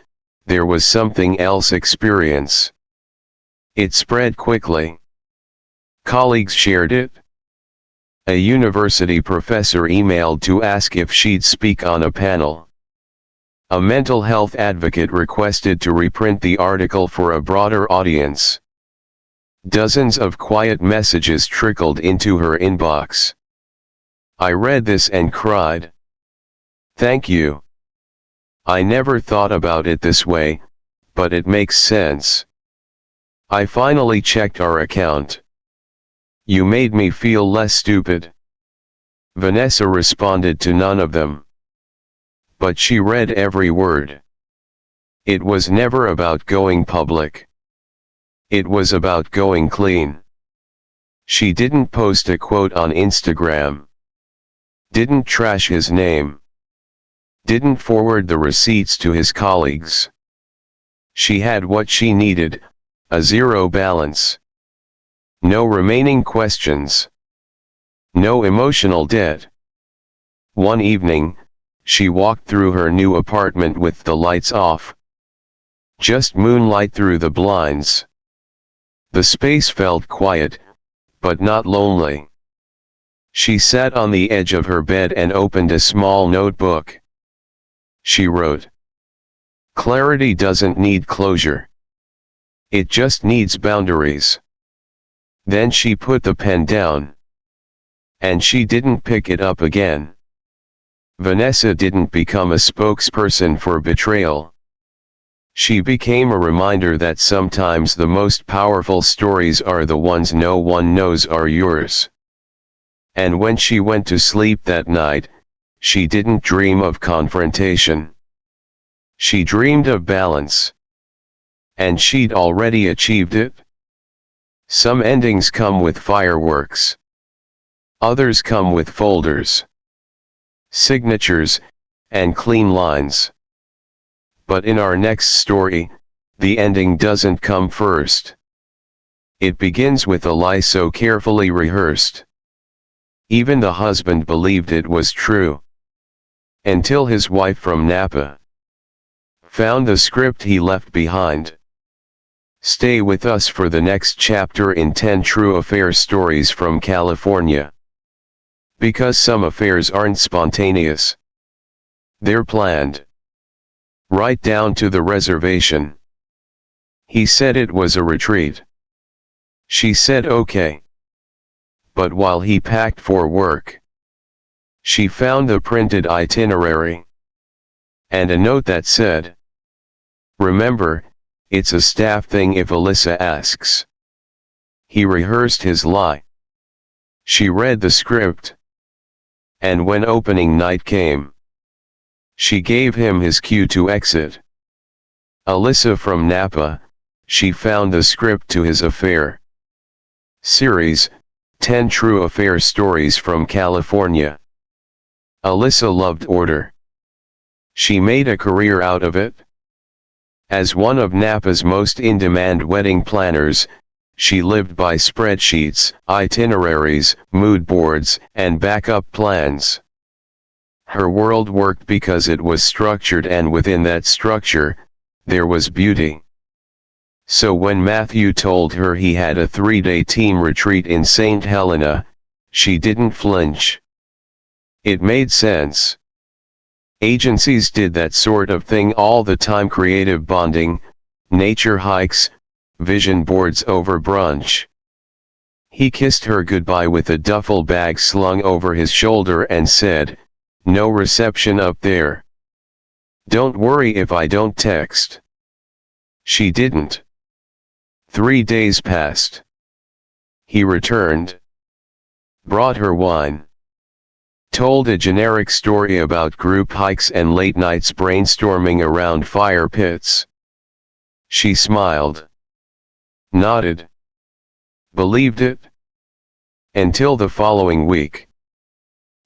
there was something else: experience. It spread quickly. Colleagues shared it. A university professor emailed to ask if she'd speak on a panel. A mental health advocate requested to reprint the article for a broader audience. Dozens of quiet messages trickled into her inbox. "I read this and cried. Thank you. I never thought about it this way, but it makes sense. I finally checked our account. You made me feel less stupid." Vanessa responded to none of them. But she read every word. It was never about going public. It was about going clean. She didn't post a quote on Instagram. Didn't trash his name. Didn't forward the receipts to his colleagues. She had what she needed, a zero balance. No remaining questions. No emotional debt. One evening, she walked through her new apartment with the lights off. Just moonlight through the blinds. The space felt quiet, but not lonely. She sat on the edge of her bed and opened a small notebook. She wrote, "Clarity doesn't need closure. It just needs boundaries." Then she put the pen down. And she didn't pick it up again. Vanessa didn't become a spokesperson for betrayal. She became a reminder that sometimes the most powerful stories are the ones no one knows are yours. And when she went to sleep that night, she didn't dream of confrontation. She dreamed of balance. And she'd already achieved it. Some endings come with fireworks. Others come with folders, signatures, and clean lines. But in our next story, the ending doesn't come first. It begins with a lie so carefully rehearsed. Even the husband believed it was true. Until his wife from Napa found the script he left behind. Stay with us for the next chapter in 10 True Affair Stories from California. Because some affairs aren't spontaneous. They're planned. Right down to the reservation. He said it was a retreat. She said okay. But while he packed for work, she found the printed itinerary. And a note that said, "Remember, it's a staff thing if Alyssa asks." He rehearsed his lie. She read the script. And when opening night came, she gave him his cue to exit. Alyssa from Napa, she found the script to his affair. Series, 10 True Affair Stories from California. Alyssa loved order. She made a career out of it. As one of Napa's most in-demand wedding planners, she lived by spreadsheets, itineraries, mood boards, and backup plans. Her world worked because it was structured, and within that structure, there was beauty. So when Matthew told her he had a 3-day team retreat in St. Helena, she didn't flinch. It made sense. Agencies did that sort of thing all the time: creative bonding, nature hikes, vision boards over brunch. He kissed her goodbye with a duffel bag slung over his shoulder and said, "No reception up there. Don't worry if I don't text." She didn't. 3 days passed. He returned. Brought her wine. Told a generic story about group hikes and late nights brainstorming around fire pits. She smiled. Nodded. Believed it. Until the following week.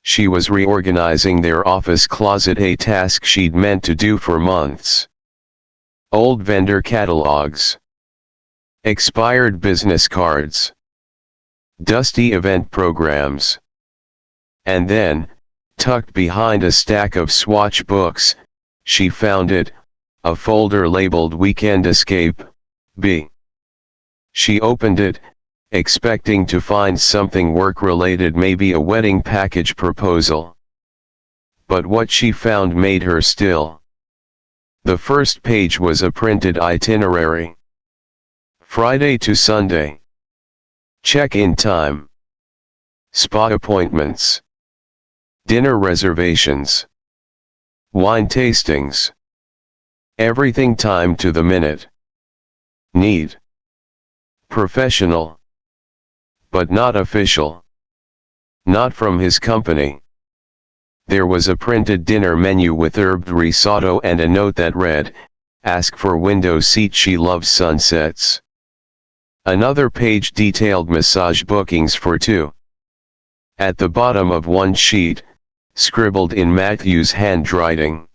She was reorganizing their office closet, a task she'd meant to do for months. Old vendor catalogs. Expired business cards. Dusty event programs. And then, tucked behind a stack of swatch books, she found it, a folder labeled Weekend Escape, B. She opened it, expecting to find something work-related, maybe a wedding package proposal. But what she found made her still. The first page was a printed itinerary. Friday to Sunday. Check-in time. Spa appointments. Dinner reservations. Wine tastings. Everything timed to the minute. Neat. Professional. But not official. Not from his company. There was a printed dinner menu with herbed risotto and a note that read, "Ask for window seat, she loves sunsets." Another page detailed massage bookings for 2. At the bottom of one sheet, scribbled in Matthew's handwriting,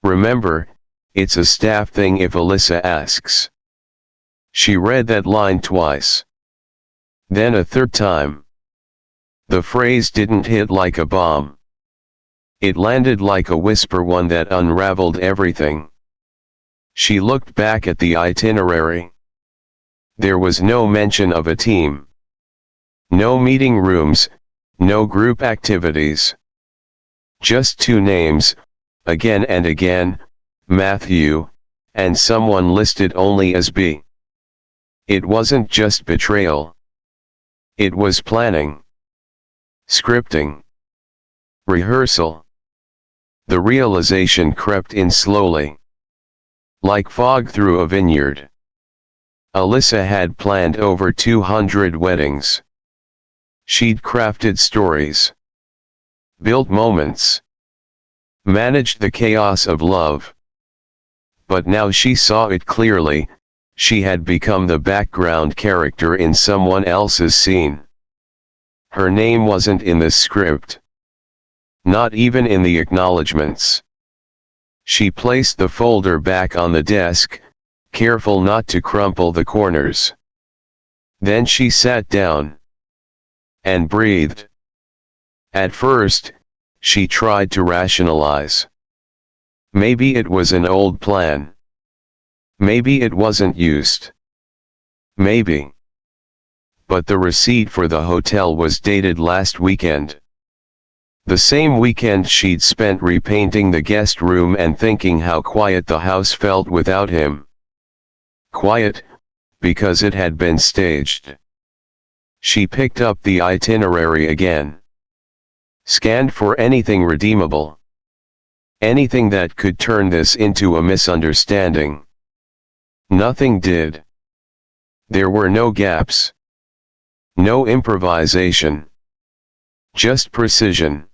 Remember, it's a staff thing if Alyssa asks. She read that line twice. Then a third time. The phrase didn't hit like a bomb. It landed like a whisper, one that unraveled everything. She looked back at the itinerary. There was no mention of a team. No meeting rooms, no group activities. Just two names, again and again, Matthew, and someone listed only as B. It wasn't just betrayal. It was planning. Scripting. Rehearsal. The realization crept in slowly. Like fog through a vineyard. Alyssa had planned over 200 weddings. She'd crafted stories. Built moments. Managed the chaos of love. But now she saw it clearly, she had become the background character in someone else's scene. Her name wasn't in the script. Not even in the acknowledgments. She placed the folder back on the desk, careful not to crumple the corners. Then she sat down. And breathed. At first, she tried to rationalize. Maybe it was an old plan. Maybe it wasn't used. Maybe. But the receipt for the hotel was dated last weekend. The same weekend she'd spent repainting the guest room and thinking how quiet the house felt without him. Quiet, because it had been staged. She picked up the itinerary again. Scanned for anything redeemable. Anything that could turn this into a misunderstanding. Nothing did. There were no gaps. No improvisation. Just precision.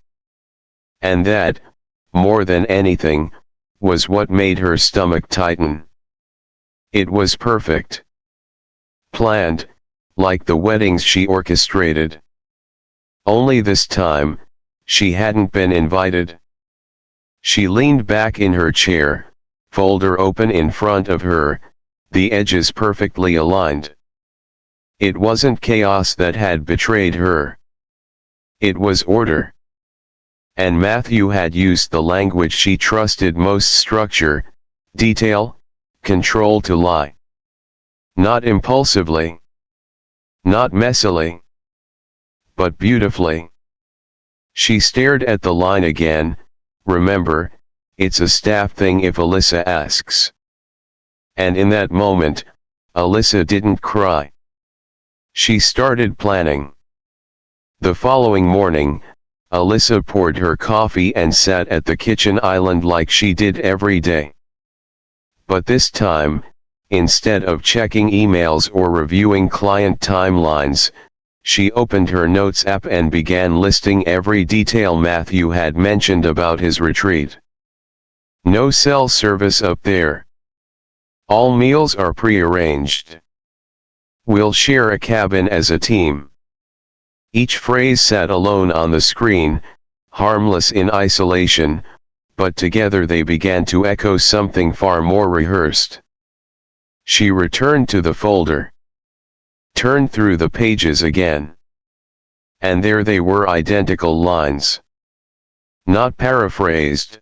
And that, more than anything, was what made her stomach tighten. It was perfect. Planned, like the weddings she orchestrated. Only this time, she hadn't been invited. She leaned back in her chair, folder open in front of her, the edges perfectly aligned. It wasn't chaos that had betrayed her. It was order. And Matthew had used the language she trusted most: structure, detail, control to lie. Not impulsively. Not messily. But beautifully. She stared at the line again. Remember, it's a staff thing if Alyssa asks. And in that moment, Alyssa didn't cry. She started planning. The following morning, Alyssa poured her coffee and sat at the kitchen island like she did every day. But this time, instead of checking emails or reviewing client timelines, she opened her notes app and began listing every detail Matthew had mentioned about his retreat. No cell service up there. All meals are pre-arranged. We'll share a cabin as a team. Each phrase sat alone on the screen, harmless in isolation, but together they began to echo something far more rehearsed. She returned to the folder. Turned through the pages again. And there they were, identical lines. Not paraphrased.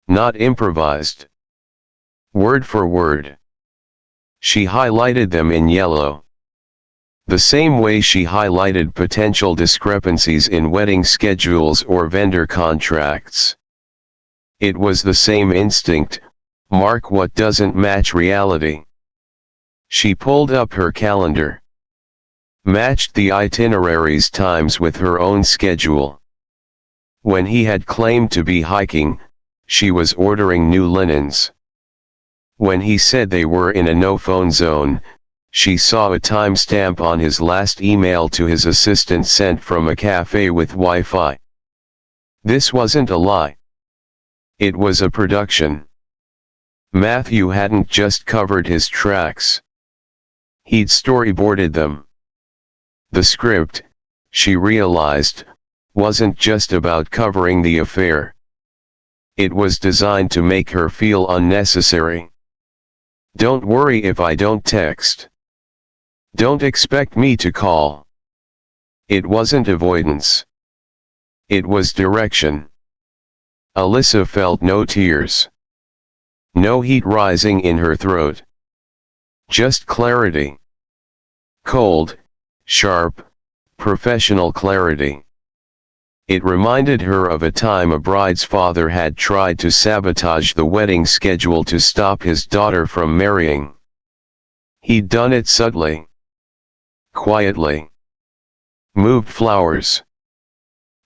Not improvised. Word for word. She highlighted them in yellow. The same way she highlighted potential discrepancies in wedding schedules or vendor contracts. It was the same instinct: mark what doesn't match reality. She pulled up her calendar. Matched the itinerary's times with her own schedule. When he had claimed to be hiking, she was ordering new linens. When he said they were in a no-phone zone, she saw a timestamp on his last email to his assistant sent from a cafe with Wi-Fi. This wasn't a lie. It was a production. Matthew hadn't just covered his tracks. He'd storyboarded them. The script, she realized, wasn't just about covering the affair. It was designed to make her feel unnecessary. Don't worry if I don't text. Don't expect me to call. It wasn't avoidance. It was direction. Alyssa felt no tears. No heat rising in her throat. Just clarity. Cold, sharp, professional clarity. It reminded her of a time a bride's father had tried to sabotage the wedding schedule to stop his daughter from marrying. He'd done it subtly. Quietly. Moved flowers.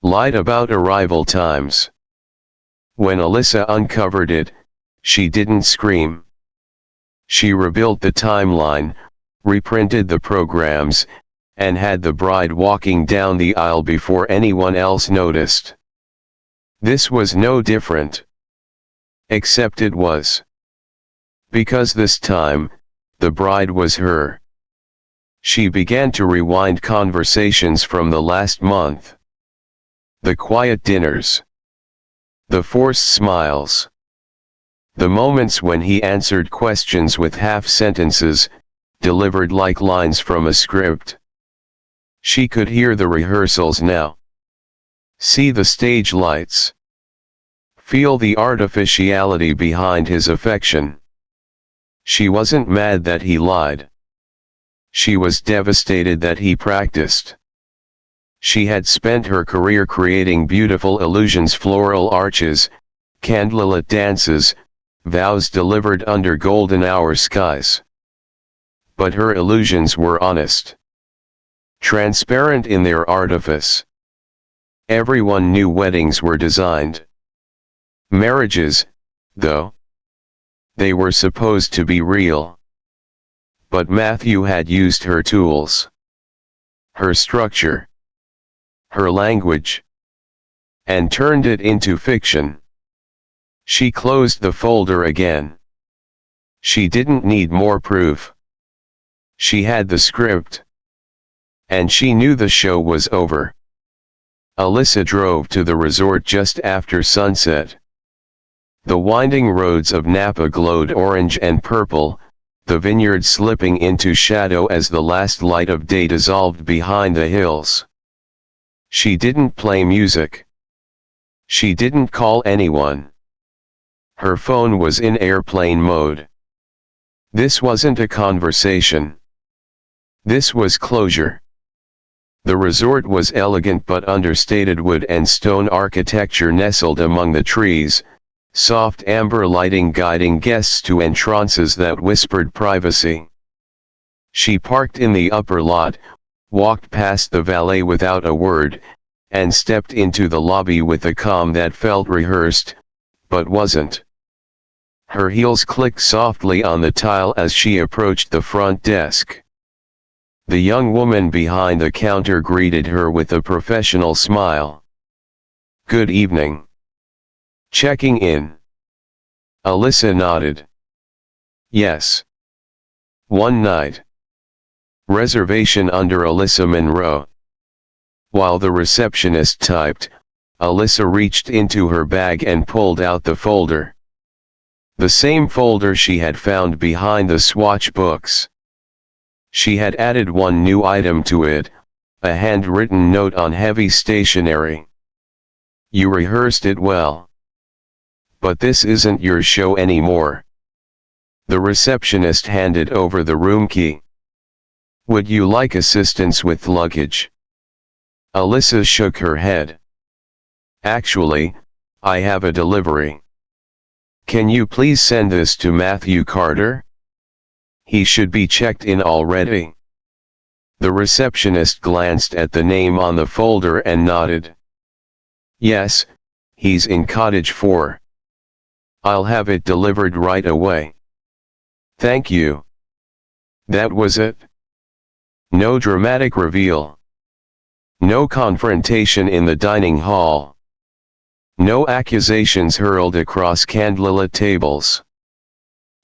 Lied about arrival times. When Alyssa uncovered it, she didn't scream. She rebuilt the timeline, reprinted the programs, and had the bride walking down the aisle before anyone else noticed. This was no different. Except it was. Because this time, the bride was her. She began to rewind conversations from the last month. The quiet dinners. The forced smiles. The moments when he answered questions with half sentences, delivered like lines from a script. She could hear the rehearsals now. See the stage lights. Feel the artificiality behind his affection. She wasn't mad that he lied. She was devastated that he practiced. She had spent her career creating beautiful illusions, floral arches, candlelit dances, vows delivered under golden hour skies. But her illusions were honest. Transparent in their artifice. Everyone knew weddings were designed. Marriages, though. They were supposed to be real. But Matthew had used her tools. Her structure. Her language. And turned it into fiction. She closed the folder again. She didn't need more proof. She had the script. And she knew the show was over. Alyssa drove to the resort just after sunset. The winding roads of Napa glowed orange and purple, the vineyard slipping into shadow as the last light of day dissolved behind the hills. She didn't play music. She didn't call anyone. Her phone was in airplane mode. This wasn't a conversation. This was closure. The resort was elegant but understated, wood and stone architecture nestled among the trees, soft amber lighting guiding guests to entrances that whispered privacy. She parked in the upper lot, walked past the valet without a word, and stepped into the lobby with a calm that felt rehearsed, but wasn't. Her heels clicked softly on the tile as she approached the front desk. The young woman behind the counter greeted her with a professional smile. "Good evening. Checking in?" Alyssa nodded. "Yes. One night. Reservation under Alyssa Monroe." While the receptionist typed, Alyssa reached into her bag and pulled out the folder. The same folder she had found behind the swatch books. She had added one new item to it, a handwritten note on heavy stationery. "You rehearsed it well. But this isn't your show anymore." The receptionist handed over the room key. "Would you like assistance with luggage?" Alyssa shook her head. "Actually, I have a delivery. Can you please send this to Matthew Carter? He should be checked in already." The receptionist glanced at the name on the folder and nodded. "Yes, he's in cottage 4. I'll have it delivered right away." "Thank you." That was it. No dramatic reveal. No confrontation in the dining hall. No accusations hurled across candlelit tables.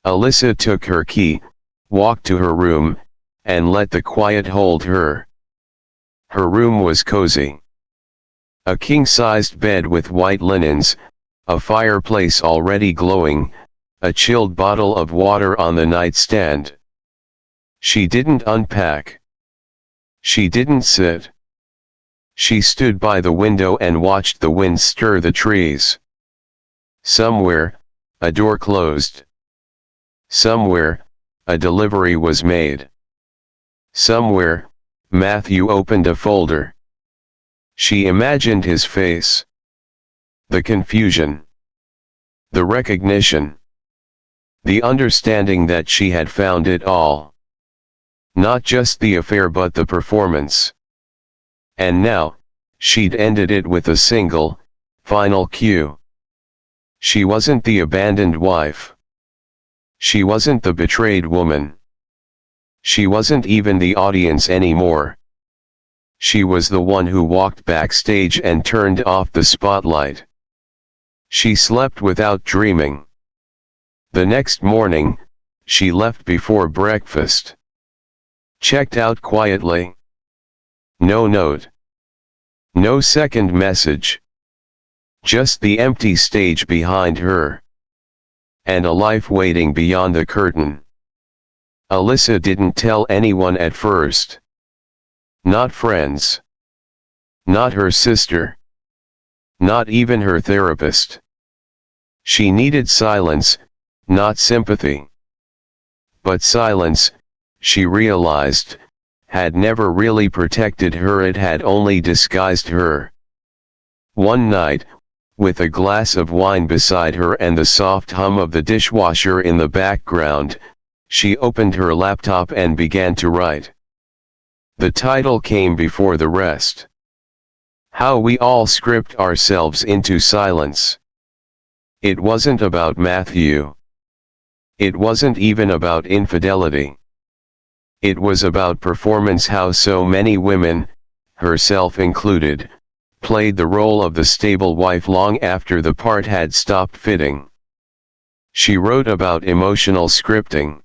Alyssa took her key, walked to her room, and let the quiet hold her. Her room was cozy. A king-sized bed with white linens, a fireplace already glowing, a chilled bottle of water on the nightstand. She didn't unpack. She didn't sit. She stood by the window and watched the wind stir the trees. Somewhere, a door closed. Somewhere, a delivery was made. Somewhere, Matthew opened a folder. She imagined his face. The confusion. The recognition. The understanding that she had found it all. Not just the affair but the performance. And now, she'd ended it with a single, final cue. She wasn't the abandoned wife. She wasn't the betrayed woman. She wasn't even the audience anymore. She was the one who walked backstage and turned off the spotlight. She slept without dreaming. The next morning, she left before breakfast. Checked out quietly. No note. No second message. Just the empty stage behind her. And a life waiting beyond the curtain. Alyssa didn't tell anyone at first. Not friends. Not her sister. Not even her therapist. She needed silence, not sympathy. But silence, she realized, had never really protected her, it had only disguised her. One night, with a glass of wine beside her and the soft hum of the dishwasher in the background, she opened her laptop and began to write. The title came before the rest. How we all script ourselves into silence. It wasn't about Matthew. It wasn't even about infidelity. It was about performance, how so many women, herself included, played the role of the stable wife long after the part had stopped fitting. She wrote about emotional scripting.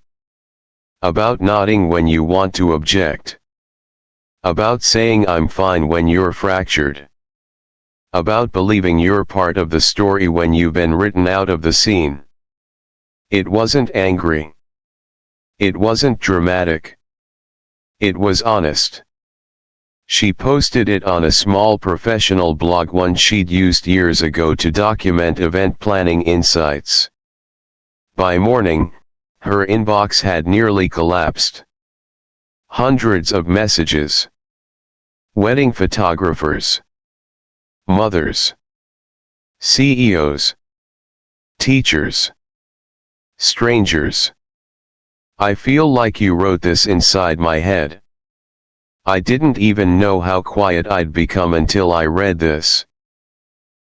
About nodding when you want to object. About saying I'm fine when you're fractured. About believing you're part of the story when you've been written out of the scene. It wasn't angry. It wasn't dramatic. It was honest. She posted it on a small professional blog, one she'd used years ago to document event planning insights. By morning, her inbox had nearly collapsed. Hundreds of messages. Wedding photographers. Mothers. CEOs. Teachers. Strangers. I feel like you wrote this inside my head. I didn't even know how quiet I'd become until I read this.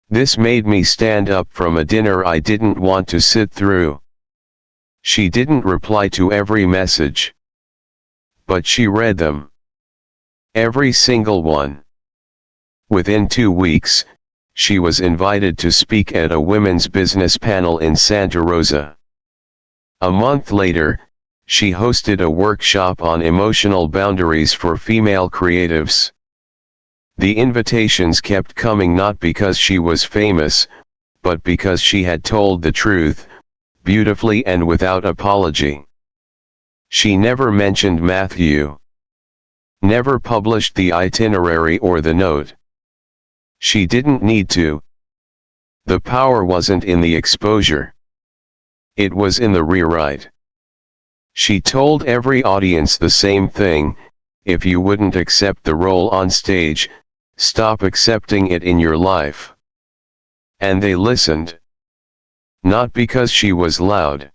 This made me stand up from a dinner I didn't want to sit through. She didn't reply to every message. But she read them. Every single one. Within 2 weeks, she was invited to speak at a women's business panel in Santa Rosa. A month later, she hosted a workshop on emotional boundaries for female creatives. The invitations kept coming, not because she was famous, but because she had told the truth, beautifully and without apology. She never mentioned Matthew. Never published the itinerary or the note. She didn't need to. The power wasn't in the exposure. It was in the rewrite. She told every audience the same thing: if you wouldn't accept the role on stage, stop accepting it in your life. And they listened. Not because she was loud.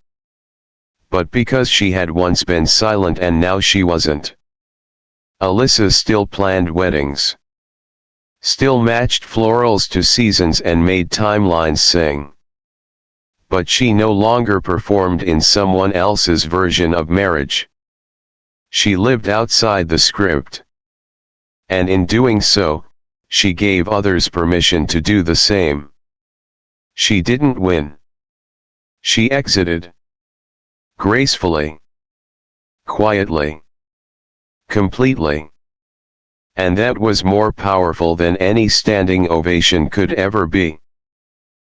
But because she had once been silent and now she wasn't. Alyssa still planned weddings. Still matched florals to seasons and made timelines sing. But she no longer performed in someone else's version of marriage. She lived outside the script. And in doing so, she gave others permission to do the same. She didn't win. She exited. Gracefully. Quietly. Completely. And that was more powerful than any standing ovation could ever be.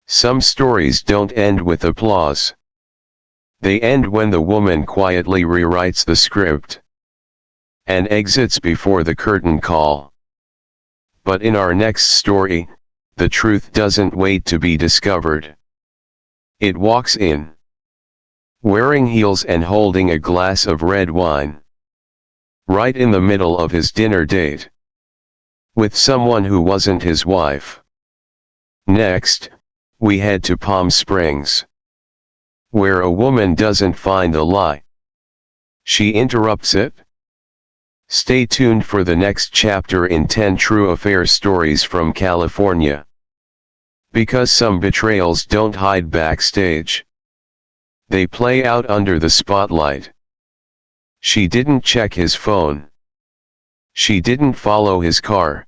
Some stories don't end with applause. They end when the woman quietly rewrites the script and exits before the curtain call. But in our next story, the truth doesn't wait to be discovered. It walks in, wearing heels and holding a glass of red wine, right in the middle of his dinner date, with someone who wasn't his wife. Next, we head to Palm Springs, where a woman doesn't find a lie. She interrupts it. Stay tuned for the next chapter in 10 True Affair Stories from California. Because some betrayals don't hide backstage. They play out under the spotlight. She didn't check his phone. She didn't follow his car.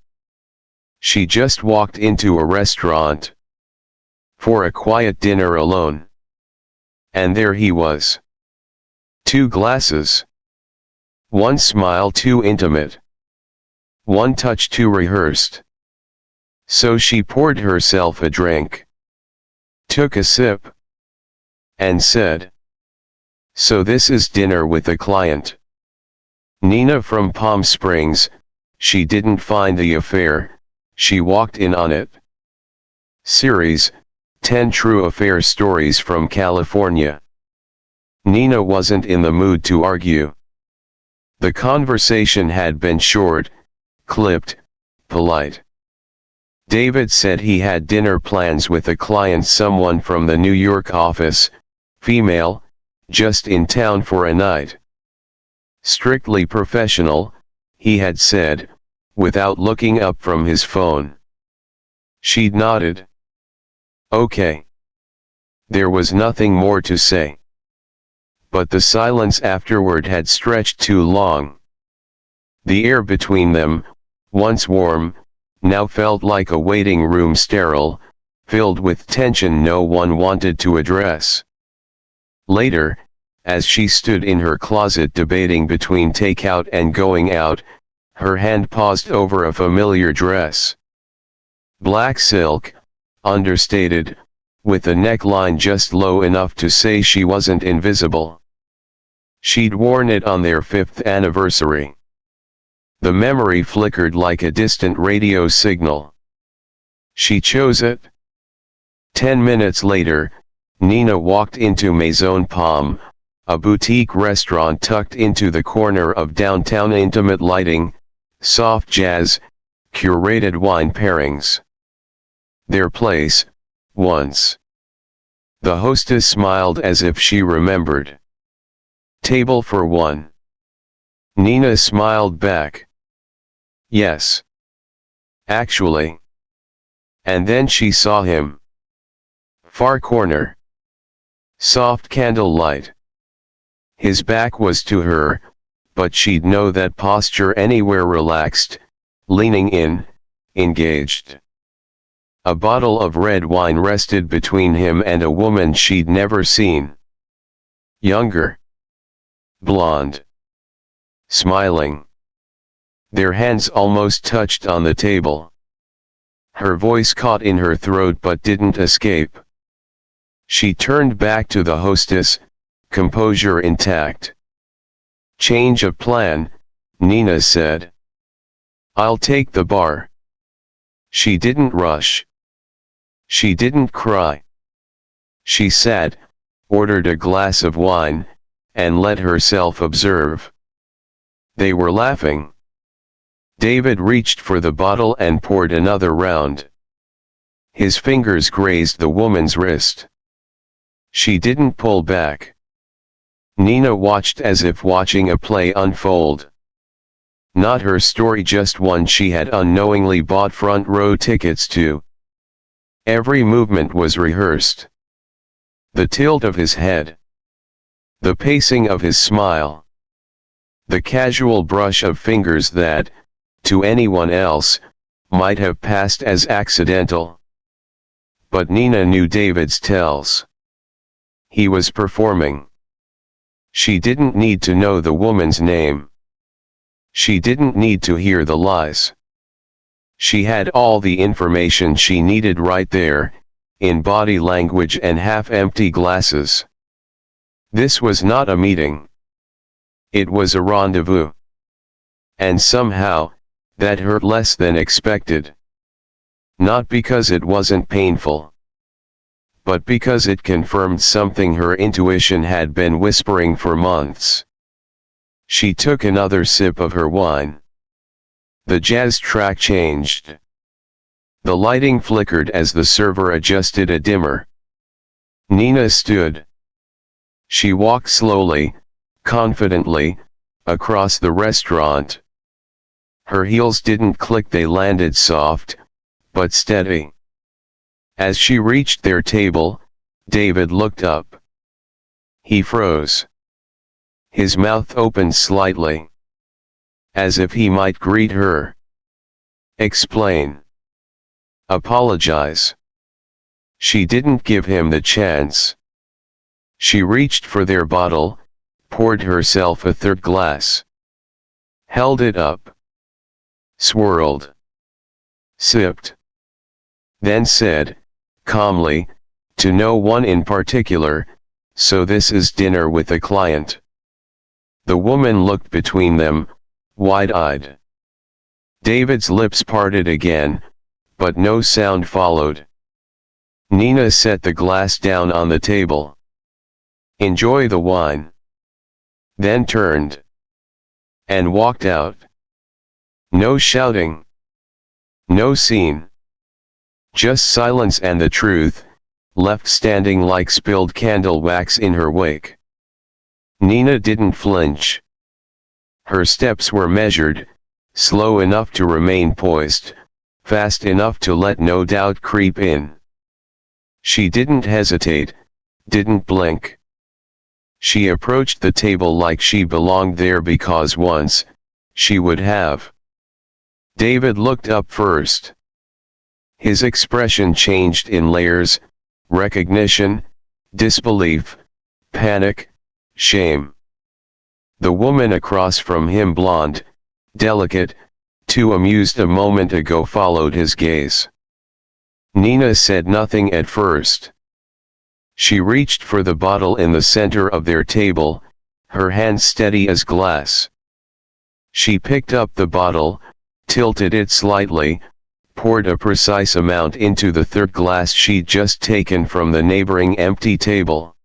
She just walked into a restaurant for a quiet dinner alone. And there he was. 2 glasses. 1 smile too intimate. 1 touch too rehearsed. So she poured herself a drink, took a sip, and said, "So this is dinner with a client." Nina from Palm Springs, she didn't find the affair, she walked in on it. Series, 10 True Affair Stories from California. Nina wasn't in the mood to argue. The conversation had been short, clipped, polite. David said he had dinner plans with a client, someone from the New York office, female, just in town for a night. Strictly professional, he had said, without looking up from his phone. She'd nodded. Okay. There was nothing more to say. But the silence afterward had stretched too long. The air between them, once warm, now felt like a waiting room, sterile, filled with tension no one wanted to address. Later, as she stood in her closet debating between takeout and going out, her hand paused over a familiar dress. Black silk, understated, with a neckline just low enough to say she wasn't invisible. She'd worn it on their 5th anniversary. The memory flickered like a distant radio signal. She chose it. 10 minutes later, Nina walked into Maison Palm, a boutique restaurant tucked into the corner of downtown. Intimate lighting, soft jazz, curated wine pairings. Their place, once. The hostess smiled as if she remembered. Table for 1. Nina smiled back. Yes. Actually. And then she saw him. Far corner. Soft candlelight. His back was to her, but she'd know that posture anywhere. Relaxed, leaning in, engaged. A bottle of red wine rested between him and a woman she'd never seen. Younger. Blonde. Smiling. Their hands almost touched on the table. Her voice caught in her throat but didn't escape. She turned back to the hostess, composure intact. Change of plan, Nina said. I'll take the bar. She didn't rush. She didn't cry. She sat, ordered a glass of wine, and let herself observe. They were laughing. David reached for the bottle and poured another round. His fingers grazed the woman's wrist. She didn't pull back. Nina watched as if watching a play unfold. Not her story, just one she had unknowingly bought front row tickets to. Every movement was rehearsed. The tilt of his head. The pacing of his smile. The casual brush of fingers that, to anyone else, might have passed as accidental. But Nina knew David's tells. He was performing. She didn't need to know the woman's name. She didn't need to hear the lies. She had all the information she needed right there, in body language and half-empty glasses. This was not a meeting. It was a rendezvous. And somehow, that hurt less than expected. Not because it wasn't painful, but because it confirmed something her intuition had been whispering for months. She took another sip of her wine. The jazz track changed. The lighting flickered as the server adjusted a dimmer. Nina stood. She walked slowly, confidently, across the restaurant. Her heels didn't click, they landed soft, but steady. As she reached their table, David looked up. He froze. His mouth opened slightly, as if he might greet her. Explain. Apologize. She didn't give him the chance. She reached for their bottle, poured herself a third glass. Held it up. Swirled. Sipped. Then said, calmly, to no one in particular, so this is dinner with a client. The woman looked between them, wide-eyed. David's lips parted again, but no sound followed. Nina set the glass down on the table. Enjoy the wine. Then turned. And walked out. No shouting. No scene. Just silence and the truth, left standing like spilled candle wax in her wake. Nina didn't flinch. Her steps were measured, slow enough to remain poised, fast enough to let no doubt creep in. She didn't hesitate, didn't blink. She approached the table like she belonged there because once, she would have. David looked up first. His expression changed in layers: recognition, disbelief, panic, shame. The woman across from him, blonde, delicate, too amused a moment ago, followed his gaze. Nina said nothing at first. She reached for the bottle in the center of their table, her hand steady as glass. She picked up the bottle, tilted it slightly, poured a precise amount into the third glass she'd just taken from the neighboring empty table.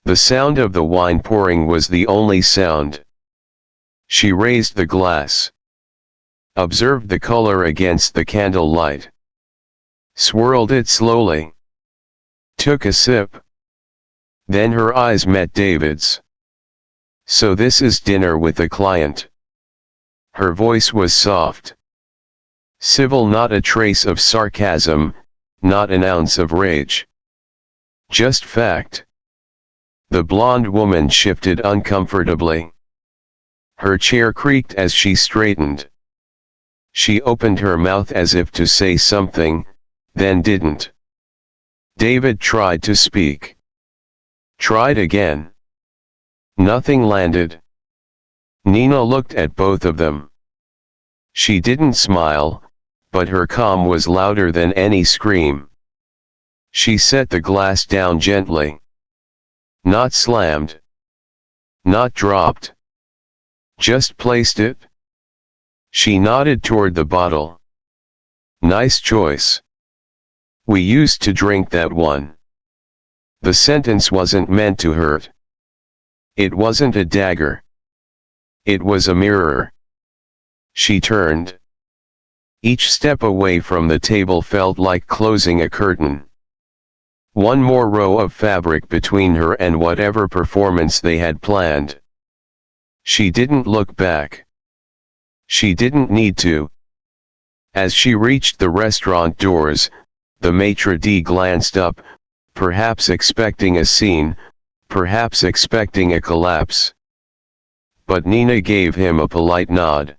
The sound of the wine pouring was the only sound. She raised the glass. Observed the color against the candle light. Swirled it slowly. Took a sip. Then her eyes met David's. So this is dinner with a client. Her voice was soft. Civil, not a trace of sarcasm, not an ounce of rage. Just fact. The blonde woman shifted uncomfortably. Her chair creaked as she straightened. She opened her mouth as if to say something, then didn't. David tried to speak. Tried again. Nothing landed. Nina looked at both of them. She didn't smile, but her calm was louder than any scream. She set the glass down gently. Not slammed. Not dropped. Just placed it. She nodded toward the bottle. Nice choice. We used to drink that one. The sentence wasn't meant to hurt. It wasn't a dagger. It was a mirror. She turned. Each step away from the table felt like closing a curtain. One more row of fabric between her and whatever performance they had planned. She didn't look back. She didn't need to. As she reached the restaurant doors, the maitre d' glanced up, perhaps expecting a scene, perhaps expecting a collapse. But Nina gave him a polite nod.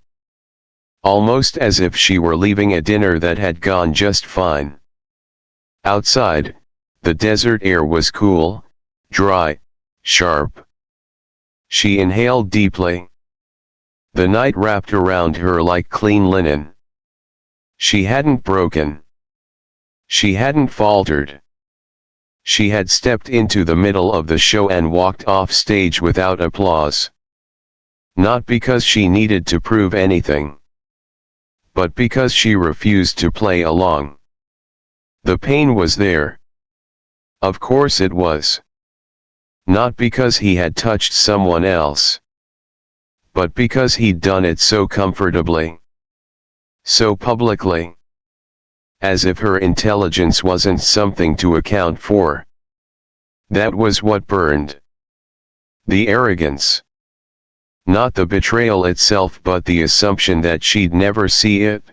Almost as if she were leaving a dinner that had gone just fine. Outside, the desert air was cool, dry, sharp. She inhaled deeply. The night wrapped around her like clean linen. She hadn't broken. She hadn't faltered. She had stepped into the middle of the show and walked off stage without applause. Not because she needed to prove anything, but because she refused to play along. The pain was there. Of course it was. Not because he had touched someone else, but because he'd done it so comfortably, so publicly. As if her intelligence wasn't something to account for. That was what burned. The arrogance. Not the betrayal itself, but the assumption that she'd never see it.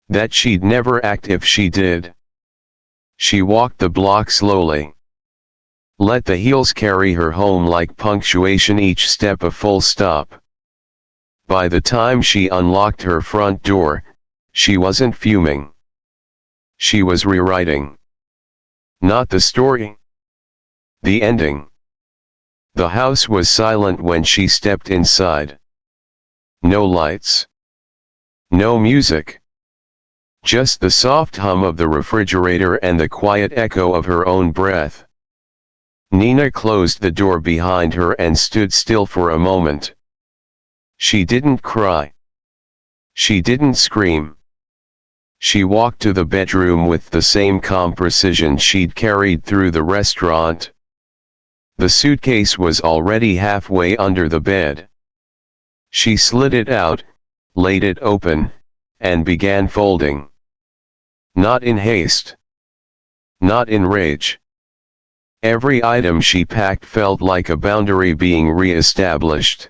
That she'd never act if she did. She walked the block slowly. Let the heels carry her home like punctuation, each step a full stop. By the time she unlocked her front door, she wasn't fuming. She was rewriting. Not the story. The ending. The house was silent when she stepped inside. No lights. No music. Just the soft hum of the refrigerator and the quiet echo of her own breath. Nina closed the door behind her and stood still for a moment. She didn't cry. She didn't scream. She walked to the bedroom with the same calm precision she'd carried through the restaurant. The suitcase was already halfway under the bed. She slid it out, laid it open, and began folding. Not in haste. Not in rage. Every item she packed felt like a boundary being re-established.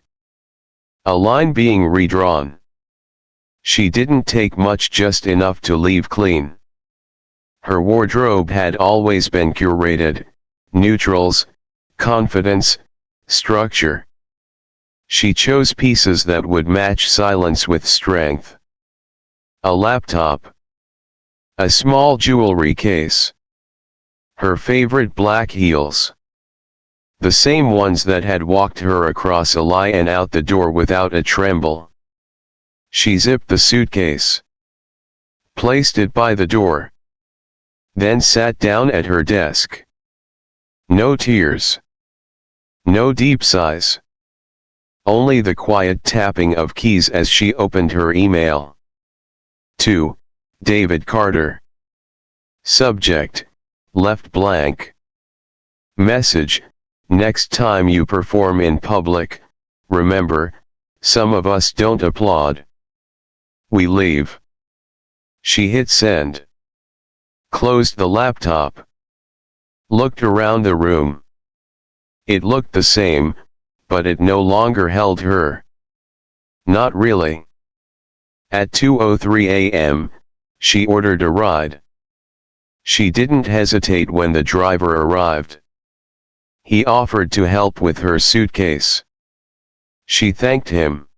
A line being redrawn. She didn't take much, just enough to leave clean. Her wardrobe had always been curated: neutrals, confidence, structure. She chose pieces that would match silence with strength. A laptop. A small jewelry case. Her favorite black heels. The same ones that had walked her across a lie and out the door without a tremble. She zipped the suitcase. Placed it by the door. Then sat down at her desk. No tears. No deep sighs. Only the quiet tapping of keys as she opened her email. To David Carter. Subject: left blank. Message: next time you perform in public, remember, some of us don't applaud. We leave. She hit send. Closed the laptop. Looked around the room. It looked the same, but it no longer held her. Not really. At 2:03 a.m., she ordered a ride. She didn't hesitate when the driver arrived. He offered to help with her suitcase. She thanked him.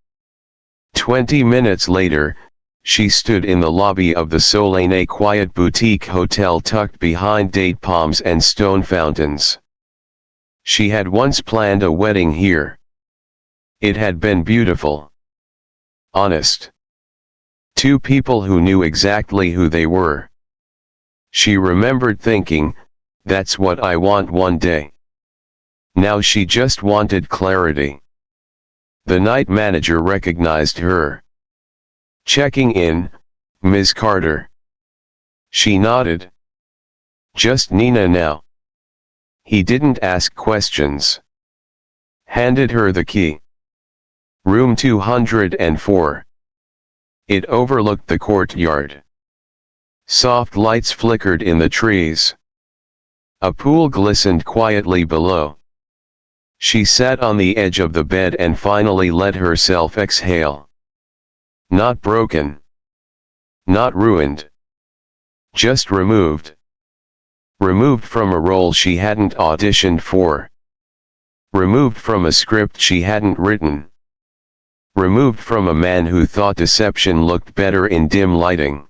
20 minutes later, she stood in the lobby of the Solane quiet boutique hotel tucked behind date palms and stone fountains. She had once planned a wedding here. It had been beautiful. Honest. Two people who knew exactly who they were. She remembered thinking, that's what I want one day. Now she just wanted clarity. The night manager recognized her. Checking in, Ms. Carter. She nodded. Just Nina now. He didn't ask questions. Handed her the key. Room 204. It overlooked the courtyard. Soft lights flickered in the trees. A pool glistened quietly below. She sat on the edge of the bed and finally let herself exhale. Not broken. Not ruined. Just removed. Removed from a role she hadn't auditioned for. Removed from a script she hadn't written. Removed from a man who thought deception looked better in dim lighting.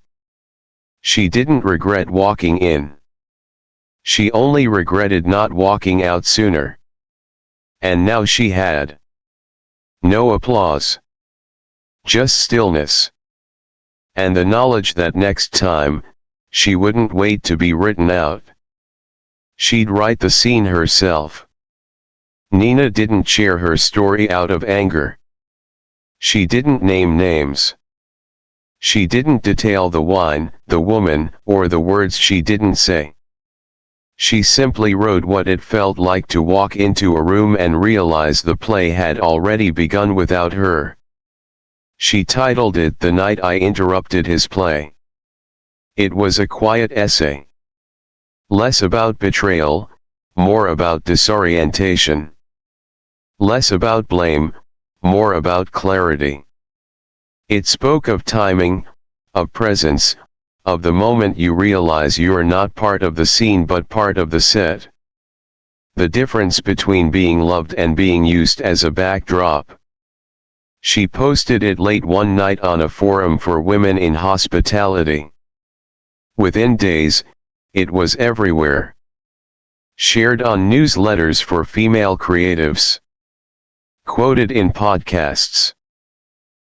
She didn't regret walking in. She only regretted not walking out sooner. And now she had. No applause. Just stillness. And the knowledge that next time, She wouldn't wait to be written out. She'd write the scene herself. Nina didn't share her story out of anger. She didn't name names. She didn't detail the wine, the woman, or the words she didn't say. She simply wrote what it felt like to walk into a room and realize the play had already begun without her. She titled it "The Night I Interrupted His Play." It was a quiet essay. Less about betrayal, more about disorientation. Less about blame, more about clarity. It spoke of timing, of presence, of the moment you realize you're not part of the scene but part of the set. The difference between being loved and being used as a backdrop. She posted it late one night on a forum for women in hospitality. Within days, it was everywhere. Shared on newsletters for female creatives. Quoted in podcasts.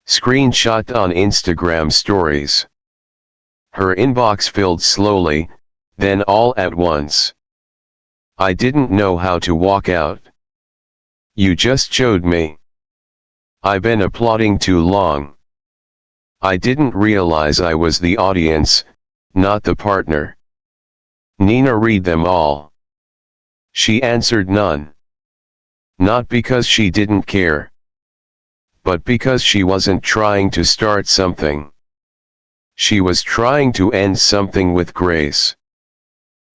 Screenshot on Instagram stories. Her inbox filled slowly, then all at once. I didn't know how to walk out. You just showed me. I've been applauding too long. I didn't realize I was the audience, not the partner. Nina read them all. She answered none. Not because she didn't care, but because she wasn't trying to start something. She was trying to end something with grace.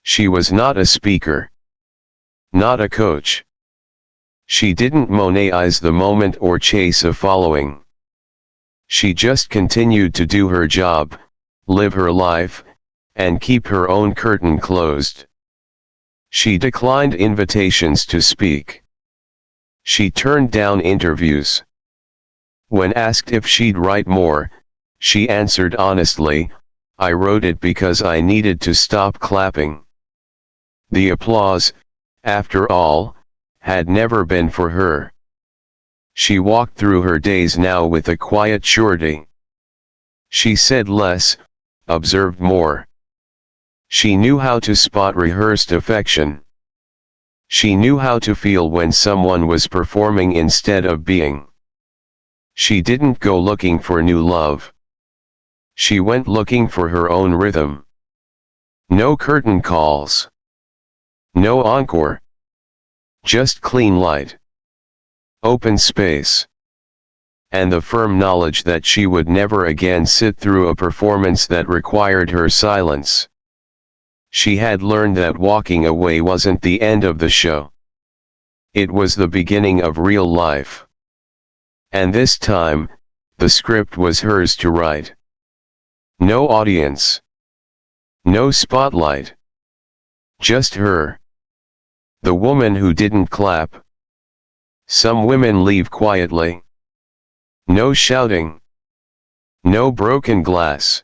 She was not a speaker. Not a coach. She didn't Monetize the moment or chase a following. She just continued to do her job, live her life, and keep her own curtain closed. She declined invitations to speak. She turned down interviews. When asked if she'd write more, she answered honestly, I wrote it because I needed to stop clapping. The applause, after all, had never been for her. She walked through her days now with a quiet surety. She said less, observed more. She knew how to spot rehearsed affection. She knew how to feel when someone was performing instead of being. She didn't go looking for new love. She went looking for her own rhythm. No curtain calls. No encore. Just clean light. Open space. And the firm knowledge that she would never again sit through a performance that required her silence. She had learned that walking away wasn't the end of the show. It was the beginning of real life. And this time, the script was hers to write. No audience. No spotlight. Just her. The woman who didn't clap. Some women leave quietly. No shouting. No broken glass.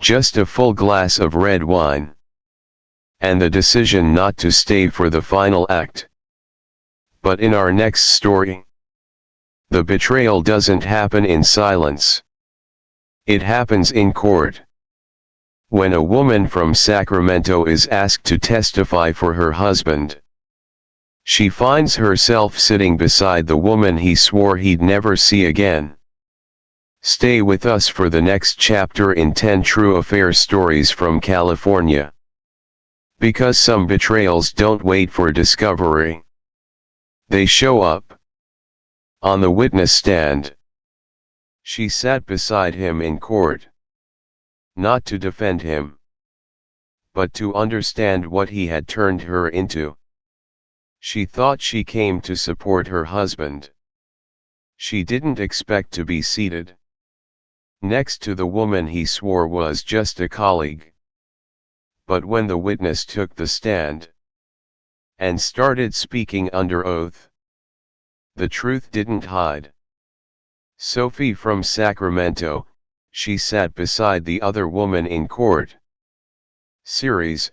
Just a full glass of red wine. And the decision not to stay for the final act. But in our next story, the betrayal doesn't happen in silence. It happens in court. When a woman from Sacramento is asked to testify for her husband, she finds herself sitting beside the woman he swore he'd never see again. Stay with us for the next chapter in 10 True Affair Stories from California. Because some betrayals don't wait for discovery. They show up. On the witness stand. She sat beside him in court. Not to defend him, but to understand what he had turned her into. She thought she came to support her husband. She didn't expect to be seated next to the woman he swore was just a colleague. But when the witness took the stand and started speaking under oath, the truth didn't hide. Sophie from Sacramento, she sat beside the other woman in court. Series,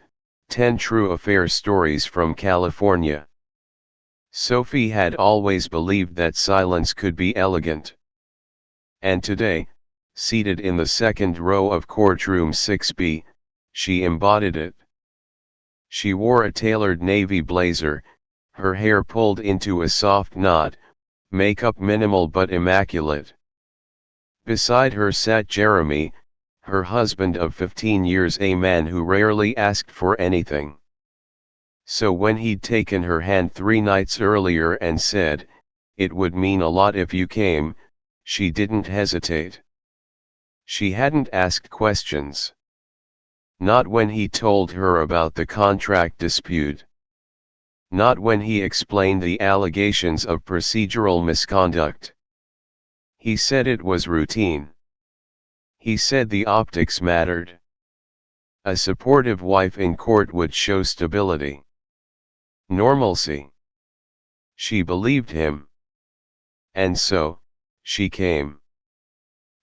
10 True Affair Stories from California. Sophie had always believed that silence could be elegant. And today, seated in the second row of courtroom 6B, she embodied it. She wore a tailored navy blazer, her hair pulled into a soft knot, makeup minimal but immaculate. Beside her sat Jeremy, her husband of 15 years, a man who rarely asked for anything. So when he'd taken her hand 3 nights earlier and said, "It would mean a lot if you came," she didn't hesitate. She hadn't asked questions. Not when he told her about the contract dispute. Not when he explained the allegations of procedural misconduct. He said it was routine. He said the optics mattered. A supportive wife in court would show stability. Normalcy. She believed him. And so, she came.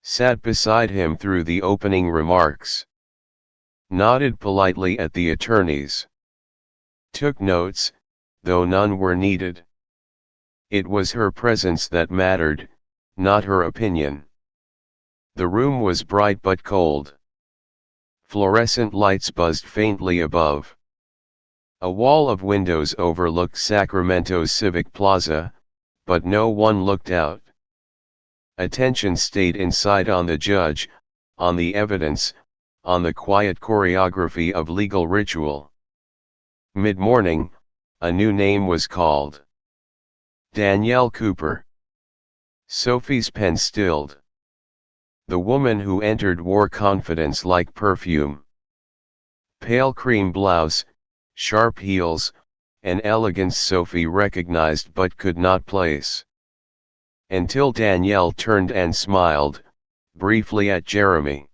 Sat beside him through the opening remarks. Nodded politely at the attorneys. Took notes, though none were needed. It was her presence that mattered, not her opinion. The room was bright but cold. Fluorescent lights buzzed faintly above. A wall of windows overlooked Sacramento's Civic Plaza, but no one looked out. Attention stayed inside, on the judge, on the evidence, on the quiet choreography of legal ritual. Mid-morning, a new name was called. Danielle Cooper. Sophie's pen stilled. The woman who entered wore confidence like perfume. Pale cream blouse, sharp heels, an elegance Sophie recognized but could not place. Until Danielle turned and smiled, briefly at Jeremy.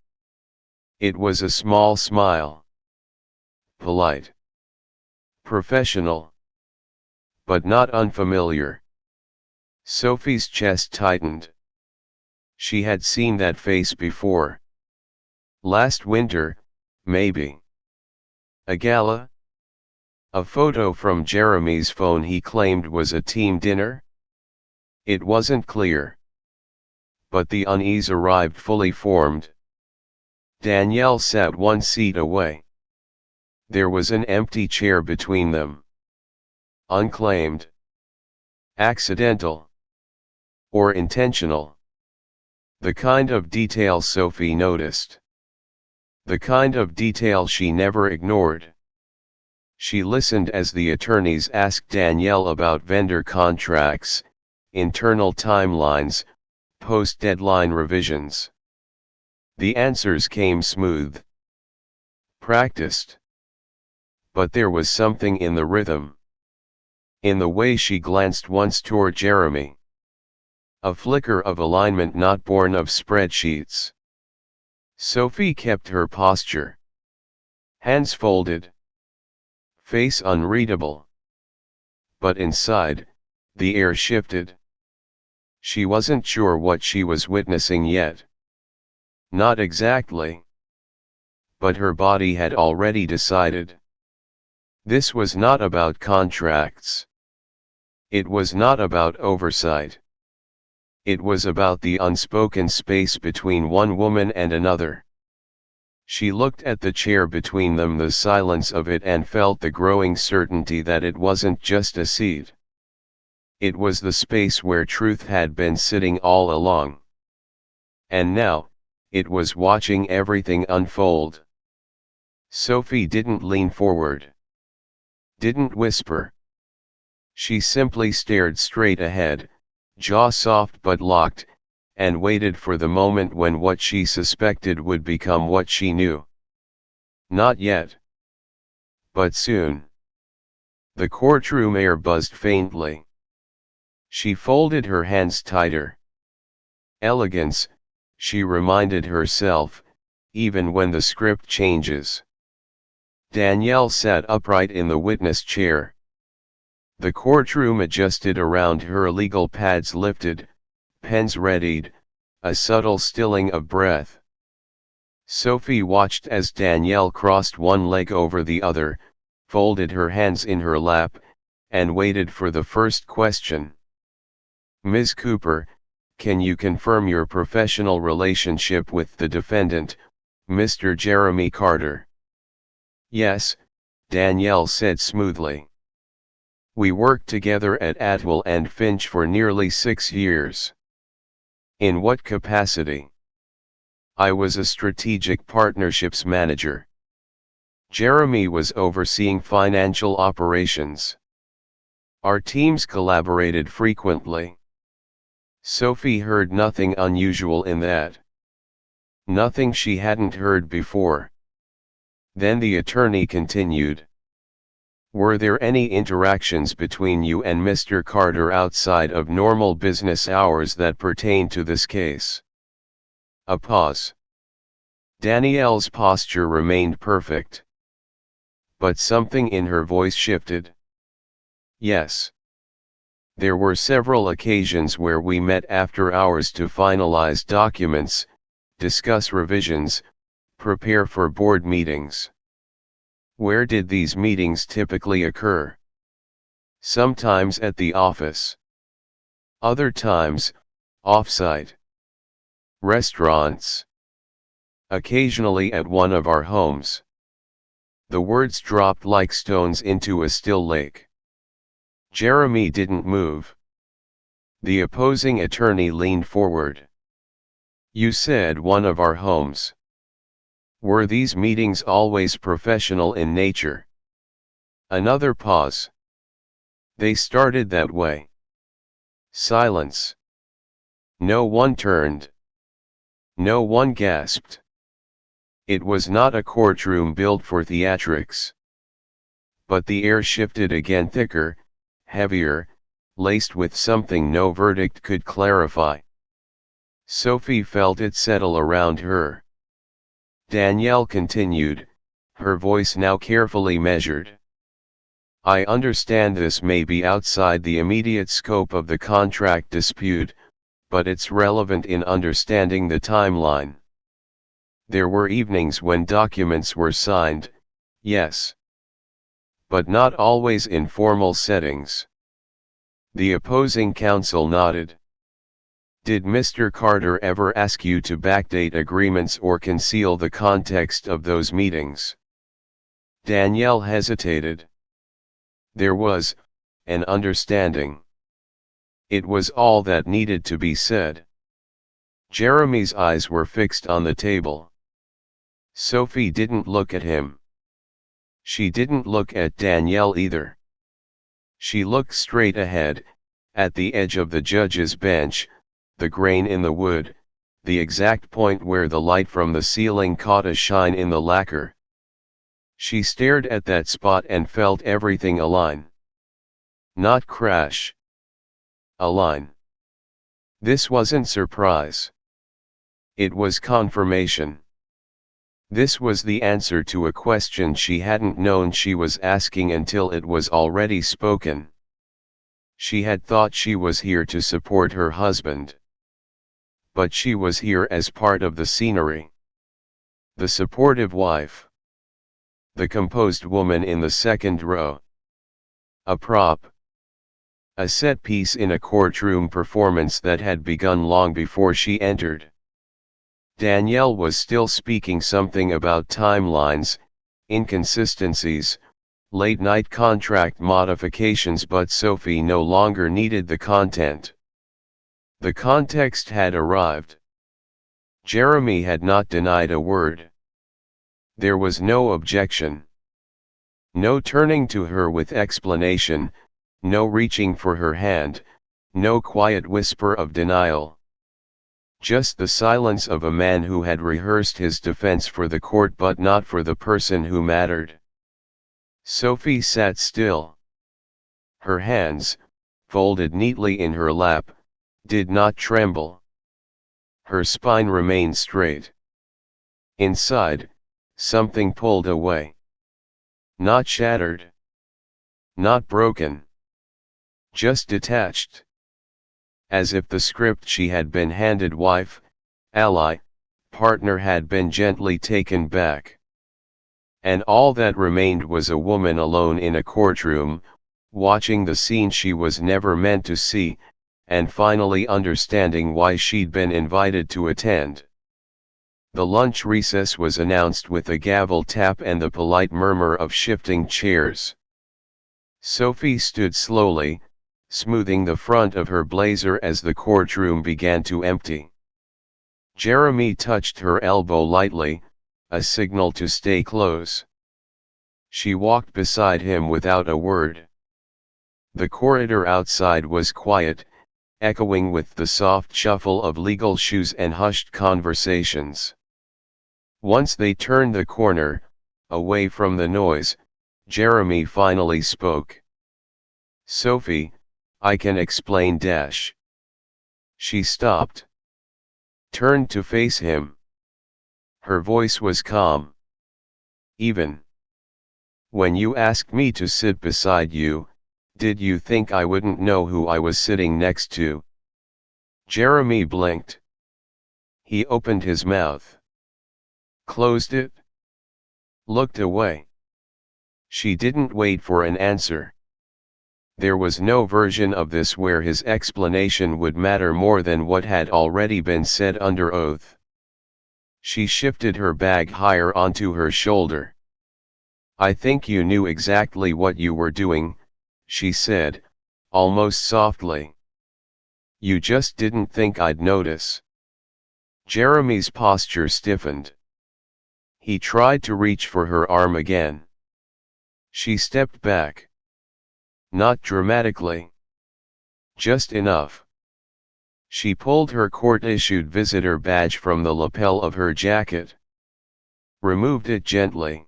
It was a small smile. Polite. Professional. But not unfamiliar. Sophie's chest tightened. She had seen that face before. Last winter, maybe. A gala? A photo from Jeremy's phone he claimed was a team dinner? It wasn't clear. But the unease arrived fully formed. Danielle sat 1 seat away. There was an empty chair between them. Unclaimed. Accidental. Or intentional. The kind of detail Sophie noticed. The kind of detail she never ignored. She listened as the attorneys asked Danielle about vendor contracts, internal timelines, post-deadline revisions. The answers came smooth. Practiced. But there was something in the rhythm. In the way she glanced once toward Jeremy. A flicker of alignment not born of spreadsheets. Sophie kept her posture. Hands folded. Face unreadable. But inside, the air shifted. She wasn't sure what she was witnessing yet. Not exactly. But her body had already decided. This was not about contracts. It was not about oversight. It was about the unspoken space between one woman and another. She looked at the chair between them, the silence of it, and felt the growing certainty that it wasn't just a seat. It was the space where truth had been sitting all along. And now, it was watching everything unfold. Sophie didn't lean forward. Didn't whisper. She simply stared straight ahead, jaw soft but locked, and waited for the moment when what she suspected would become what she knew. Not yet. But soon. The courtroom air buzzed faintly. She folded her hands tighter. Elegance, she reminded herself, even when the script changes. Danielle sat upright in the witness chair. The courtroom adjusted around her, legal pads lifted, pens readied, a subtle stilling of breath. Sophie watched as Danielle crossed one leg over the other, folded her hands in her lap, and waited for the first question. Ms. Cooper, can you confirm your professional relationship with the defendant, Mr. Jeremy Carter? Yes, Danielle said smoothly. We worked together at Atwell and Finch for nearly 6 years. In what capacity? I was a strategic partnerships manager. Jeremy was overseeing financial operations. Our teams collaborated frequently. Sophie heard nothing unusual in that. Nothing she hadn't heard before. Then the attorney continued. Were there any interactions between you and Mr. Carter outside of normal business hours that pertain to this case? A pause. Danielle's posture remained perfect. But something in her voice shifted. Yes. There were several occasions where we met after hours to finalize documents, discuss revisions, prepare for board meetings. Where did these meetings typically occur? Sometimes at the office. Other times, off-site. Restaurants. Occasionally at one of our homes. The words dropped like stones into a still lake. Jeremy didn't move. The opposing attorney leaned forward. You said one of our homes. Were these meetings always professional in nature? Another pause. They started that way. Silence. No one turned. No one gasped. It was not a courtroom built for theatrics. But the air shifted again, thicker, heavier, laced with something no verdict could clarify. Sophie felt it settle around her. Danielle continued, her voice now carefully measured. I understand this may be outside the immediate scope of the contract dispute, but it's relevant in understanding the timeline. There were evenings when documents were signed, yes. But not always in formal settings. The opposing counsel nodded. Did Mr. Carter ever ask you to backdate agreements or conceal the context of those meetings? Danielle hesitated. There was an understanding. It was all that needed to be said. Jeremy's eyes were fixed on the table. Sophie didn't look at him. She didn't look at Danielle either. She looked straight ahead, at the edge of the judge's bench, the grain in the wood, the exact point where the light from the ceiling caught a shine in the lacquer. She stared at that spot and felt everything align. Not crash. Align. This wasn't surprise. It was confirmation. This was the answer to a question she hadn't known she was asking until it was already spoken. She had thought she was here to support her husband. But she was here as part of the scenery. The supportive wife. The composed woman in the second row. A prop. A set piece in a courtroom performance that had begun long before she entered. Danielle was still speaking something about timelines, inconsistencies, late-night contract modifications, but Sophie no longer needed the content. The context had arrived. Jeremy had not denied a word. There was no objection. No turning to her with explanation, no reaching for her hand, no quiet whisper of denial. Just the silence of a man who had rehearsed his defense for the court but not for the person who mattered. Sophie sat still. Her hands, folded neatly in her lap, did not tremble. Her spine remained straight. Inside, something pulled away. Not shattered. Not broken. Just detached. As if the script she had been handed, wife, ally, partner, had been gently taken back. And all that remained was a woman alone in a courtroom, watching the scene she was never meant to see, and finally understanding why she'd been invited to attend. The lunch recess was announced with a gavel tap and the polite murmur of shifting chairs. Sophie stood slowly, smoothing the front of her blazer as the courtroom began to empty. Jeremy touched her elbow lightly, a signal to stay close. She walked beside him without a word. The corridor outside was quiet, echoing with the soft shuffle of legal shoes and hushed conversations. Once they turned the corner, away from the noise, Jeremy finally spoke. "Sophie, I can explain dash." She stopped. Turned to face him. Her voice was calm. "Even when you asked me to sit beside you, did you think I wouldn't know who I was sitting next to?" Jeremy blinked. He opened his mouth. Closed it. Looked away. She didn't wait for an answer. There was no version of this where his explanation would matter more than what had already been said under oath. She shifted her bag higher onto her shoulder. "I think you knew exactly what you were doing," she said, almost softly. "You just didn't think I'd notice." Jeremy's posture stiffened. He tried to reach for her arm again. She stepped back. Not dramatically. Just enough. She pulled her court-issued visitor badge from the lapel of her jacket. Removed it gently.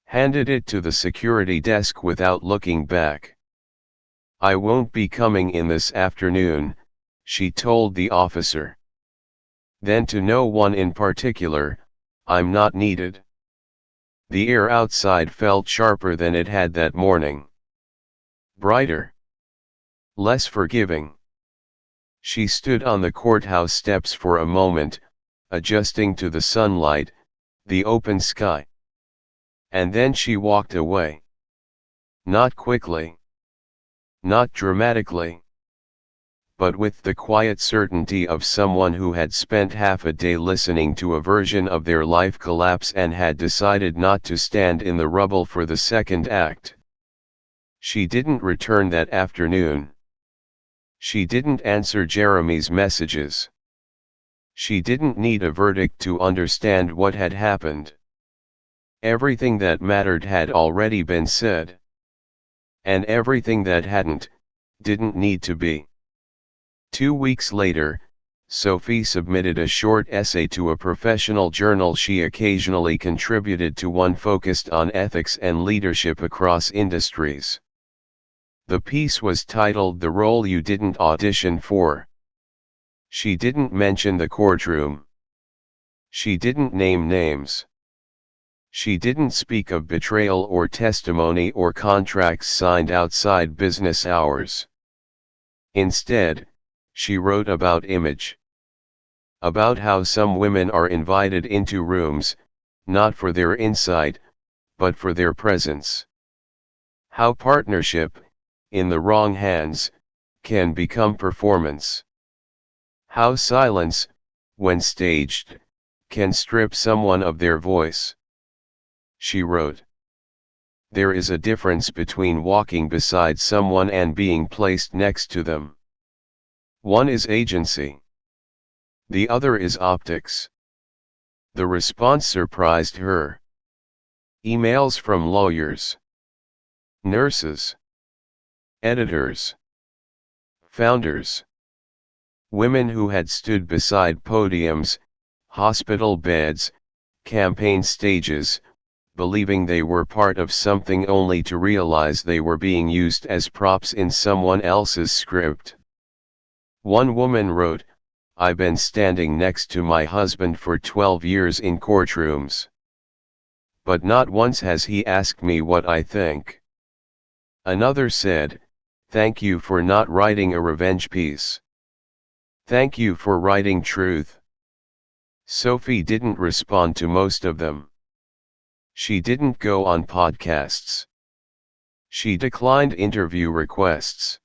Handed it to the security desk without looking back. "I won't be coming in this afternoon," she told the officer. Then to no one in particular, "I'm not needed." The air outside felt sharper than it had that morning. Brighter. Less forgiving. She stood on the courthouse steps for a moment, adjusting to the sunlight, the open sky. And then she walked away. Not quickly. Not dramatically. But with the quiet certainty of someone who had spent half a day listening to a version of their life collapse and had decided not to stand in the rubble for the second act. She didn't return that afternoon. She didn't answer Jeremy's messages. She didn't need a verdict to understand what had happened. Everything that mattered had already been said. And everything that hadn't, didn't need to be. 2 weeks later, Sophie submitted a short essay to a professional journal she occasionally contributed to, one focused on ethics and leadership across industries. The piece was titled "The Role You Didn't Audition For." She didn't mention the courtroom. She didn't name names. She didn't speak of betrayal or testimony or contracts signed outside business hours. Instead, she wrote about image. About how some women are invited into rooms, not for their insight, but for their presence. How partnership, in the wrong hands, can become performance. How silence, when staged, can strip someone of their voice. She wrote, "There is a difference between walking beside someone and being placed next to them. One is agency. The other is optics." The response surprised her. Emails from lawyers, nurses, editors, founders, women who had stood beside podiums, hospital beds, campaign stages, believing they were part of something only to realize they were being used as props in someone else's script. One woman wrote, "I've been standing next to my husband for 12 years in courtrooms. But not once has he asked me what I think." Another said, "Thank you for not writing a revenge piece. Thank you for writing truth." Sophie didn't respond to most of them. She didn't go on podcasts. She declined interview requests.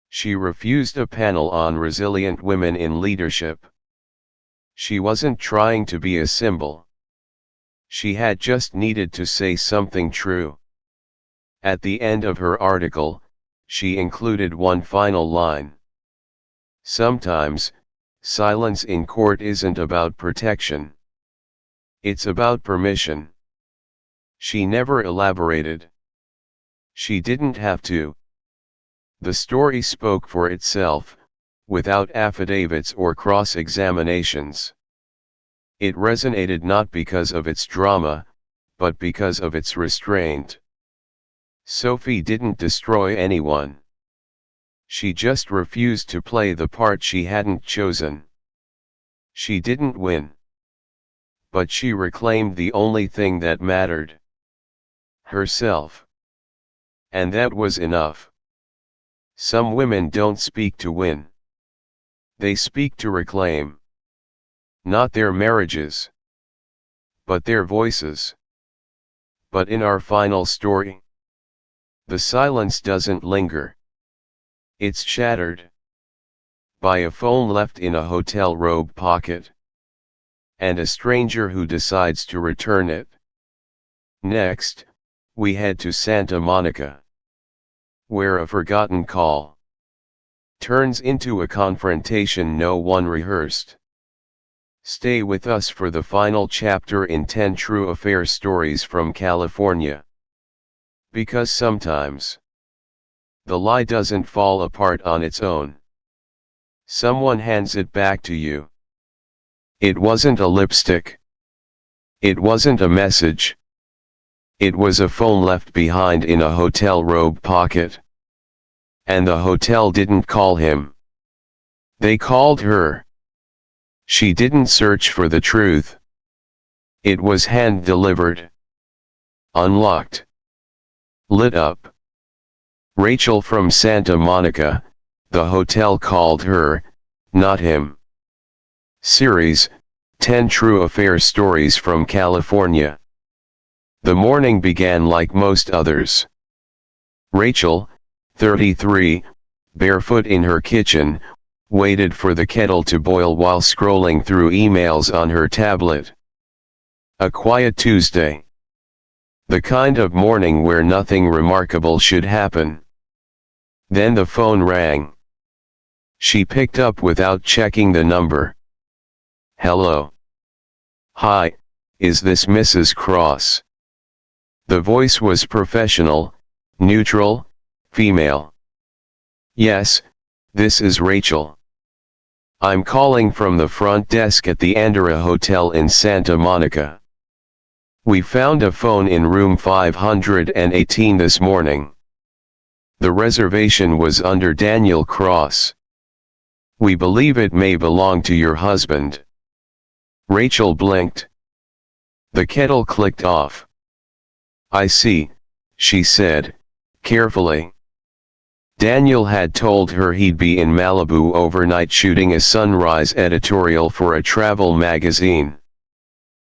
She refused a panel on resilient women in leadership. She wasn't trying to be a symbol. She had just needed to say something true. At the end of her article, she included one final line. Sometimes, silence in court isn't about protection. It's about permission. She never elaborated. She didn't have to. The story spoke for itself, without affidavits or cross-examinations. It resonated not because of its drama, but because of its restraint. Sophie didn't destroy anyone. She just refused to play the part she hadn't chosen. She didn't win. But she reclaimed the only thing that mattered. Herself. And that was enough. Some women don't speak to win. They speak to reclaim. Not their marriages. But their voices. But in our final story, the silence doesn't linger. It's shattered. By a phone left in a hotel robe pocket. And a stranger who decides to return it. Next, we head to Santa Monica, where a forgotten call turns into a confrontation no one rehearsed. Stay with us for the final chapter in 10 True Affair Stories from California. Because sometimes, the lie doesn't fall apart on its own. Someone hands it back to you. It wasn't a lipstick. It wasn't a message. It was a phone left behind in a hotel robe pocket. And the hotel didn't call him. They called her. She didn't search for the truth. It was hand-delivered. Unlocked. Lit up. Rachel from Santa Monica, the hotel called her, not him. Series, 10 True Affair Stories from California. The morning began like most others. Rachel, 33, barefoot in her kitchen, waited for the kettle to boil while scrolling through emails on her tablet. A quiet Tuesday. The kind of morning where nothing remarkable should happen. Then the phone rang. She picked up without checking the number. Hello. Hi, is this Mrs. Cross? The voice was professional, neutral, female. Yes, this is Rachel. I'm calling from the front desk at the Andorra Hotel in Santa Monica. We found a phone in room 518 this morning. The reservation was under Daniel Cross. We believe it may belong to your husband. Rachel blinked. The kettle clicked off. I see, she said, carefully. Daniel had told her he'd be in Malibu overnight shooting a sunrise editorial for a travel magazine.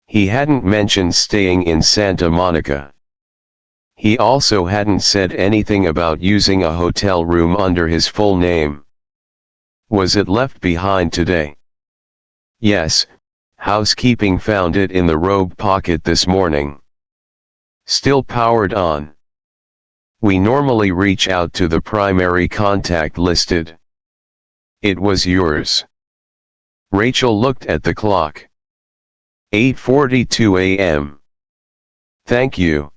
He hadn't mentioned staying in Santa Monica. He also hadn't said anything about using a hotel room under his full name. Was it left behind today? Yes, housekeeping found it in the robe pocket this morning. Still powered on. We normally reach out to the primary contact listed. It was yours. Rachel looked at the clock. 8:42 a.m. Thank you.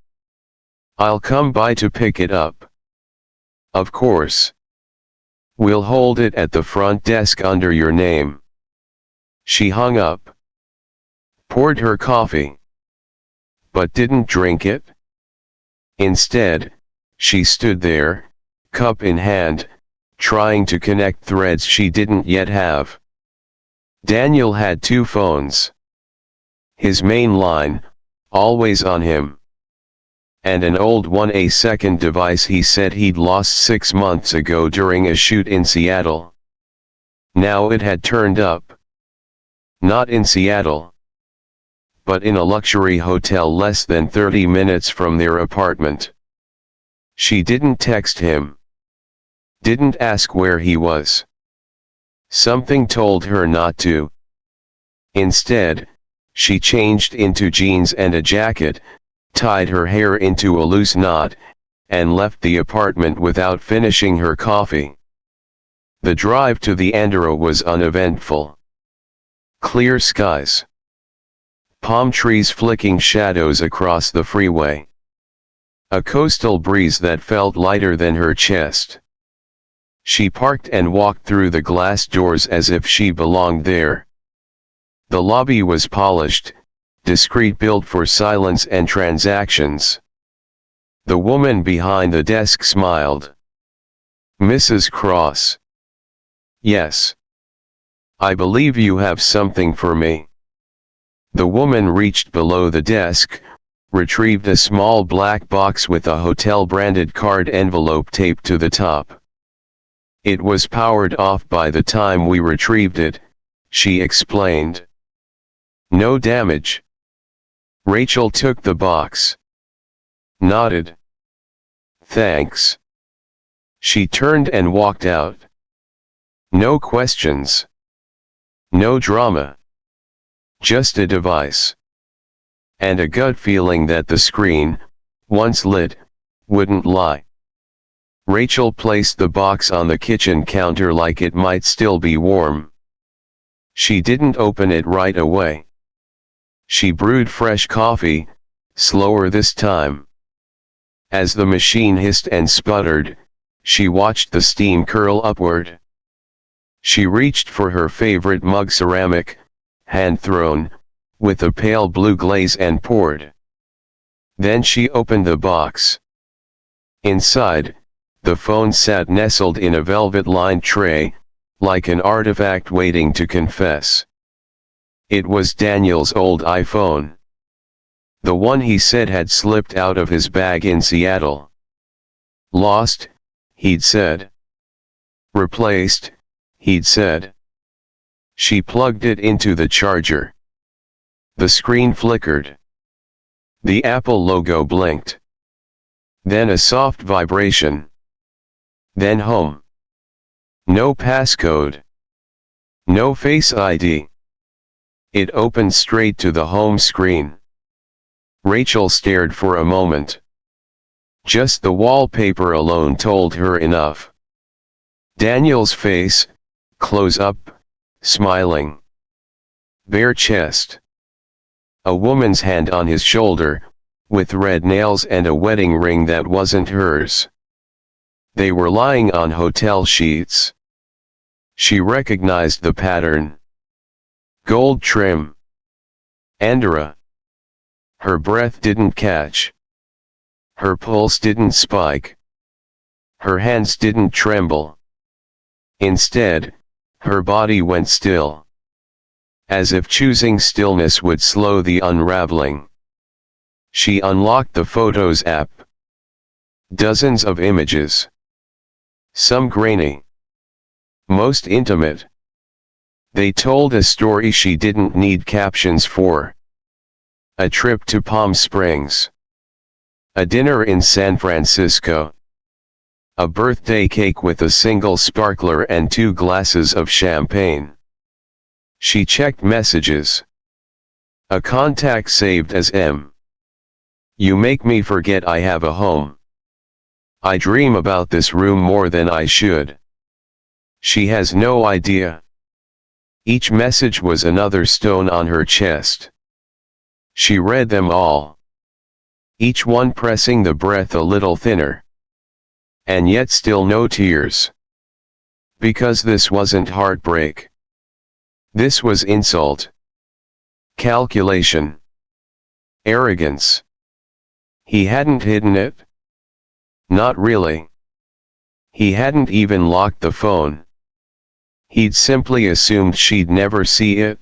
I'll come by to pick it up. Of course. We'll hold it at the front desk under your name. She hung up. Poured her coffee. But didn't drink it. Instead, she stood there, cup in hand, trying to connect threads she didn't yet have. Daniel had two phones. His main line, always on him. And an old one, a second device he said he'd lost 6 months ago during a shoot in Seattle. Now it had turned up. Not in Seattle, but in a luxury hotel less than 30 minutes from their apartment. She didn't text him. Didn't ask where he was. Something told her not to. Instead, she changed into jeans and a jacket, tied her hair into a loose knot, and left the apartment without finishing her coffee. The drive to the Andorra was uneventful. Clear skies. Palm trees flicking shadows across the freeway. A coastal breeze that felt lighter than her chest. She parked and walked through the glass doors as if she belonged there. The lobby was polished, discreet, built for silence and transactions. The woman behind the desk smiled. "Mrs. Cross." "Yes. I believe you have something for me." The woman reached below the desk, retrieved a small black box with a hotel-branded card envelope taped to the top. "It was powered off by the time we retrieved it," she explained. "No damage." Rachel took the box. Nodded. "Thanks." She turned and walked out. No questions. No drama. Just a device. And a gut feeling that the screen, once lit, wouldn't lie. Rachel placed the box on the kitchen counter like it might still be warm. She didn't open it right away. She brewed fresh coffee, slower this time. As the machine hissed and sputtered, she watched the steam curl upward. She reached for her favorite mug, ceramic, hand-thrown, with a pale blue glaze, and poured. Then she opened the box. Inside, the phone sat nestled in a velvet-lined tray, like an artifact waiting to confess. It was Daniel's old iPhone. The one he said had slipped out of his bag in Seattle. "Lost," he'd said. "Replaced," he'd said. She plugged it into the charger. The screen flickered. The Apple logo blinked. Then a soft vibration. Then home. No passcode. No Face ID. It opened straight to the home screen. Rachel stared for a moment. Just the wallpaper alone told her enough. Daniel's face, close up, smiling. Bare chest. A woman's hand on his shoulder, with red nails and a wedding ring that wasn't hers. They were lying on hotel sheets. She recognized the pattern. Gold trim. Andorra. Her breath didn't catch. Her pulse didn't spike. Her hands didn't tremble. Instead, her body went still. As if choosing stillness would slow the unraveling. She unlocked the Photos app. Dozens of images. Some grainy. Most intimate. They told a story she didn't need captions for. A trip to Palm Springs. A dinner in San Francisco. A birthday cake with a single sparkler and 2 glasses of champagne. She checked messages. A contact saved as M. "You make me forget I have a home. I dream about this room more than I should." She has no idea. Each message was another stone on her chest. She read them all. Each one pressing the breath a little thinner. And yet still no tears. Because this wasn't heartbreak. This was insult. Calculation. Arrogance. He hadn't hidden it. Not really. He hadn't even locked the phone. He'd simply assumed she'd never see it.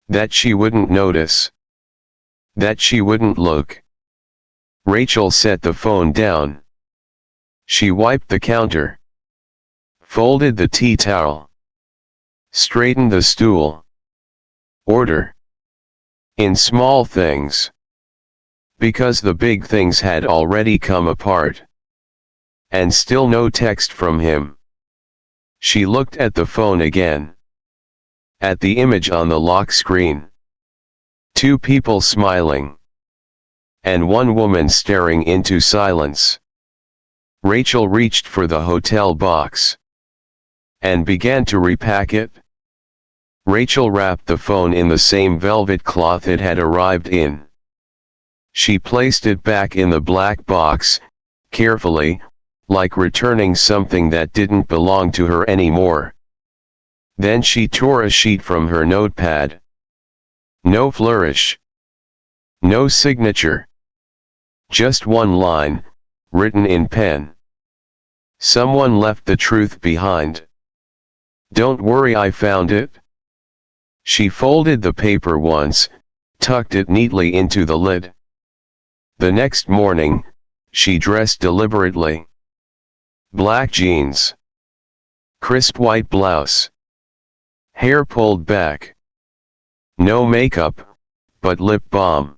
That she wouldn't notice. That she wouldn't look. Rachel set the phone down. She wiped the counter. Folded the tea towel. Straightened the stool. Order. In small things. Because the big things had already come apart. And still no text from him. She looked at the phone again. At the image on the lock screen. Two people smiling. And one woman staring into silence. Rachel reached for the hotel box. And began to repack it. Rachel wrapped the phone in the same velvet cloth it had arrived in. She placed it back in the black box, carefully, like returning something that didn't belong to her anymore. Then she tore a sheet from her notepad. No flourish. No signature. Just one line, written in pen. Someone left the truth behind. Don't worry, I found it. She folded the paper once, tucked it neatly into the lid. The next morning, she dressed deliberately. Black jeans. Crisp white blouse. Hair pulled back. No makeup, but lip balm.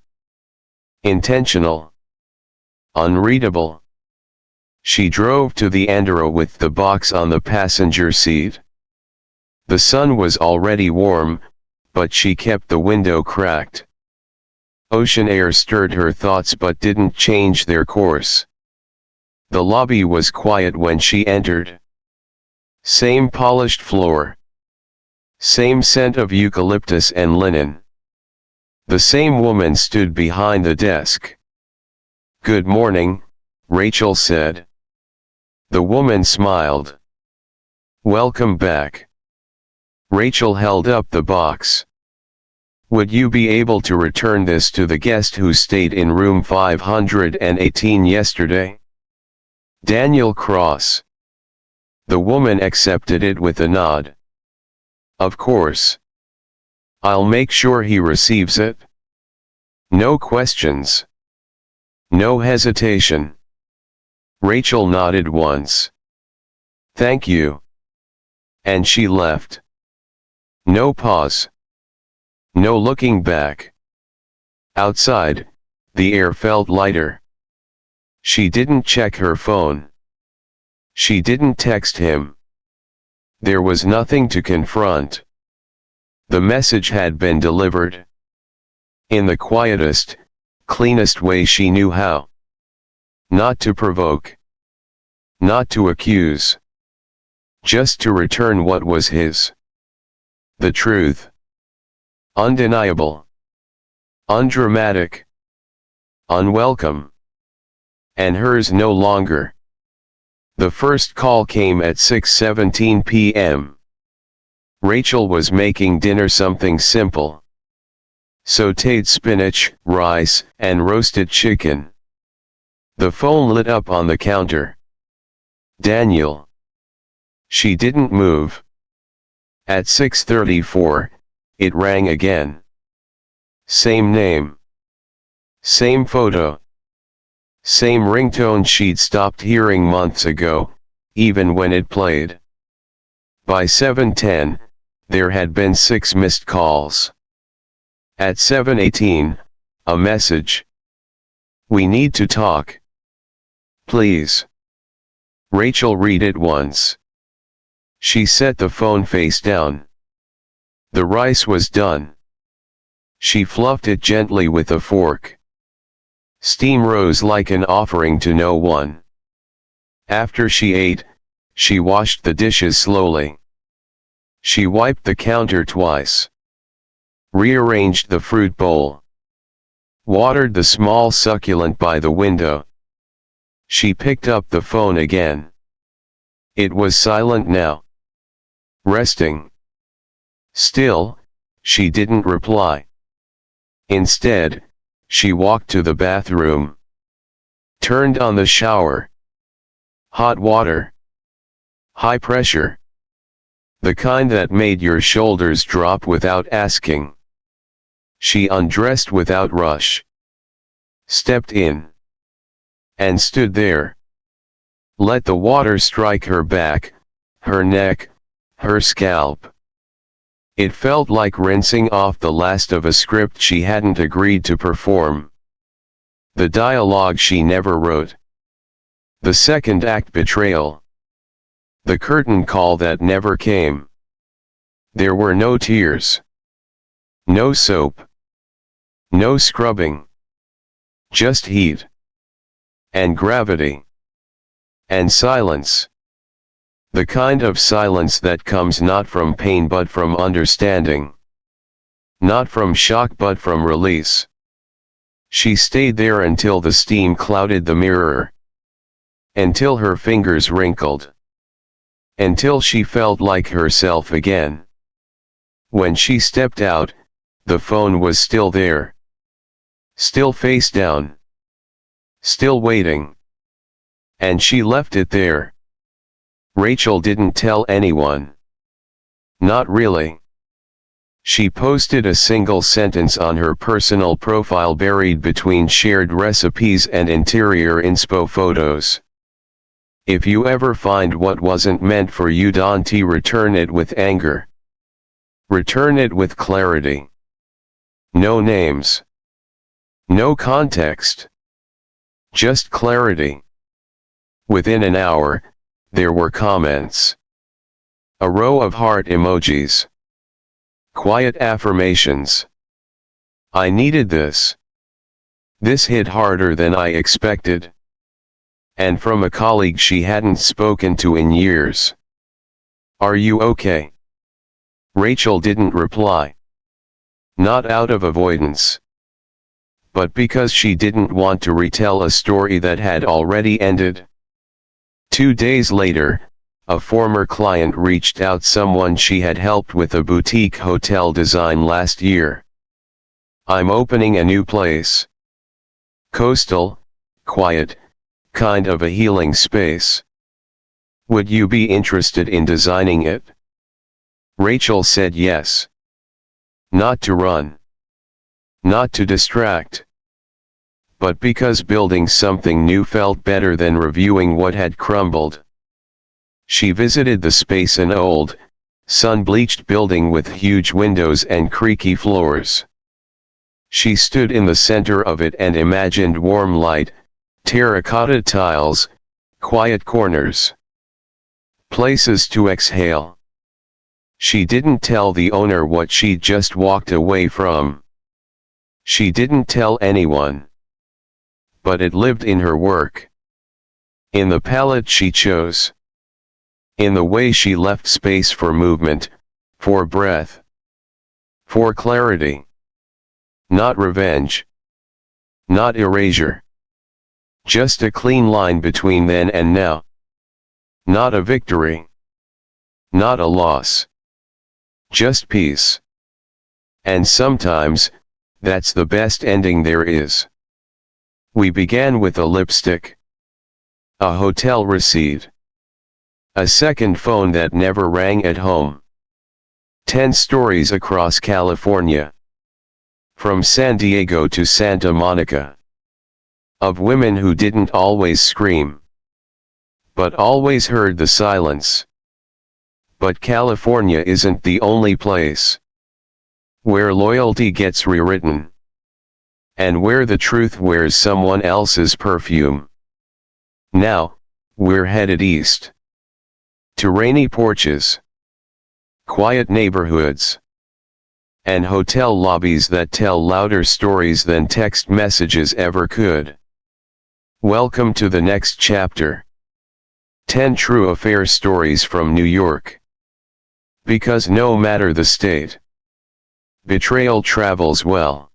Intentional. Unreadable. She drove to the Andorra with the box on the passenger seat. The sun was already warm, but she kept the window cracked. Ocean air stirred her thoughts but didn't change their course. The lobby was quiet when she entered. Same polished floor. Same scent of eucalyptus and linen. The same woman stood behind the desk. "Good morning," Rachel said. The woman smiled. "Welcome back." Rachel held up the box. "Would you be able to return this to the guest who stayed in room 518 yesterday? Daniel Cross." The woman accepted it with a nod. "Of course. I'll make sure he receives it." No questions. No hesitation. Rachel nodded once. "Thank you." And she left. No pause. No looking back. Outside, the air felt lighter. She didn't check her phone. She didn't text him. There was nothing to confront. The message had been delivered. In the quietest, cleanest way she knew how. Not to provoke. Not to accuse. Just to return what was his. The truth. Undeniable. Undramatic. Unwelcome. And hers no longer. The first call came at 6:17 p.m. Rachel was making dinner, something simple. Sautéed spinach, rice, and roasted chicken. The phone lit up on the counter. Daniel. She didn't move. At 6:34, it rang again. Same name. Same photo. Same ringtone she'd stopped hearing months ago, even when it played. By 7:10, there had been 6 missed calls. At 7:18, a message. "We need to talk. Please." Rachel read it once. She set the phone face down. The rice was done. She fluffed it gently with a fork. Steam rose like an offering to no one. After she ate, she washed the dishes slowly. She wiped the counter twice. Rearranged the fruit bowl. Watered the small succulent by the window. She picked up the phone again. It was silent now. Resting. Still, she didn't reply. Instead, she walked to the bathroom. Turned on the shower. Hot water. High pressure. The kind that made your shoulders drop without asking. She undressed without rush. Stepped in. And stood there. Let the water strike her back, her neck, her scalp. It felt like rinsing off the last of a script she hadn't agreed to perform. The dialogue she never wrote. The second act betrayal. The curtain call that never came. There were no tears. No soap. No scrubbing. Just heat. And gravity. And silence. The kind of silence that comes not from pain but from understanding. Not from shock but from release. She stayed there until the steam clouded the mirror. Until her fingers wrinkled. Until she felt like herself again. When she stepped out, the phone was still there. Still face down. Still waiting. And she left it there. Rachel didn't tell anyone. Not really. She posted a single sentence on her personal profile buried between shared recipes and interior inspo photos. If you ever find what wasn't meant for you, don't return it with anger. Return it with clarity. No names. No context. Just clarity. Within an hour, there were comments. A row of heart emojis. Quiet affirmations. I needed this. This hit harder than I expected. And from a colleague she hadn't spoken to in years. Are you okay? Rachel didn't reply. Not out of avoidance. But because she didn't want to retell a story that had already ended. 2 days later, a former client reached out, someone she had helped with a boutique hotel design last year. I'm opening a new place. Coastal, quiet, kind of a healing space. Would you be interested in designing it? Rachel said yes. Not to run. Not to distract. But because building something new felt better than reviewing what had crumbled. She visited the space, an old, sun-bleached building with huge windows and creaky floors. She stood in the center of it and imagined warm light, terracotta tiles, quiet corners. Places to exhale. She didn't tell the owner what she'd just walked away from. She didn't tell anyone. But it lived in her work. In the palette she chose. In the way she left space for movement, for breath. For clarity. Not revenge. Not erasure. Just a clean line between then and now. Not a victory. Not a loss. Just peace. And sometimes, that's the best ending there is. We began with a lipstick. A hotel receipt. A second phone that never rang at home. 10 stories across California. From San Diego to Santa Monica. Of women who didn't always scream. But always heard the silence. But California isn't the only place. Where loyalty gets rewritten. And where the truth wears someone else's perfume. Now, we're headed east. To rainy porches. Quiet neighborhoods. And hotel lobbies that tell louder stories than text messages ever could. Welcome to the next chapter. 10 true affair stories from New York. Because no matter the state, betrayal travels well.